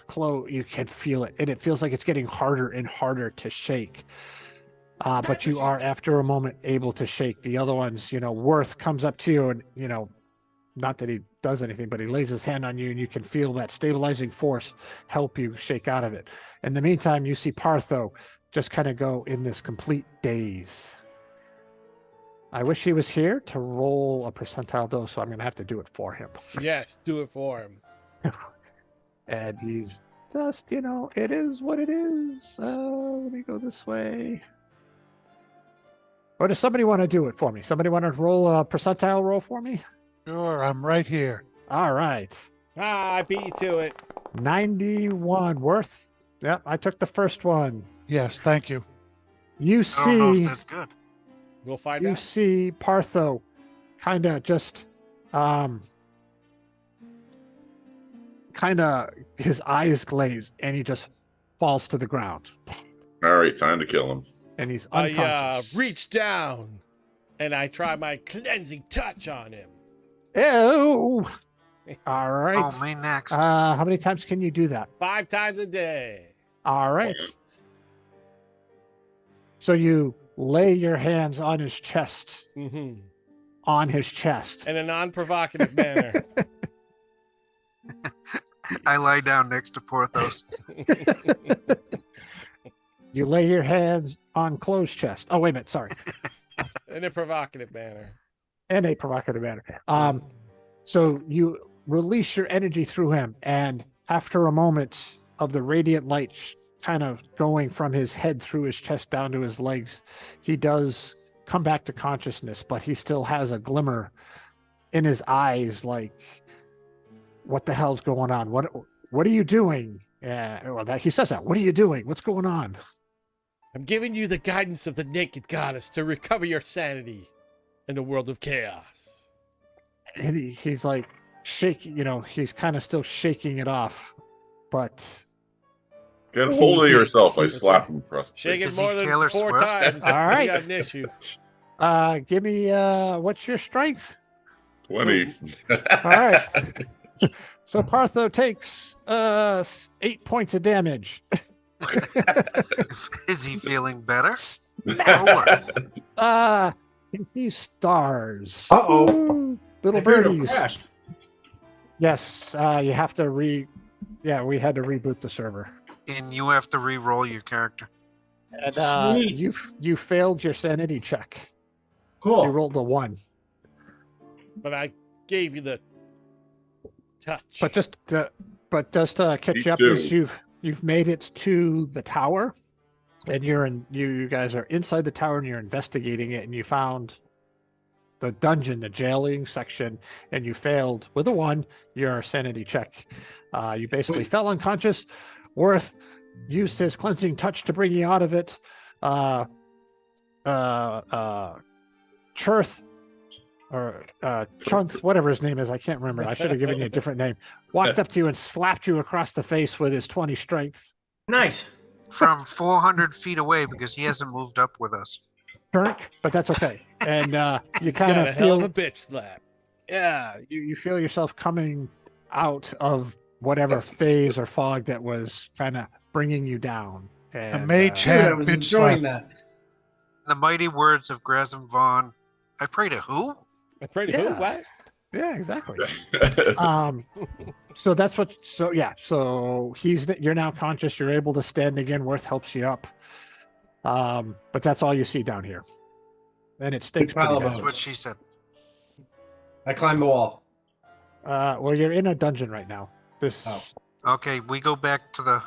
Chloe, you can feel it, and it feels like it's getting harder and harder to shake. But you are, after a moment, able to shake. The other ones, Worth comes up to you, and not that he does anything, but he lays his hand on you, and you can feel that stabilizing force help you shake out of it. In the meantime, you see Partho just kind of go in this complete daze. I wish he was here to roll a percentile dose, so I'm going to have to do it for him. Yes, do it for him. And he's just, it is what it is. Let me go this way. Or does somebody want to do it for me? Somebody want to roll a percentile roll for me? Sure, I'm right here. All right. I beat you to it. 91. Worth? Yep, I took the first one. Yes, thank you. You I don't know see... if that's good. We'll find You out. see Partho kind of just, his eyes glaze, and he just falls to the ground. All right, time to kill him. And he's I unconscious. reach down, and I try my cleansing touch on him. Ew! All right. Oh, me next. How many times can you do that? 5 times a day. All right. So you lay your hands on his chest. Mm-hmm. On his chest. In a non-provocative manner. I lie down next to Porthos. You lay your hands on Chloe's chest. Oh, wait a minute. Sorry. In a provocative manner. In a provocative manner. So you release your energy through him, and after a moment of the radiant light kind of going from his head through his chest down to his legs, he does come back to consciousness, but he still has a glimmer in his eyes, like, what the hell's going on? What are you doing? He says that. What are you doing? What's going on? I'm giving you the guidance of the naked goddess to recover your sanity in a world of chaos. And he's like shaking, he's kind of still shaking it off, but Get a hold of yourself. I slap him across the Shake face. it more than Taylor 4 Swift? times. All right. You got an issue. Give me what's your strength? 20. All right. So Partho takes 8 points of damage. Is he feeling better? He stars. Uh-oh. Little I heard him birdies. crashed. Yes, you have to we had to reboot the server. And you have to re-roll your character. And Sweet. you failed your sanity check. Cool. You rolled a 1. But I gave you the touch. But just to catch Me you up, too. is you've made it to the tower, and you guys are inside the tower and you're investigating it, and you found the dungeon, the jailing section, and you failed with a 1 your sanity check. You basically fell unconscious. Worth used his cleansing touch to bring you out of it. Churth or Chunth, whatever his name is, I can't remember. I should have given you a different name. Walked up to you and slapped you across the face with his 20 strength. Nice. From 400 feet away because he hasn't moved up with us. but that's okay. And you kind Got a of hell feel, of a bitch slap. yeah, you feel yourself coming out of whatever phase or fog that was kind of bringing you down. A And, mage Dude, hand I was bitch enjoying slap. that. The mighty words of Gresham Vaughn. I pray to who? I pray to Yeah. who? What? Yeah, exactly. So that's what. So yeah. So you're now conscious. You're able to stand again. Worth helps you up. But that's all you see down here, and it stinks Big pile pretty of good. That's bones. what she said. I climbed the wall. Well, you're in a dungeon right now. This. Oh. Okay, we go back to the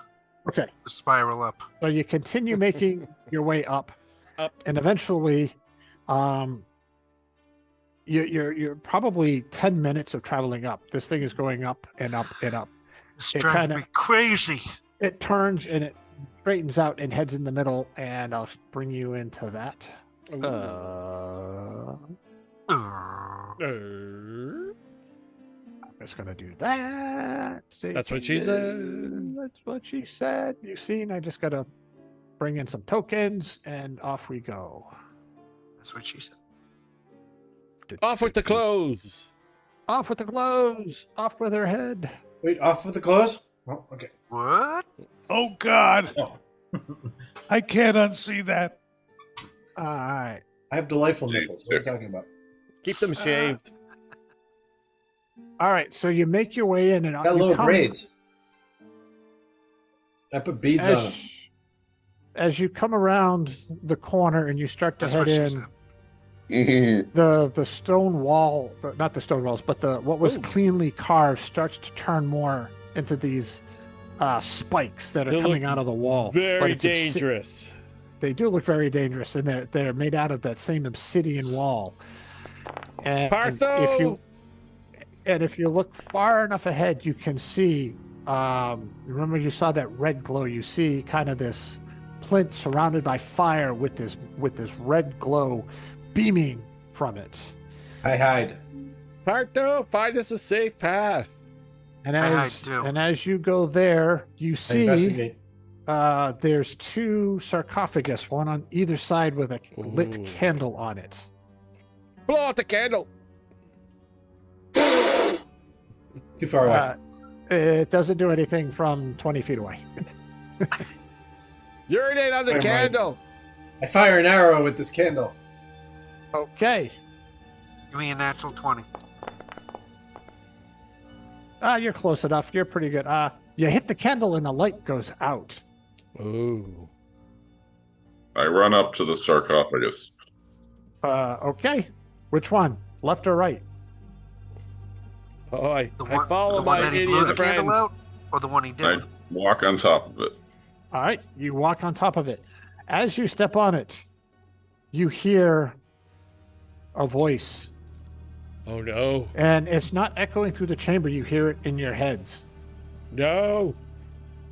Okay. spiral up. So you continue making your way up, and eventually, you're probably 10 minutes of traveling up. This thing is going up and up and up. This It drives kinda- me crazy. It turns and it straightens out and heads in the middle, and I'll bring you into that. I'm just gonna do that. That's what she said. That's what she said. You seen? I just gotta bring in some tokens, and off we go. That's what she said. Off with the clothes. Off with the clothes. Off with her head. Wait, off with the clothes? Oh, okay. What? Oh God, Oh. I can't unsee that. All right. I have delightful James nipples. What are you Dick. talking about? Keep them shaved. All right. So you make your way in, and Got you little come- braids. I put beads on them. As you come around the corner and you start to That's head what she in, said. the stone wall, not the stone walls, but what was Ooh. cleanly carved starts to turn more into these spikes that are They coming look out of the wall. But Very it's dangerous. they do look very dangerous, and they're made out of that same obsidian wall. And Partho! if you look far enough ahead, you can see. Remember, you saw that red glow. You see kind of this plinth surrounded by fire with this red glow beaming from it. I hide. Partho, find us a safe path. And I as do. and as you go there, you I see investigate. there's two sarcophagus, one on either side with a lit Ooh. candle on it. Blow out the candle. Too far away. It doesn't do anything from 20 feet away. Urinate on the Never mind. candle. I fire an arrow with this candle. Okay. Give me a natural 20. You're close enough. You're pretty good. You hit the candle and the light goes out. Ooh. I run up to the sarcophagus. Okay. Which one? Left or right? Oh, I The follow one my that he blew idiot the friend. candle out? Or the one he I didn't? walk on top of it. All right. You walk on top of it. As you step on it, you hear a voice. Oh no. And it's not echoing through the chamber. You hear it in your heads. No.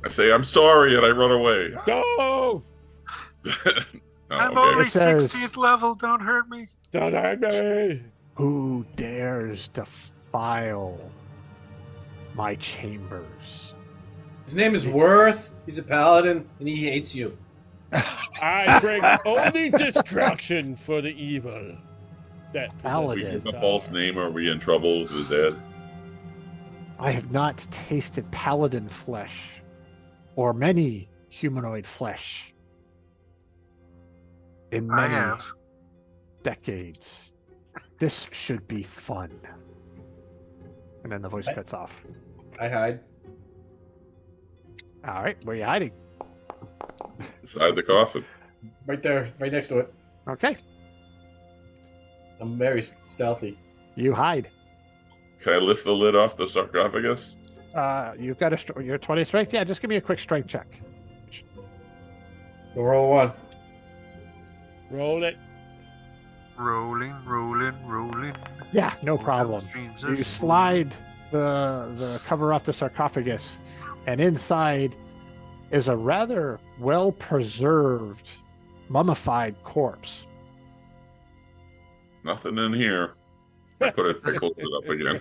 I say, I'm sorry, and I run away. No. Oh, I'm okay. only It says- 16th level. Don't hurt me. Don't hurt me. Who dares defile my chambers? His name is Worth. He's a paladin, and he hates you. I bring only destruction for the evil. That If Paladin. we possesses give this a false tower. name, are we in trouble with the dead? I have not tasted paladin flesh or many humanoid flesh in I many have. decades. This should be fun. And then the voice cuts off. I hide. All right, where are you hiding? Inside the coffin. Right there, right next to it. Okay, I'm very stealthy. you hide. Can I lift the lid off the sarcophagus? You've got your 20 strength. Yeah, just give me a quick strength check. Go roll one. Roll it. Rolling, rolling, rolling. Yeah, no problem. Streams You of slide the cover off the sarcophagus, and inside is a rather well preserved, mummified corpse. Nothing in here. I put it, I close it up again.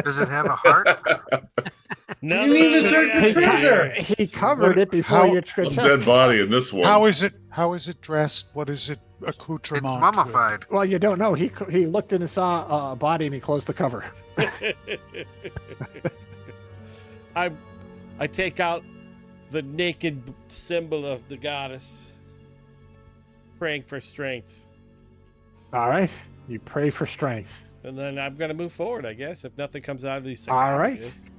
Does it have a heart? No, You need to search for treasure. He covered it before How- you Some dead body in this one. How is it dressed? What is it accoutrement? It's with? mummified. Well, you don't know. He looked and saw a body and he closed the cover. I take out the naked symbol of the goddess, praying for strength. All right. You pray for strength. And then I'm going to move forward, I guess, if nothing comes out of these All right. sarcophagus.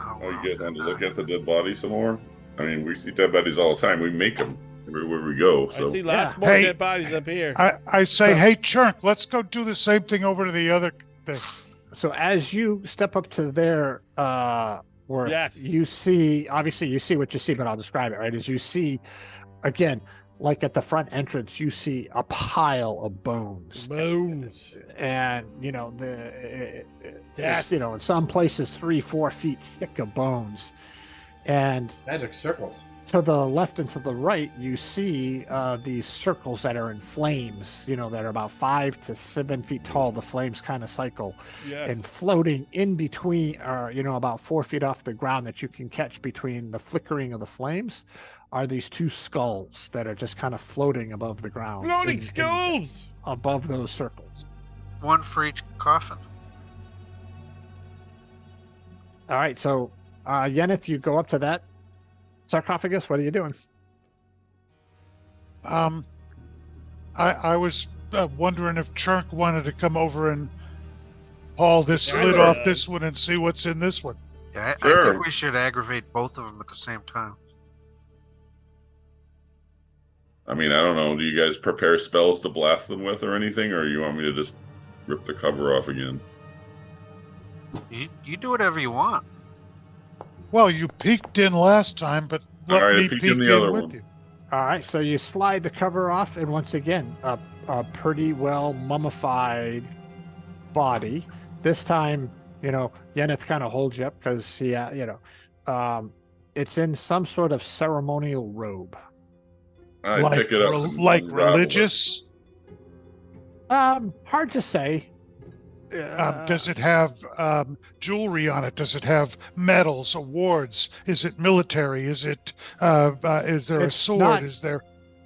Oh, you guys want to look at the dead body some more? I mean, we see dead bodies all the time. We make them everywhere we go. So I see lots Yeah. more Hey, dead bodies up here. I say, So- hey, Chunk, let's go do the same thing over to the other thing. So as you step up to their worth, Yes. you see, obviously you see what you see, but I'll describe it, right? As you see, again, like at the front entrance, you see a pile of bones. Bones. And, you know, it's, Death. you know, in some places 3-4 feet thick of bones. And Magic circles. to the left and to the right, you see these circles that are in flames, you know, that are about 5 to 7 feet tall. The flames kind of cycle. Yes. And floating in between, or, you know, about 4 feet off the ground that you can catch between the flickering of the flames, are these 2 skulls that are just kind of floating above the ground. Floating in- skulls! above those circles. One for each coffin. All right, so Yeneth, you go up to that sarcophagus. What are you doing? I was wondering if Chunk wanted to come over and haul this Yeah, lid yeah. off this one and see what's in this one. Yeah, I Sure. think we should aggravate both of them at the same time. I mean, I don't know. Do you guys prepare spells to blast them with or anything, or you want me to just rip the cover off again? You do whatever you want. Well, you peeked in last time, but let All right, I me peeked peek in in the other with one. you. All right, so you slide the cover off, and once again, a pretty well mummified body. This time, you know, Yeneth kind of holds you up because he, you know, it's in some sort of ceremonial robe. I Like, pick it up. and like unravel it. religious? Hard to say. Does it have jewelry on it? Does it have medals, awards? Is it military? Is it? Is there a It's sword? not- Is there?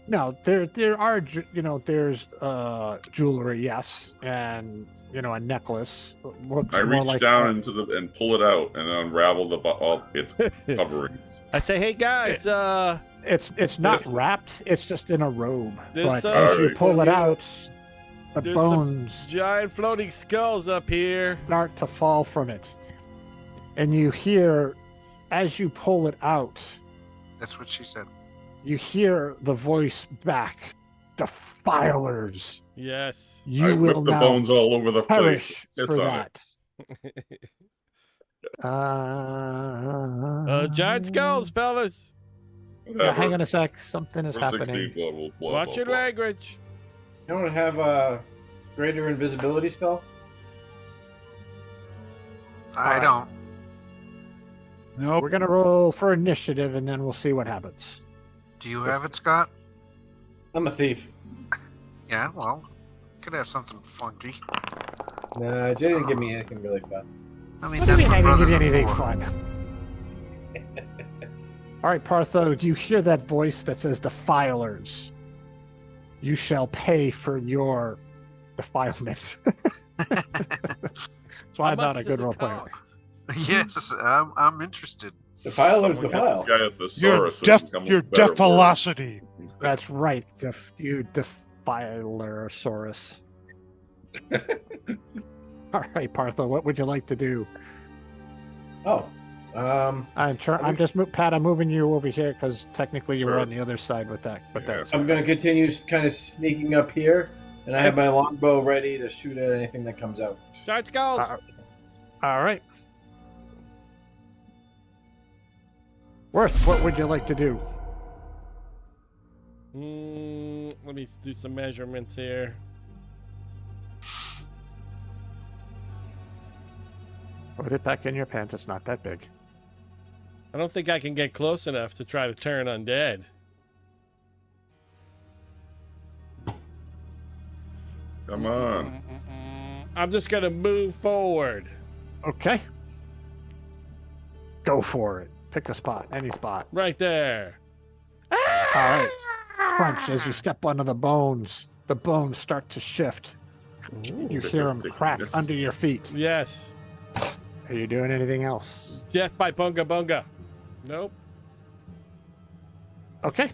No, there are, you know, there's jewelry, yes, and you know, a necklace. Looks I more reach like down into the and pull it out and unravel all its coverings. I say, hey guys, It's not Yes. wrapped. It's just in a robe. There's, But uh, as you pull it out, the there's some bones giant floating skulls up here. start to fall from it, and you hear, as you pull it out, That's what she said. you hear the voice back. Defilers, Yes. you I will whip the now bones all over the place. perish It's for on it. that. Giant skulls, fellas. Yeah, hang on a sec. Something is We're 16, happening. blah, blah, blah, Watch blah, your blah. language. You don't have a greater invisibility spell? I don't. Nope. We're gonna roll for initiative, and then we'll see what happens. Do you have it, Scott? I'm a thief. Yeah, well, could have something funky. Nah, Jay didn't give me anything really fun. I mean, What do that's you what mean I didn't brothers give you are anything for. fun? All right, Partho, do you hear that voice that says, "Defilers, you shall pay for your defilements"? So How I'm not much a does good it role player. cost? Yes, I'm interested. Defiler's Someone get defile. this guy a Your thesaurus so he can come your with better words. defilosity. That's right, you defilerosaurus. All right, Partho, what would you like to do? Oh. I'm just Pat. I'm moving you over here because technically you were Sure. on the other side with that. But Yeah. that's I'm going to continue kind of sneaking up here, and I have my longbow ready to shoot at anything that comes out. Giant skulls. all right. Worth, what would you like to do? Let me do some measurements here. Put it back in your pants. It's not that big. I don't think I can get close enough to try to turn undead. Come on. I'm just gonna move forward. Okay. Go for it. Pick a spot, any spot. Right there. All right. Crunch as you step onto the bones start to shift. You hear them crack under your feet. Yes. Are you doing anything else? Death by bunga bunga. Nope. Okay.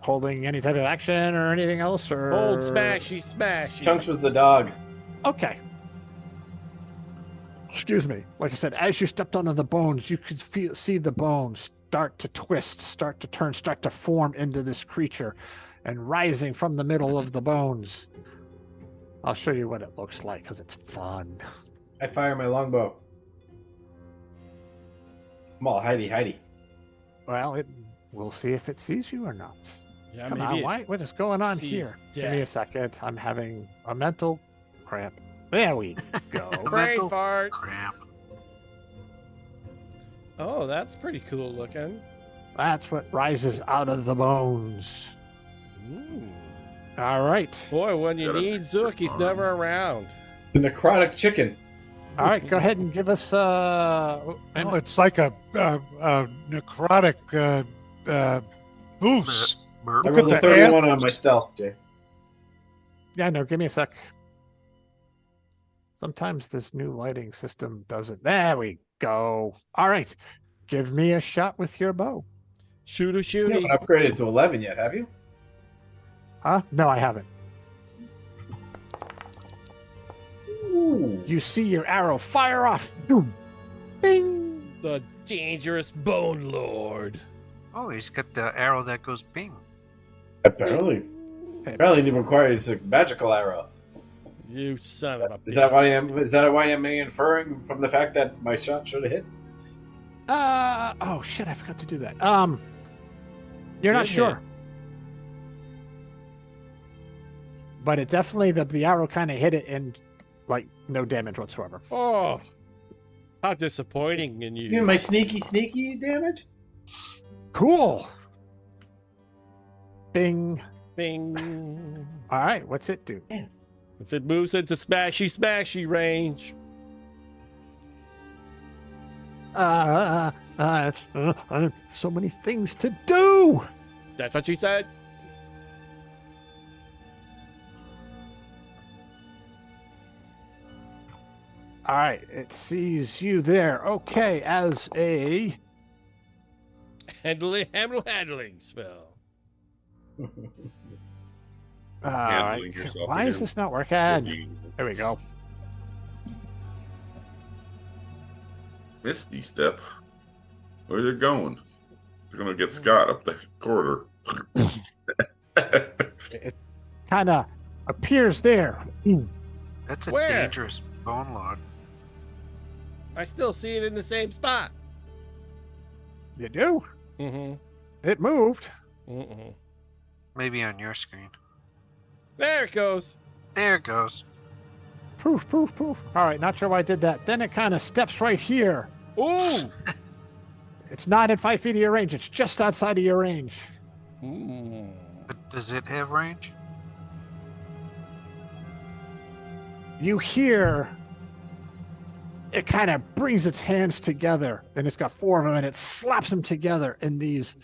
Holding any type of action or anything else? Or Hold smashy. Chunks was the dog. Okay. Excuse me. Like I said, as you stepped onto the bones, you could see the bones start to twist, start to turn, start to form into this creature. And rising from the middle of the bones. I'll show you what it looks like because it's fun. I fire my longbow. I'm all hidey. Well, we'll see if it sees you or not. Yeah, Come maybe on, what is going on sees here? death. Give me a second. I'm having a mental cramp. There we go. Brain Mental fart. Cramp. Oh, that's pretty cool looking. That's what rises out of the bones. Ooh. All right. Boy, when you need Zook, he's never around. The necrotic chicken. All right, go ahead and give us It's like a necrotic moose. Burp. I Look rolled at a the 31 on my stealth, Jay. Yeah, no, give me a sec. Sometimes this new lighting system doesn't. There we go. All right. Give me a shot with your bow. You Shooty. haven't upgraded to 11 yet, have you? Huh? No, I haven't. Ooh. You see your arrow fire off. Boom. Bing. The dangerous Bone Lord. Oh, he's got the arrow that goes bing. Apparently it requires a magical arrow. You son of a bitch. Is that why I'm inferring from the fact that my shot should have hit? Oh shit, I forgot to do that. You're not Did sure. hit. But it definitely the arrow kind of hit it and like no damage whatsoever. Oh, how disappointing in you. My sneaky damage? Cool. Bing. Bing. All right, what's it do? If it moves into smashy range. So many things to do. That's what she said. All right, it sees you there. Okay, as a Handling spell. all right. Handling yourself Why is again. this not working? There we go. Misty step. Where are they going? They're gonna get Scott up the corridor. It kind of appears there. That's a Where? dangerous bone lord. I still see it in the same spot. You do? Mm-hmm. It moved. Mm-mm. Maybe on your screen. There it goes. There it goes. Poof, poof, poof. All right, not sure why I did that. Then it kind of steps right here. Ooh. It's not at 5 feet of your range. It's just outside of your range. Mm. But does it have range? You hear it kind of brings its hands together, and it's got 4 of them, and it slaps them together, and these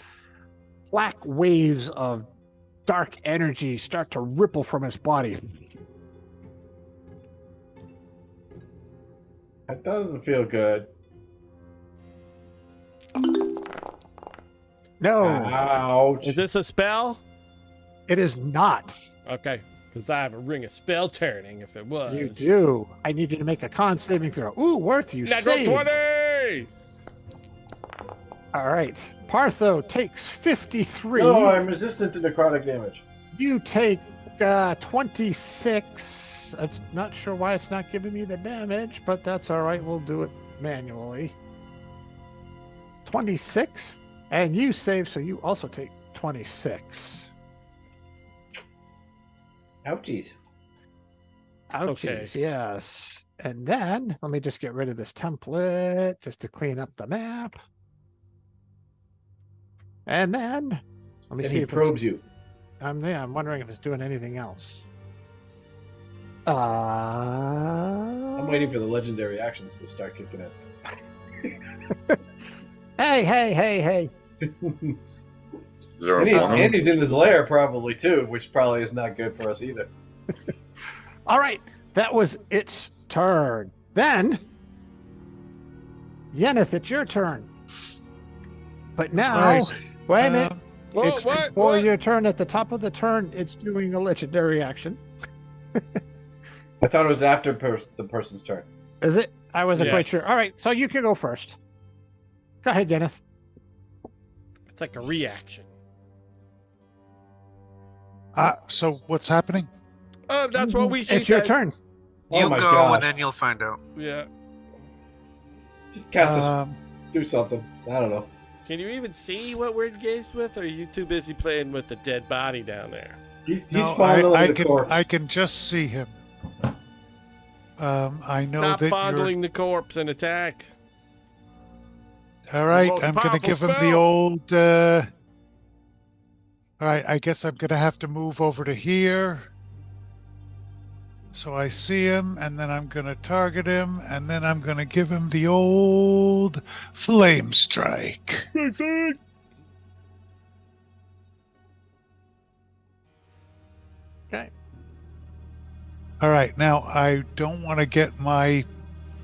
black waves of dark energy start to ripple from its body. That doesn't feel good. No, Ouch. Is this a spell? it is not. Okay. Because I have a ring of spell turning if it was. You do. I need you to make a con saving throw. Ooh, Worth, you Natural saved. 20! All right. Partho takes 53. No, I'm resistant to necrotic damage. You take 26. I'm not sure why it's not giving me the damage, but that's all right. We'll do it manually. 26. And you save, so you also take 26. Ouchies. Ouchies, Okay. yes. And then, let me just get rid of this template just to clean up the map. And then, let me And see he if probes you. I'm wondering if it's doing anything else. I'm waiting for the legendary actions to start kicking in. Hey. Is there a And, one of them? he's in his lair probably too, which probably is not good for us either. All right, that was its turn. Then, Yeneth, it's your turn. But now, Right. wait a minute. Whoa, It's before your turn. At the top of the turn, it's doing a legendary action. I thought it was after the person's turn. Is it? I wasn't quite Yes. sure. All right, so you can go first. Go ahead, Yeneth. It's like a reaction. So what's happening? Oh, that's what we It's your turn. Oh You my go, gosh. and then you'll find out. Yeah. Just cast us. Um, Do something. I don't know. Can you even see what we're engaged with, or are you too busy playing with the dead body down there? He's no, fondling the corpse. I can just see him. I know Stop that fondling the corpse and attack. you're... All right, most I'm going to powerful give him the spell. old... All right, I guess I'm going to have to move over to here. So I see him, and then I'm going to target him, and then I'm going to give him the old flame strike. Okay. All right, now I don't want to get my...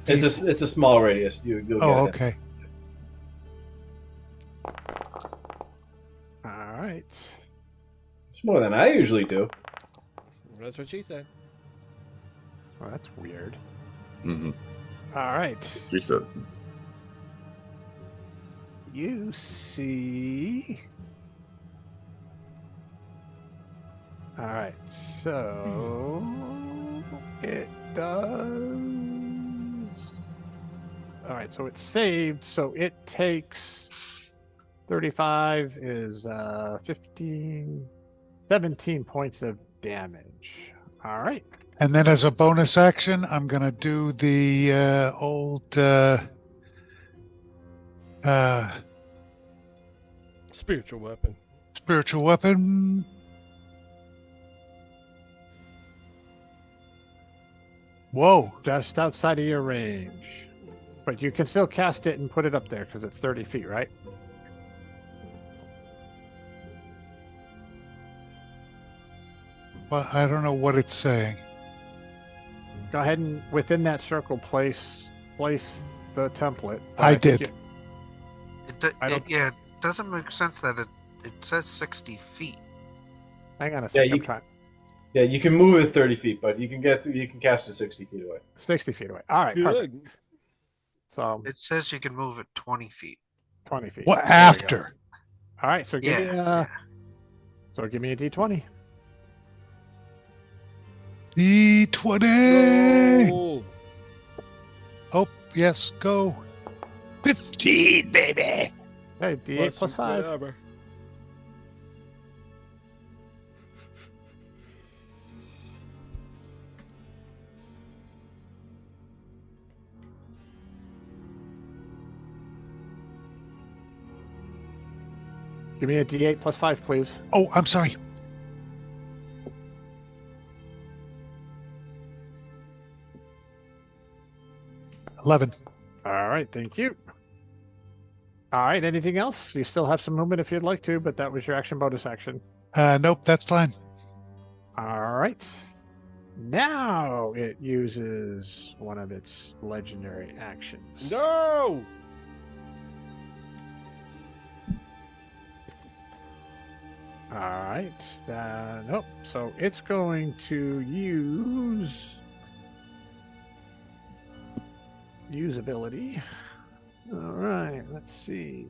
It's a small radius. You'll get Oh, it. okay. All right. It's more than I usually do. That's what she said. Well, that's weird. Mm-hmm. All right. She said. You see. All right. So it does. All right. So it's saved. So it takes 35 is 15, 17 points of damage. All right. And then as a bonus action, I'm going to do the old... Spiritual weapon. spiritual weapon. Whoa. Just outside of your range. But you can still cast it and put it up there because it's 30 feet, right? Well, I don't know what it's saying. Go ahead and within that circle place the template. I think did. I don't- It doesn't make sense that it says 60 feet. Hang on a second. you- I'm trying. Yeah, you can move it 30 feet, but you can cast it 60 feet away. 60 feet away. All right, perfect. Good. So It says you can move it 20 feet. 20 feet. What There we go. after? All right, so give me Yeah. give me a D20. D20. Roll. Oh, yes, go. 15, baby. Hey, D8 plus 5. Whatever. Give me a D8 plus 5, please. Oh, I'm sorry. $11. All right, thank you. All right, anything else? You still have some movement if you'd like to, but that was your action bonus action. Nope, that's fine. All right. Now it uses one of its legendary actions. No. All right. Nope. So it's going to use ability. All right. Let's see.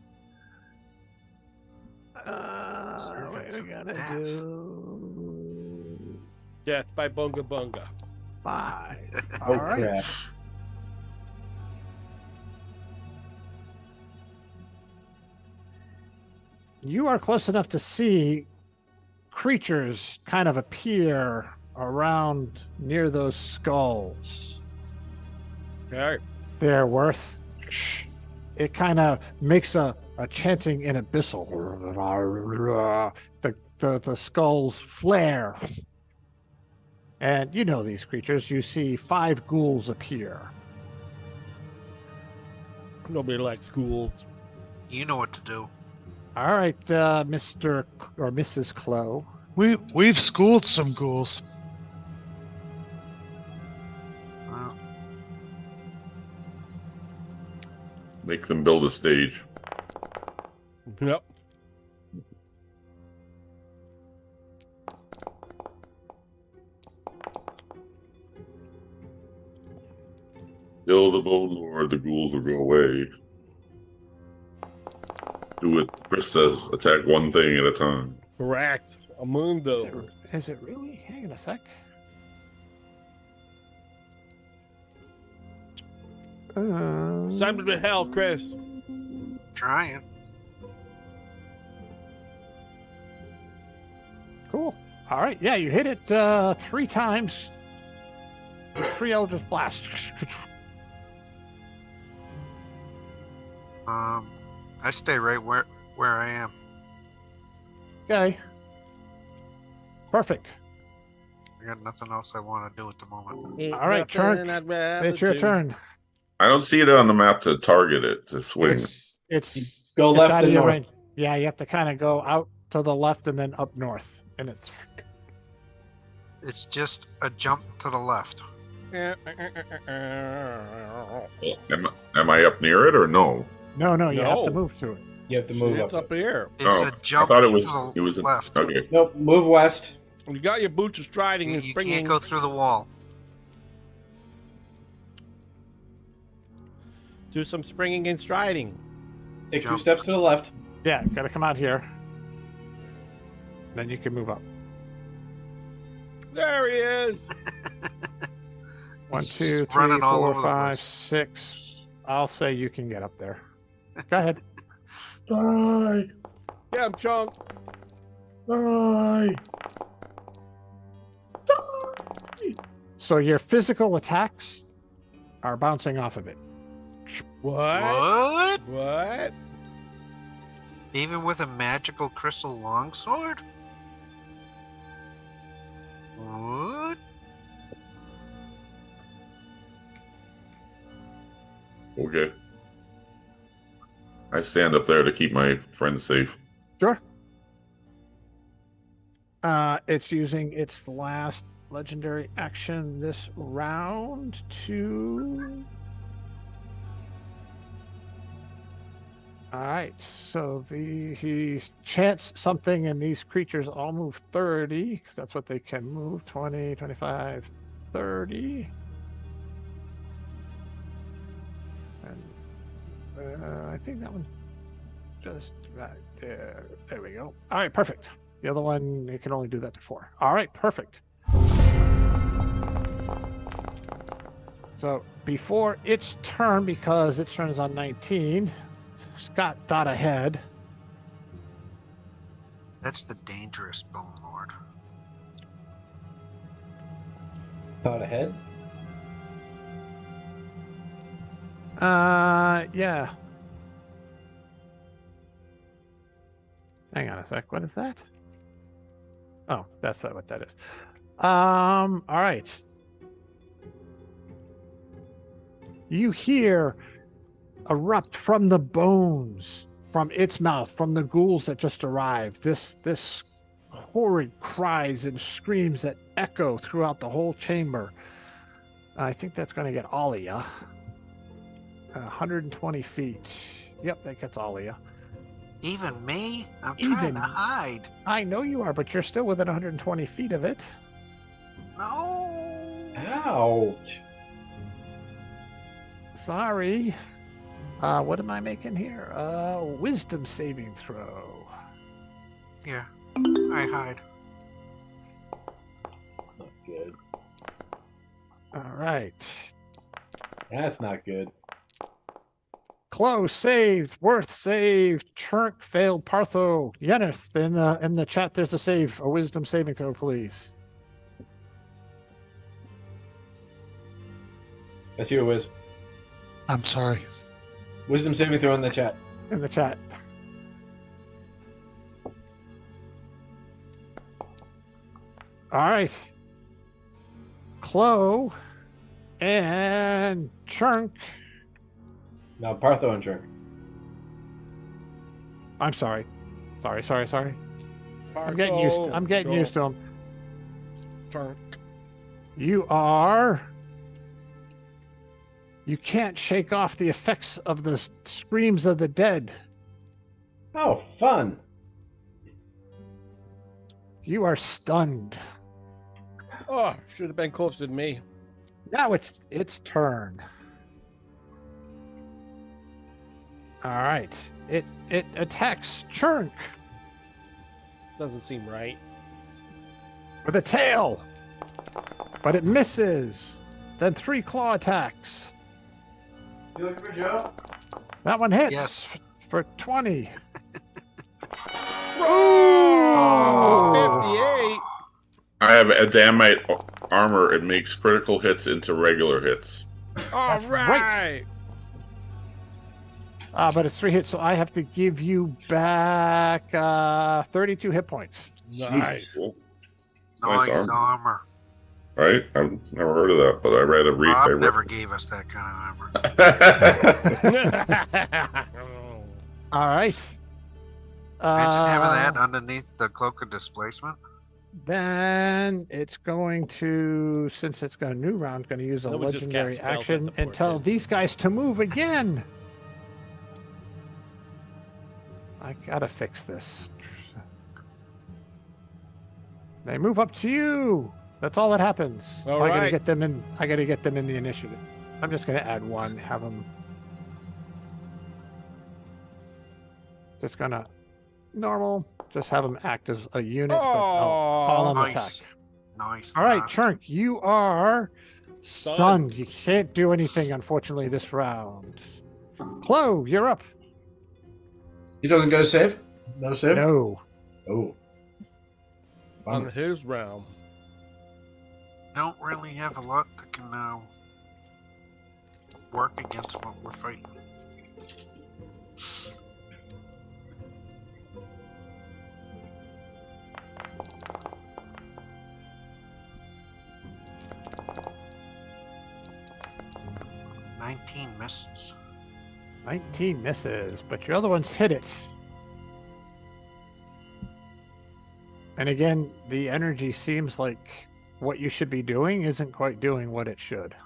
What Servants are we of gonna Death. do? Death by Bunga Bunga. 5. Oh, All right. crap. You are close enough to see creatures kind of appear around near those skulls. All right. They're worth. It kind of makes a chanting in abyssal. The skulls flare And you know these creatures. You see 5 ghouls appear. Nobody likes schools. You know what to do. All right, Mr. or Mrs. Clo. We've schooled some ghouls. Well, Make them build a stage. Yep. Kill the Bone Lord, the ghouls will go away. Do it. Chris says, attack one thing at a time. Correct. Amundo. Is it really? Hang on a sec. Send him to hell, Chris. trying. Cool. All right. Yeah, you hit it 3 times. 3 Eldritch Blasts. I stay right where I am. Okay. Perfect. I got nothing else I want to do at the moment. All right, Churk. It's your turn. I don't see it on the map to target it, to swing. It's Go it's left out of and your north. range. Yeah, you have to kind of go out to the left and then up north, and it's It's just a jump to the left. Am I up near it or no? no. You have to No. move to it. You have to move It's up here. It's Oh, a jump I thought it was. to the It was left. okay. Nope, move west. You got your boots of striding and You springing. can't go through the wall. Do some springing and striding. Take 2 Jump. steps to the left. Yeah, got to come out here. Then you can move up. There he is. 1, He's 2, just 3, running all 4, over the 5, place. 6. I'll say you can get up there. Go ahead. Die, Yeah, I'm Chunk. die. So your physical attacks are bouncing off of it. What? What? What? Even with a magical crystal longsword? What? Okay. I stand up there to keep my friends safe. Sure. It's using its last legendary action this round to. All right, so he chants something, and these creatures all move 30, because that's what they can move 20, 25, 30. And I think that one just right there. There we go. All right, perfect. The other one, you can only do that to 4. All right, perfect. So before its turn, because its turn is on 19, Scott dot ahead. That's the dangerous Bone Lord. Thought ahead. Yeah. Hang on a sec. What is that? Oh, that's not what that is. All right. You hear erupt from the bones, from its mouth, from the ghouls that just arrived. This horrid cries and screams that echo throughout the whole chamber. I think that's going to get all of you. 120 feet. Yep, that gets all of you. Even me? I'm trying Even- to hide. I know you are, but you're still within 120 feet of it. No. Ouch. Sorry. What am I making here? Wisdom saving throw. Yeah, I hide. That's not good. All right. That's not good. Close saved. Worth saved. Churk failed. Partho. Yeneth, in the chat, there's a save. A wisdom saving throw, please. That's you, Wiz. I'm sorry. Wisdom saving throw in the chat. In the chat. All right. Clo and Chunk. Now Partho and Drink. I'm sorry. Sorry. I'm getting used to them. Turn. You can't shake off the effects of the screams of the dead. Oh, fun. You are stunned. Oh, should have been closer to me. Now it's turn. All right. It attacks Chunk Doesn't seem right. with a tail, but it misses. Then 3 claw attacks. You looking for Joe? That one hits Yes. for 20. Oh. 58. I have adamite armor. It makes critical hits into regular hits. All That's right. right. But it's 3 hits, so I have to give you back 32 hit points. Nice. Cool. Nice armor. Right? I've never heard of that, but I read a Rob never gave us that kind of armor. All right. Imagine having that underneath the cloak of displacement. Then it's going to, since it's got a new round, going to use a That would just legendary cast spells at action the poor and tell kid. these guys to move again. I gotta fix this. They move up to you. That's all that happens. All I gotta right. get them in. I gotta get them in the initiative. I'm just gonna add 1. Have them. Just gonna normal. Just have them act as a unit, but all on Nice. attack. Nice. All right, Chunk, you are stunned. You can't do anything, unfortunately, this round. Clo, you're up. He doesn't get a save? No save? No. Oh. On Bummer. his round. Don't really have a lot that can work against what we're fighting. "19 misses." 19 misses, but your other ones hit it. And again, the energy seems like what you should be doing isn't quite doing what it should.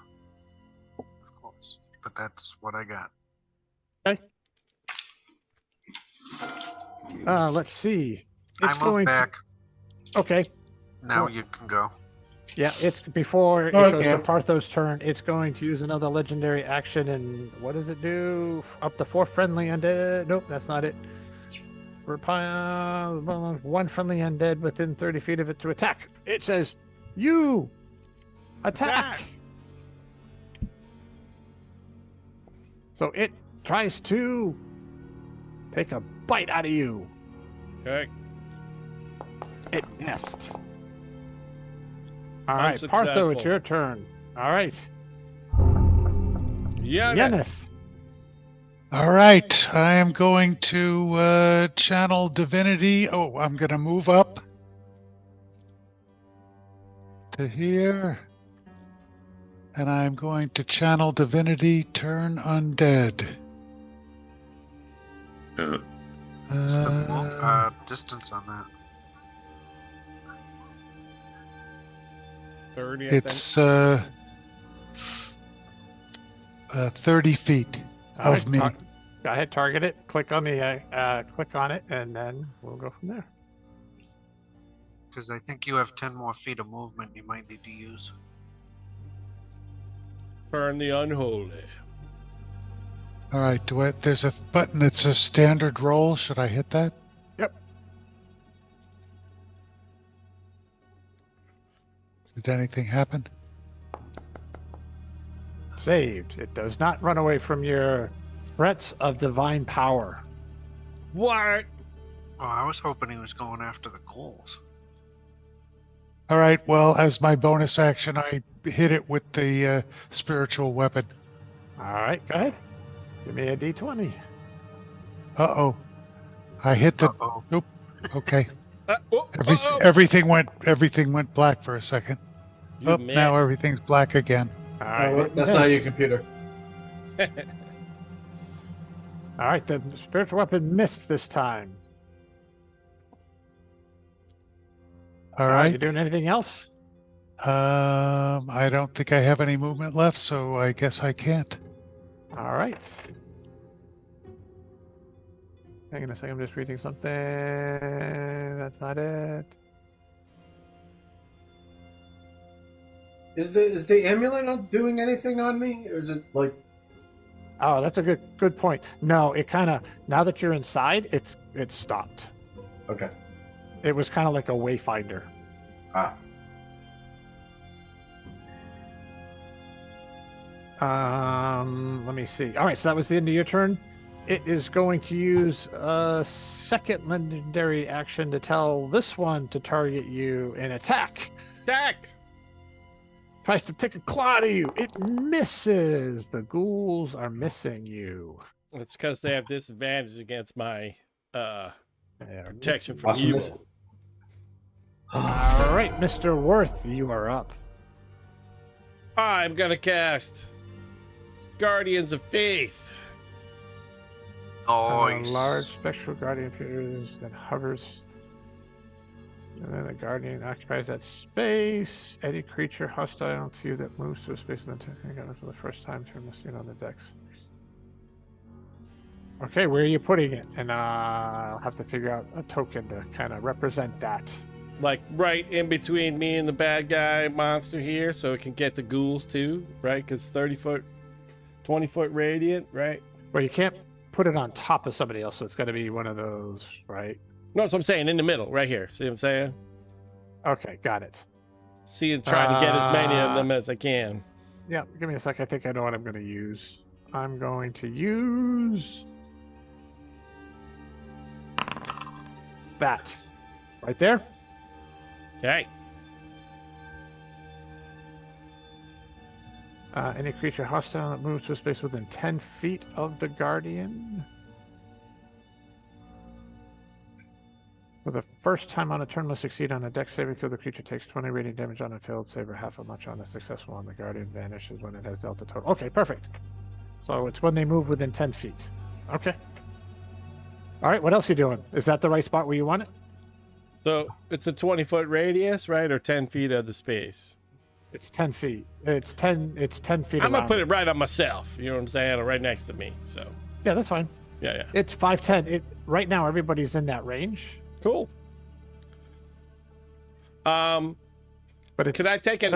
Of course. But that's what I got. Okay. Let's see. I moved back. Okay. Now Cool. you can go. Yeah, it's before it Okay. goes to Partho's turn. It's going to use another legendary action, and what does it do? Up to 4 friendly undead. Nope, that's not it. One friendly undead within 30 feet of it to attack. It says, "You attack." So it tries to take a bite out of you. Okay. It missed. All right, Partho, it's Unsuccessful. your turn. All right, Yeah. Yeneth. All right, I am going to channel divinity. Oh, I'm going to move up to here. And I'm going to channel divinity, turn undead. What's the distance on that? 30, I think. It's 30 feet All of right, me. Go ahead, target it. Click on it, and then we'll go from there. Because I think you have 10 more feet of movement you might need to use. Turn the unholy. All right, there's a button that says standard roll. Should I hit that? Yep. Did anything happen? Saved. It does not run away from your threats of divine power. What? Oh, I was hoping he was going after the ghouls. All right, well, as my bonus action, I hit it with the spiritual weapon. All right, go ahead. Give me a d20. Uh-oh. I hit the... Uh-oh. Nope. Okay. Oh, Everything went black for a second. You now missed. everything's black again. All right, That's not your computer. All right, the spiritual weapon missed this time. All You right. doing anything else? I don't think I have any movement left, so I guess I can't. All right. Hang on a second, I'm just reading something. That's not it. Is the amulet not doing anything on me, or is it like? Oh, that's a good point. No, it kind of, now that you're inside, it stopped. Okay. It was kind of like a wayfinder. Ah. Let me see. All right, so that was the end of your turn. It is going to use a second legendary action to tell this one to target you and attack. Attack! Tries to take a claw to you. It misses. The ghouls are missing you. It's because they have disadvantage against my They are protection from Awesomeness. evil. All right, Mr. Worth, you are up. I'm gonna cast Guardians of Faith. A large Nice. spectral guardian appears and hovers. And then the guardian occupies that space. Any creature hostile to you that moves to a space in the turn for the first time turn the scene on the decks. Okay, where are you putting it? And I'll have to figure out a token to kind of represent that. Like right in between me and the bad guy monster here, so it can get the ghouls too, right? Because 30-foot, 20-foot radiant, right? Well, you can't put it on top of somebody else, so it's got to be one of those, right? No, that's what I'm saying, in the middle, right here. See what I'm saying? Okay, got it. See, and trying to get as many of them as I can. Yeah, give me a sec. I think I know what I'm going to use. I'm going to use that right there. Okay. Any creature hostile that moves to a space within 10 feet of the guardian. For the first time on a turn, must succeed on a dex saving throw. The creature takes 20 radiant damage on a failed save or half as much on a successful one. The guardian vanishes when it has dealt a total. Okay, perfect. So it's when they move within 10 feet. Okay. All right, what else are you doing? Is that the right spot where you want it? So it's a 20-foot radius, right? Or 10 feet of the space? It's 10 feet. It's 10 feet. I'm going to around put it right on myself. You know what I'm saying? Or right next to me. So, Yeah, that's fine. yeah. It's 5'10". Right now, everybody's in that range. Cool. But it's, Can I take an...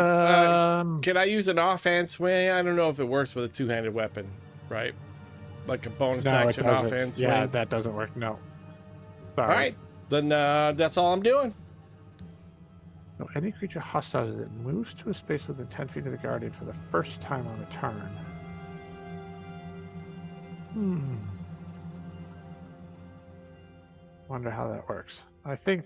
can I use an offhand swing? I don't know if it works with a two-handed weapon, right? Like a bonus no, it action doesn't. offhand swing? Yeah, that doesn't work. No. Sorry. All right. Then that's all I'm doing. No, any creature hostile that moves to a space within 10 feet of the guardian for the first time on a turn. Wonder how that works. I think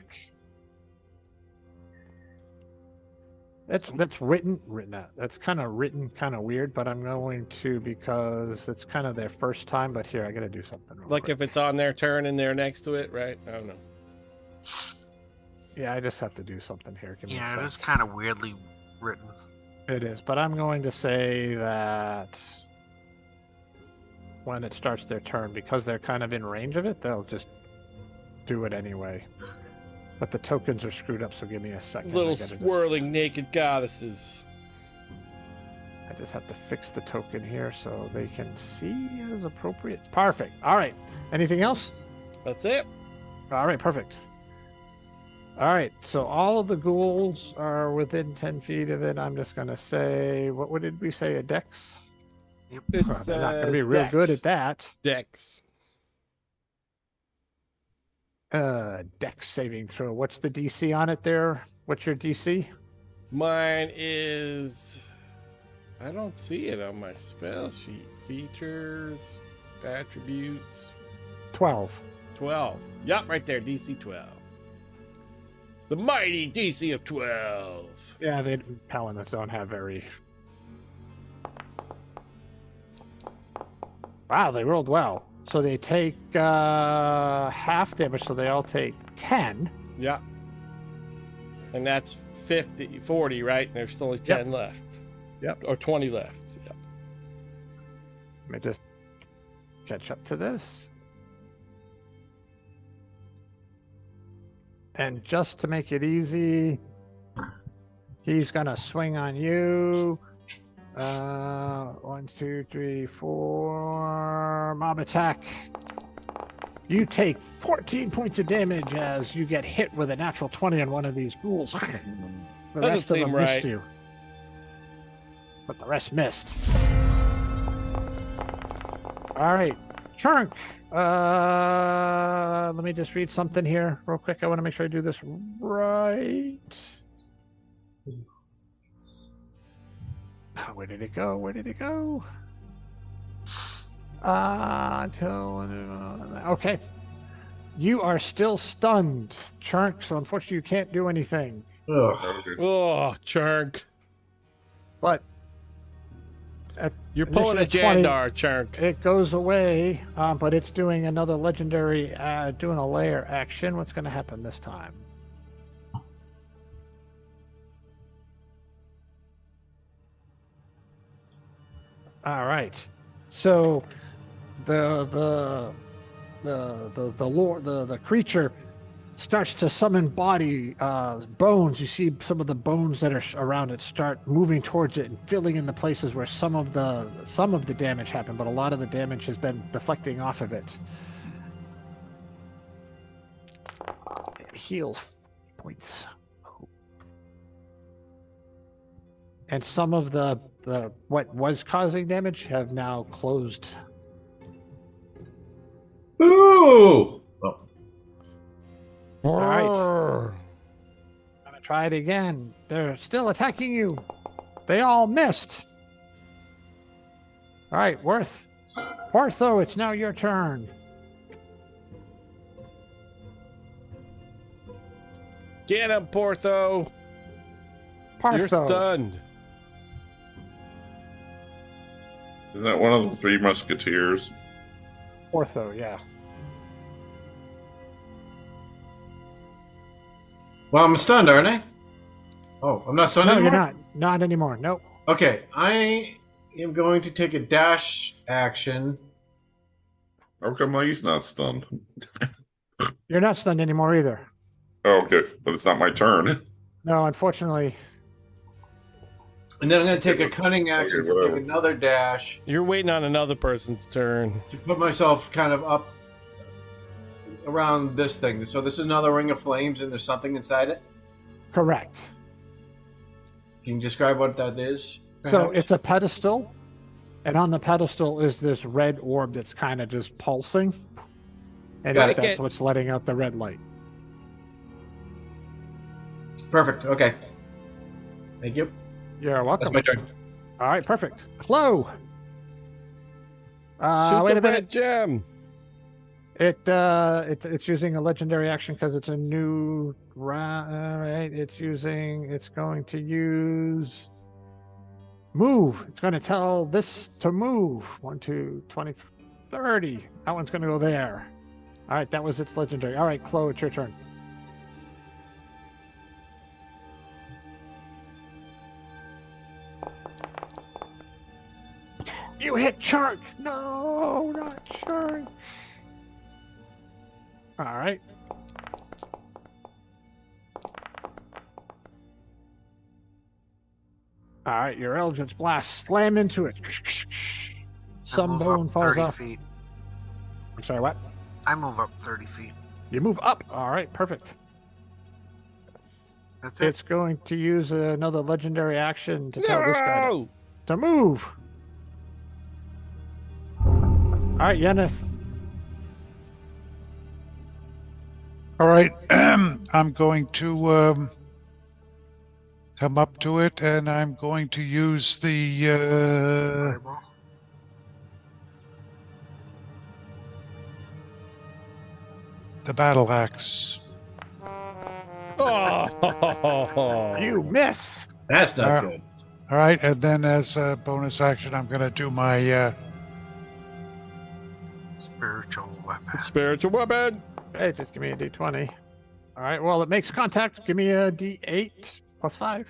that's written out. That's kind of written kind of weird, but I'm going to because it's kind of their first time. But here, I got to do something. Real Like quick. if it's on their turn and they're next to it, right? I don't know. Yeah, I just have to do something here. Give me a Yeah, sec. it is kind of weirdly written. It is, but I'm going to say that when it starts their turn, because they're kind of in range of it, they'll just do it anyway. But the tokens are screwed up, so give me a second. Little I gotta just- swirling naked goddesses. I just have to fix the token here so they can see as appropriate. Perfect. All right. Anything else? That's it. All right, perfect. All right, so all of the ghouls are within 10 feet of it. I'm just going to say, what did we say, a dex? It's They're not going to be real good at that. Dex. Dex saving throw. What's the DC on it there? What's your DC? Mine is... I don't see it on my spell sheet. Features, attributes, 12. 12. Yup, right there, DC 12. The mighty DC of 12. Yeah, paladins don't have very... Wow, they rolled well. So they take half damage, so they all take 10. Yeah. And that's 40, right? And there's only 10 left. Yep. Or 20 left. Yep. Let me just catch up to this. And just to make it easy, he's gonna swing on you. 1, 2, 3, 4. Mob attack. You take 14 points of damage as you get hit with a natural 20 on one of these ghouls. The rest of them missed you. But the rest missed. All right. Chunk. Let me just read something here real quick. I want to make sure I do this right. Where did it go? Where did it go? Okay. You are still stunned, Chunk, so unfortunately you can't do anything. Oh, Chunk. But you're pulling a Jandar, Chunk. It goes away, but it's doing another legendary, doing a layer action. What's going to happen this time? All right. So the creature starts to summon body bones. You see some of the bones that are around it start moving towards it and filling in the places where some of the damage happened, but a lot of the damage has been deflecting off of it. It heals points. And some of the what was causing damage have now closed. Ooh! Oh. All right. I'm gonna try it again. They're still attacking you. They all missed. All right, Wortho, it's now your turn. Get him, Portho. You're stunned. Isn't that one of the Three Musketeers? Ortho, yeah. Well, I'm stunned, aren't I? Oh, I'm not stunned anymore? No, you're not. Not anymore. Nope. Okay, I am going to take a dash action. How come he's not stunned? You're not stunned anymore either. Oh, okay, but it's not my turn. No, unfortunately. And then I'm going to take a cunning action to take another dash. You're waiting on another person's turn. To put myself kind of up around this thing. So this is another ring of flames and there's something inside it? Correct. Can you describe what that is? So it's a pedestal, and on the pedestal is this red orb that's kind of just pulsing. And that's what's letting out the red light. Perfect. Okay. Thank you. You're welcome. That's my turn. All right, perfect. Chloe. Shoot wait the a minute. red gem. It's using a legendary action because it's a new round. All right, it's going to use move. It's going to tell this to move. 1, 2, 20, 30. That one's going to go there. All right, that was its legendary. All right, Chloe, it's your turn. You hit Chunk! No, not Chunk! Alright. Alright, your Eldritch Blast slam into it. Some bone falls off. 30 feet. I'm sorry, what? I move up 30 feet. You move up. Alright, perfect. That's it. It's going to use another legendary action to tell this guy to move. All right, Yeneth. All right, I'm going to come up to it, and I'm going to use the Fireball. battle axe. Oh, You miss. That's not good. All right, and then as a bonus action, I'm going to do my Spiritual weapon. spiritual weapon. Hey, just give me a D20. All right, well, it makes contact. Give me a D8. +5.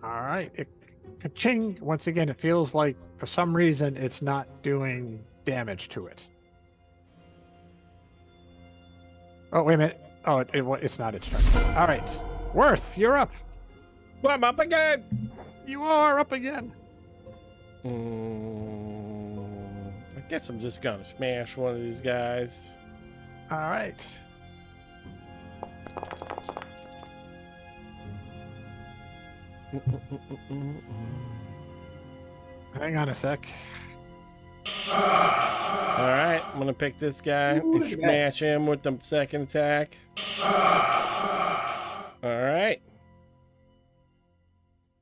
All right. Ka-ching. Once again, it feels like for some reason it's not doing damage to it. Oh, wait a minute. Oh, it's not its turn. All right. Worth, you're up. Well, I'm up again. You are up again. I guess I'm just gonna smash one of these guys. All right. Hang on a sec. All right, I'm gonna pick this guy and smash him with the second attack. All right.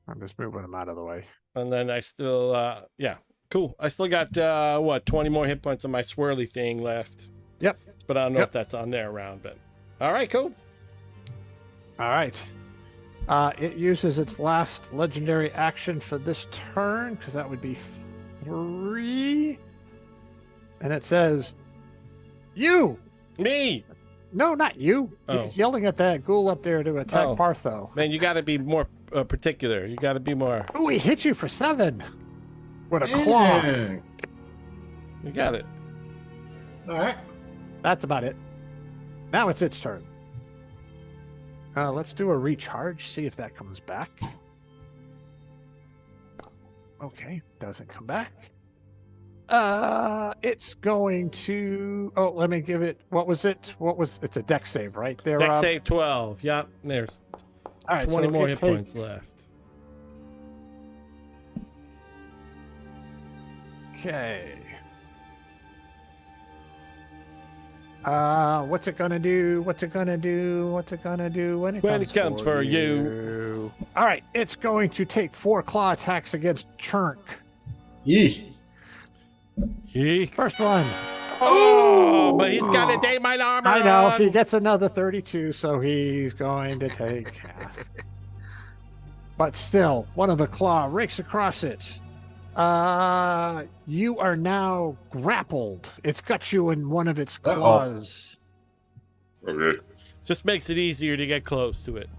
I'm just moving him out of the way. And then I still, yeah, cool. I still got, 20 more hit points on my swirly thing left. Yep. But I don't know if that's on their round, but. All right, cool. All right. It uses its last legendary action for this turn, because that would be 3. And it says, you! Me! No, not you. Oh. He's yelling at that ghoul up there to attack Partho. Man, you got to be more particular. You got to be more. Oh, he hit you for 7 with a claw. Yeah. You got it. All right. That's about it. Now it's its turn. Let's do a recharge, see if that comes back. Okay, doesn't come back. It's going to... Oh, let me give it... What was it? It's a dex save, right? There. Dex save 12. Yep, there's all right, 20 so more hit points left. Okay. What's it gonna do? What's it gonna do? What's it gonna do when it comes for you? All right, it's going to take 4 claw attacks against Churk. Yeesh. First one. Oh, but he's got a Daemite armor. I know. on. He gets another 32, so he's going to take half. But still, one of the claw rakes across it. You are now grappled. It's got you in one of its claws. Okay. Just makes it easier to get close to it.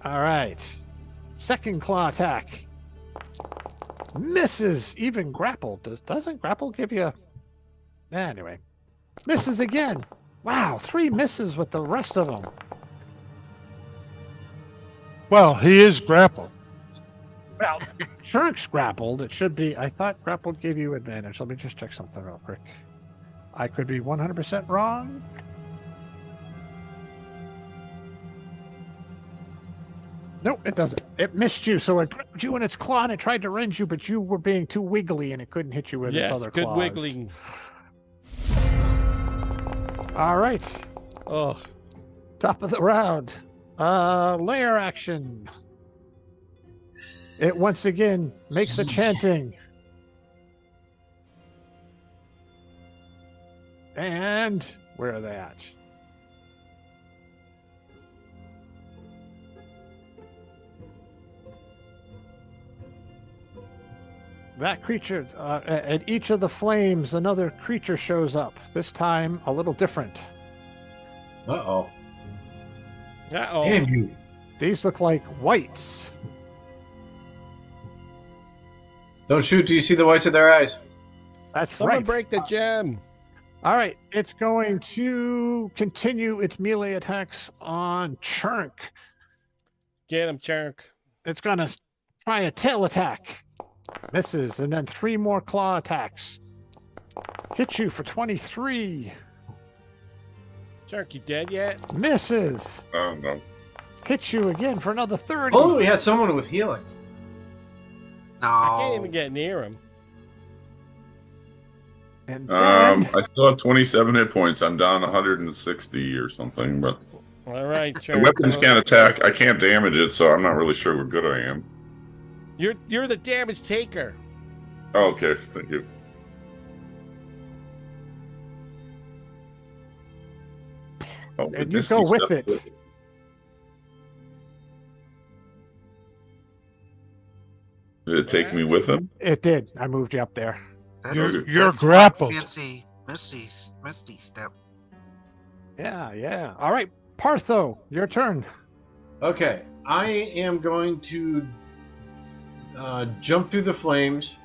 All right. Second claw attack. Misses. Even grapple. Doesn't grapple give you... Anyway. Misses again. Wow, 3 misses with the rest of them. Well, he is grappled. Well, Churk's grappled. It should be... I thought grappled gave you advantage. Let me just check something real quick. I could be 100% wrong. Nope, it doesn't. It missed you, so it grabbed you in its claw and it tried to rend you, but you were being too wiggly and it couldn't hit you with its other good claws. wiggling. All right. Oh, Top of the round. Lair action. It once again makes a chanting. And where are they at? That creature, at each of the flames, another creature shows up. This time, a little different. Uh-oh. uh-oh. Damn you. These look like whites. Don't shoot till you see the whites of their eyes. That's Someone right. break the gem. All right, it's going to continue its melee attacks on Churk. Get him, Churk. It's going to try a tail attack. Misses, and then 3 more claw attacks. Hit you for 23. Churk, you dead yet? Misses. Oh, no. Hit you again for another 30. Oh, we had someone with healing. I can't No. even get near him. And then, I still have 27 hit points. I'm down 160 or something, but All right, Churk. the weapons can't attack. I can't damage it, so I'm not really sure what good I am. You're the damage taker. Oh, okay, thank you. Oh, and you Misty go with stepped it. with- Did it take me with him? It did. I moved you up there. You're that's one grappled. Fancy, Misty step. Yeah. All right, Partho, your turn. Okay, I am going to jump through the flames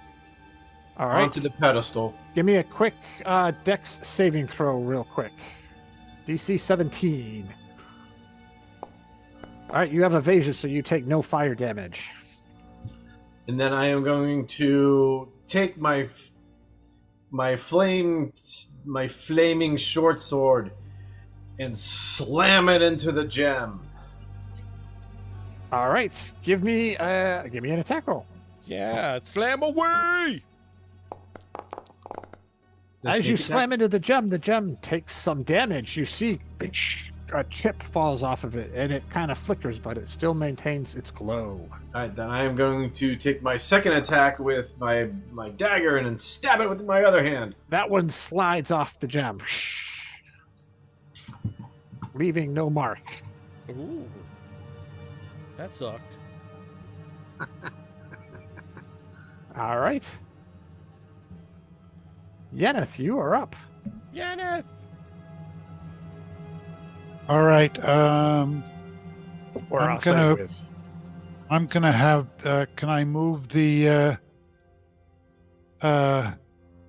All right. onto the pedestal. Give me a quick Dex saving throw, real quick. DC 17. All right, you have evasion, so you take no fire damage. And then I am going to take my flaming short sword and slam it into the gem. All right, give me an attack roll. Yeah, slam away! As you slam into the gem takes some damage. You see a chip falls off of it, and it kind of flickers, but it still maintains its glow. All right, then I am going to take my second attack with my dagger and then stab it with my other hand. That one slides off the gem, leaving no mark. Ooh. That sucked. All right. Yeneth, you are up. Yeneth! All right. Or I'm I'll gonna- say Wiz. I'm gonna have. Can I move the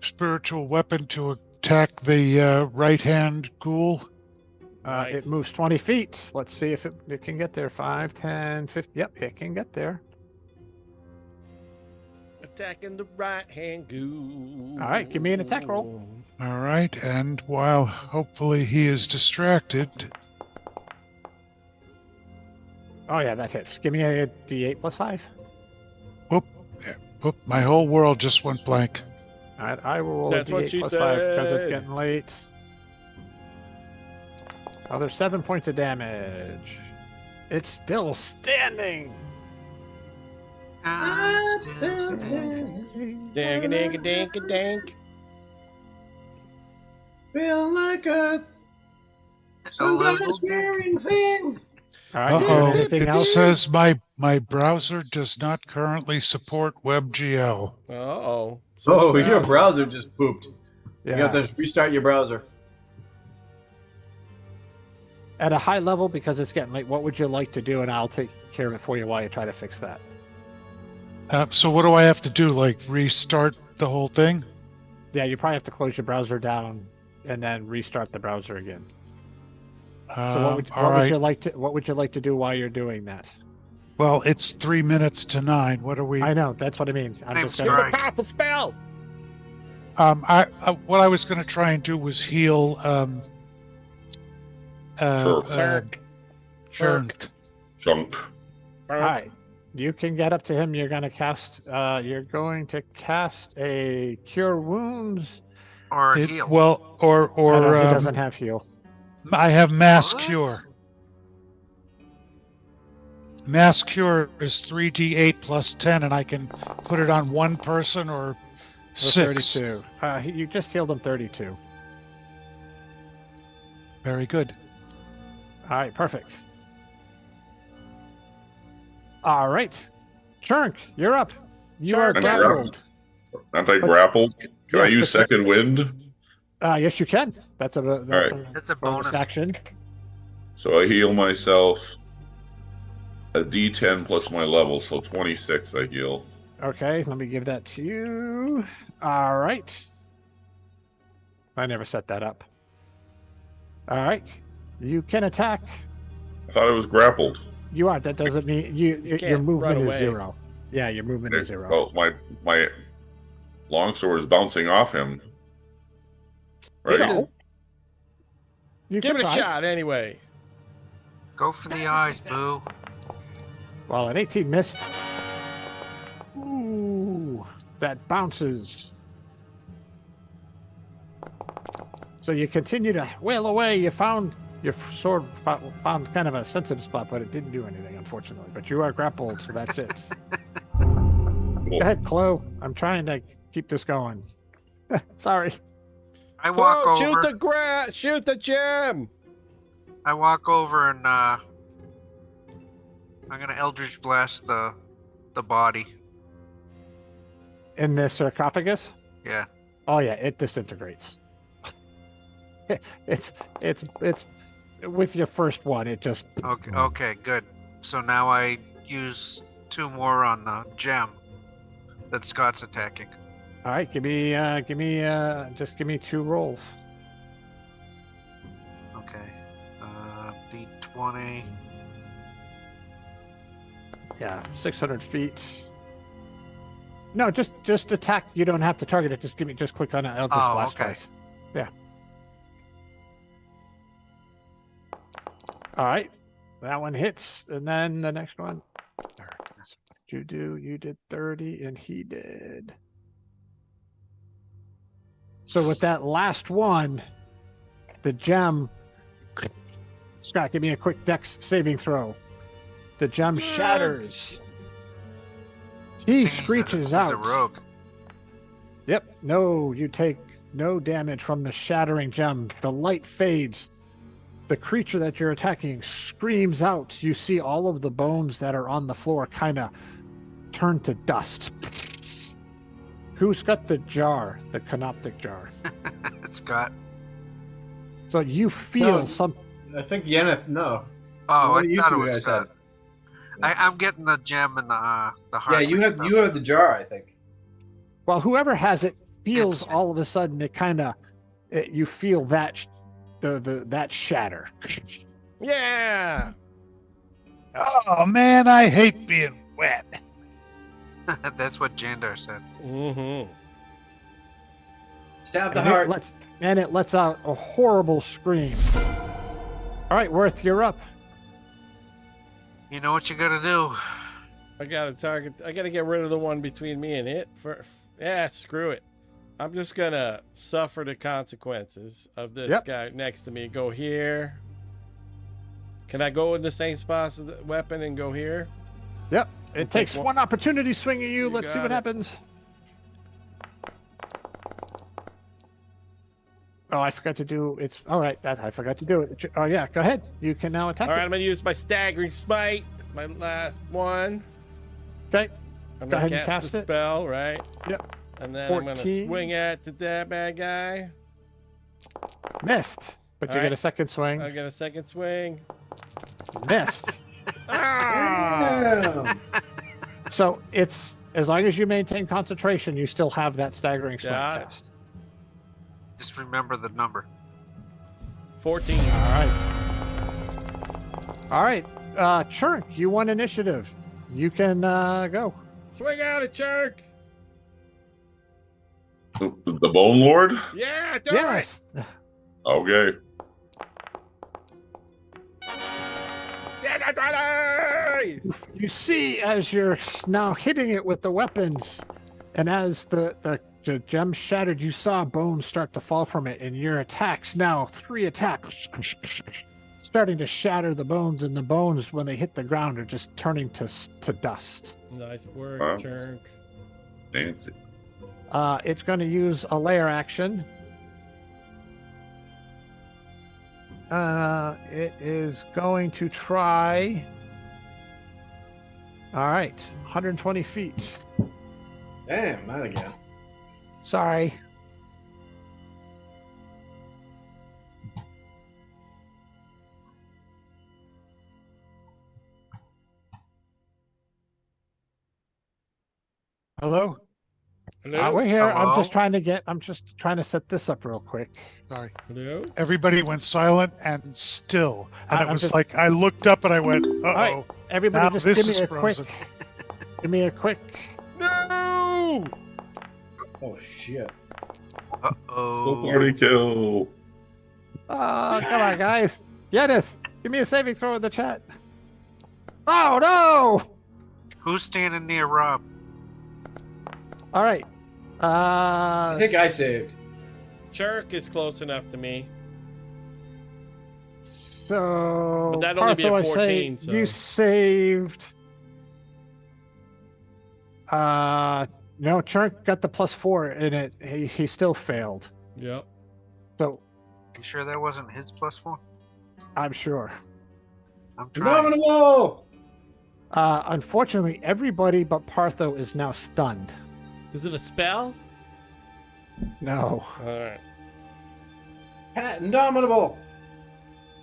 spiritual weapon to attack the right-hand ghoul? Nice. It moves 20 feet. Let's see if it can get there. 5, 10, 50. Yep, it can get there. Attacking the right-hand ghoul. All right, give me an attack roll. All right, and while hopefully he is distracted, Oh, yeah, that hits. Give me a D8 plus 5. whoop, my whole world just went blank. All right, I will roll That's a what D8 she plus 5 because it's said. getting late. Oh, there's 7 points of damage. It's still standing. Dink-a-dink-a-dink-a-dink. Feel like a little wearing thing. All right, Uh-oh, anything it else? says my browser does not currently support WebGL. Uh-oh. Oh, your browser just pooped. Yeah. You got to restart your browser. At a high level, because it's getting late, what would you like to do? And I'll take care of it for you while you try to fix that. So what do I have to do? Like restart the whole thing? Yeah, you probably have to close your browser down and then restart the browser again. So what would you like to do while you're doing that? Well, it's 3 minutes to 9. What are we? I know, that's what I mean. I'm I'm just sorry. gonna, Pop the spell! What I was going to try and do was heal. Shirk. Shirk. Junk. all right. You can get up to him. You're going to cast a cure wounds. Or heal. Well, I know, or he doesn't have heal. I have mass What? cure. Mass cure is 3d8 plus 10, and I can put it on one person or So 6. 32. You just healed him 32. Very good. All right, perfect. All right. Chunk, you're up. You are Chunk, grappled. Aren't I grappled? Can I Yes, use but- second wind? Yes, you can. That's a That's a bonus. action. So I heal myself a D10 plus my level, so 26 I heal. Okay, let me give that to you. All right. I never set that up. All right. You can attack. I thought I was grappled. You are. That doesn't mean your can't movement run is away. 0. Yeah, your movement is 0. Well, my longsword is bouncing off him. Right? You Give can it a try. shot anyway. Go for the eyes, boo. Well, an 18 missed. Ooh, that bounces. So you continue to wail away. You found your sword found kind of a sensitive spot, but it didn't do anything, unfortunately. But you are grappled, so that's it. Go ahead, Chloe. I'm trying to keep this going. Sorry. I walk Whoa, over. shoot the gem! I walk over and I'm gonna Eldritch Blast the body. In the sarcophagus? Yeah. Oh yeah, it disintegrates. It's with your first one, it just Okay. Okay. Good. So now I use 2 more on the gem that Scott's attacking. all right. Give me 2 rolls. Okay. D20. Yeah, 600 feet. No, just attack. You don't have to target it. Just click on it. I'll just blast okay. twice. Yeah. All right, that one hits, and then the next one. You did 30, and he did. So with that last one, the gem. Scott, give me a quick dex saving throw. The gem shatters. He screeches out. He's a rogue. Yep. No, you take no damage from the shattering gem. The light fades. The creature that you're attacking screams out. You see all of the bones that are on the floor kind of turn to dust. Who's got the jar, the canoptic jar? Scott. So you feel No. some. I think Yeneth, no. Oh, What I do you thought it two was guys Scott. have? I'm getting the gem and the heart. Yeah, you have the jar, I think. Well, whoever has it feels It's- all of a sudden it kind of. You feel that that shatter. Yeah. Oh man, I hate being wet. That's what Jandar said. Mm-hmm. Stab the And heart. it lets out a horrible scream. All right, Worth, you're up. You know what you gotta do. I gotta target. I gotta get rid of the one between me and it. Yeah, screw it. I'm just gonna suffer the consequences of this Yep. guy next to me. Go here. Can I go in the same spot as the weapon and go here? Yep. We'll It takes take one opportunity swing at you. You Let's see got what it. happens. Oh, I forgot to do it's all right. I forgot to do it. Oh yeah, go ahead. You can now attack. All right, it. I'm gonna use my staggering smite. My last one. Okay. I'm Go gonna ahead and cast cast the it. spell, right? Yep. And then I'm gonna 14. swing at that bad guy. Missed. But All you right. get a second swing. I get a second swing. Missed. Ah! Damn. So it's as long as you maintain concentration, you still have that staggering smite Got it. cast. Just remember the number. 14. All right. All right. Churk, you won initiative. You can go. Swing out it, jerk. The Bone Lord? Yeah, do Yes. Okay. it. You see as you're now hitting it with the weapons, and as the gem shattered, you saw bones start to fall from it, and your attacks now 3 attacks starting to shatter the bones, and the bones when they hit the ground are just turning to dust. Nice work, Wow. jerk. Fancy. It's going to use a layer action. It is going to try. All right, 120 feet. Damn, not again. Sorry. Hello? Hello? We're here. I'm just Hello? trying to set this up real quick. Sorry. Hello? Everybody went silent and still. And it I'm was just- like I looked up and I went, uh-oh. right. Everybody, Now just this give me is a frozen. quick. Give me a quick. No! Oh shit. Uh-oh. Party kill. Oh, come on, guys. Yeneth, give me a saving throw in the chat. Oh no! Who's standing near Rob? All right. I think I saved. Jerk is close enough to me. So. But that'd only be a Partho, I say 14, so- You saved. No, Churk got the +4 in it. He still failed. Yep. So You sure that wasn't his +4? I'm sure. I'm trying. Phenomenal! Unfortunately, everybody but Partho is now stunned. Is it a spell? No. All right. Pat Indomitable.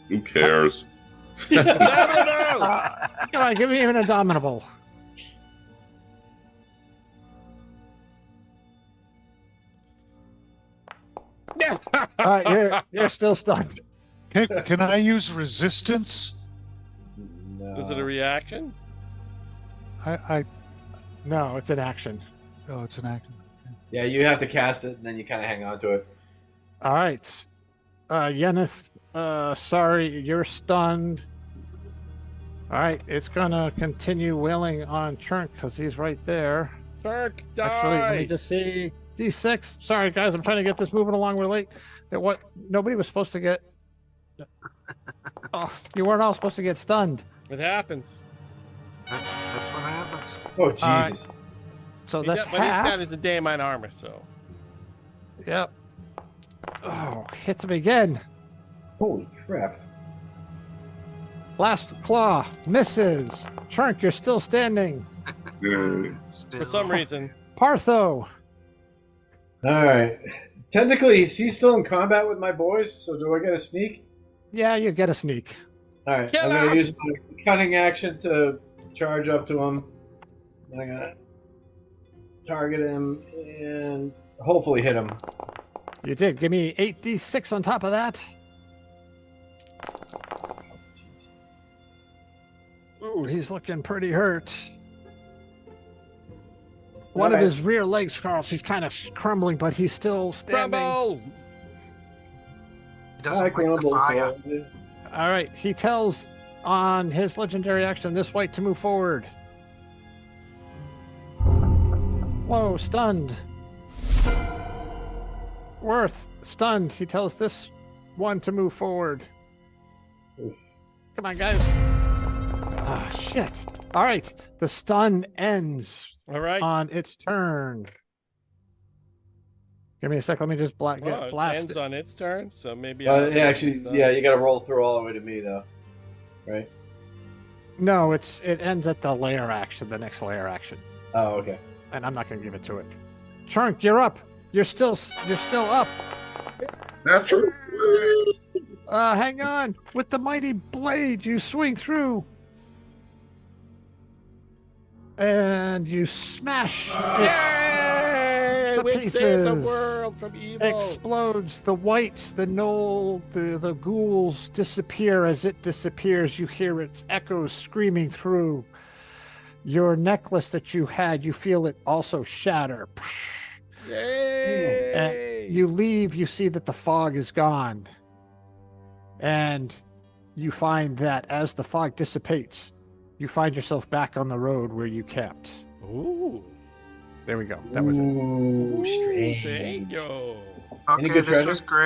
Who cares? No! Come on, give me an Indomitable. All right, you're still stunned. Can I use resistance? No. Is it a reaction? No, it's an action. Oh, it's an action. Yeah, you have to cast it, and then you kind of hang on to it. All right. Yeneth, sorry, you're stunned. All right, it's going to continue wailing on Chunk because he's right there. Turk, die! Actually, let me just see. D6. Sorry, guys, I'm trying to get this moving along. We're late. Nobody was supposed to get... Oh, you weren't all supposed to get stunned. It happens. That's what happens. Oh, Jesus. So But that's he's got half. his day mine armor, so. Yep. Oh, hits him again. Holy crap. Last claw misses. Chunk, you're still standing. For some reason. Partho. All right. Technically, he's still in combat with my boys, so do I get a sneak? Yeah, you get a sneak. All right. Get I'm going up! to use my cunning action to charge up to him. I'm going to target him and hopefully hit him. You did. Give me 8d6 on top of that. Ooh, he's looking pretty hurt. One of his rear legs, Carl, he's kind of crumbling, but he's still standing. Crumble! He doesn't like the fire. All right, he tells on his legendary action this white to move forward. Whoa, stunned. Worth, stunned. He tells this one to move forward. Oof. Come on, guys. Ah, shit. All right, the stun ends All right. on its turn. Give me a sec. Let me just Well, get it blast. ends on its turn, so maybe. Yeah, actually, yeah, you got to roll through all the way to me, though. Right? No, it ends at the layer action, the next layer action, Oh, okay. and I'm not going to give it to it. Chunk, you're up. You're still up. Natural. Hang on. With the mighty blade, you swing through. And you smash it. Yay! The We saved the pieces. world from evil. Explodes. The whites, the gnoll, the ghouls disappear. As it disappears, you hear its echoes screaming through. Your necklace that you had, you feel it also shatter. Yay! And you leave, you see that the fog is gone. And you find that as the fog dissipates, you find yourself back on the road where you camped. Ooh. There we go. That was it. Ooh, strange. Thank you. Okay, good this treasure? was great.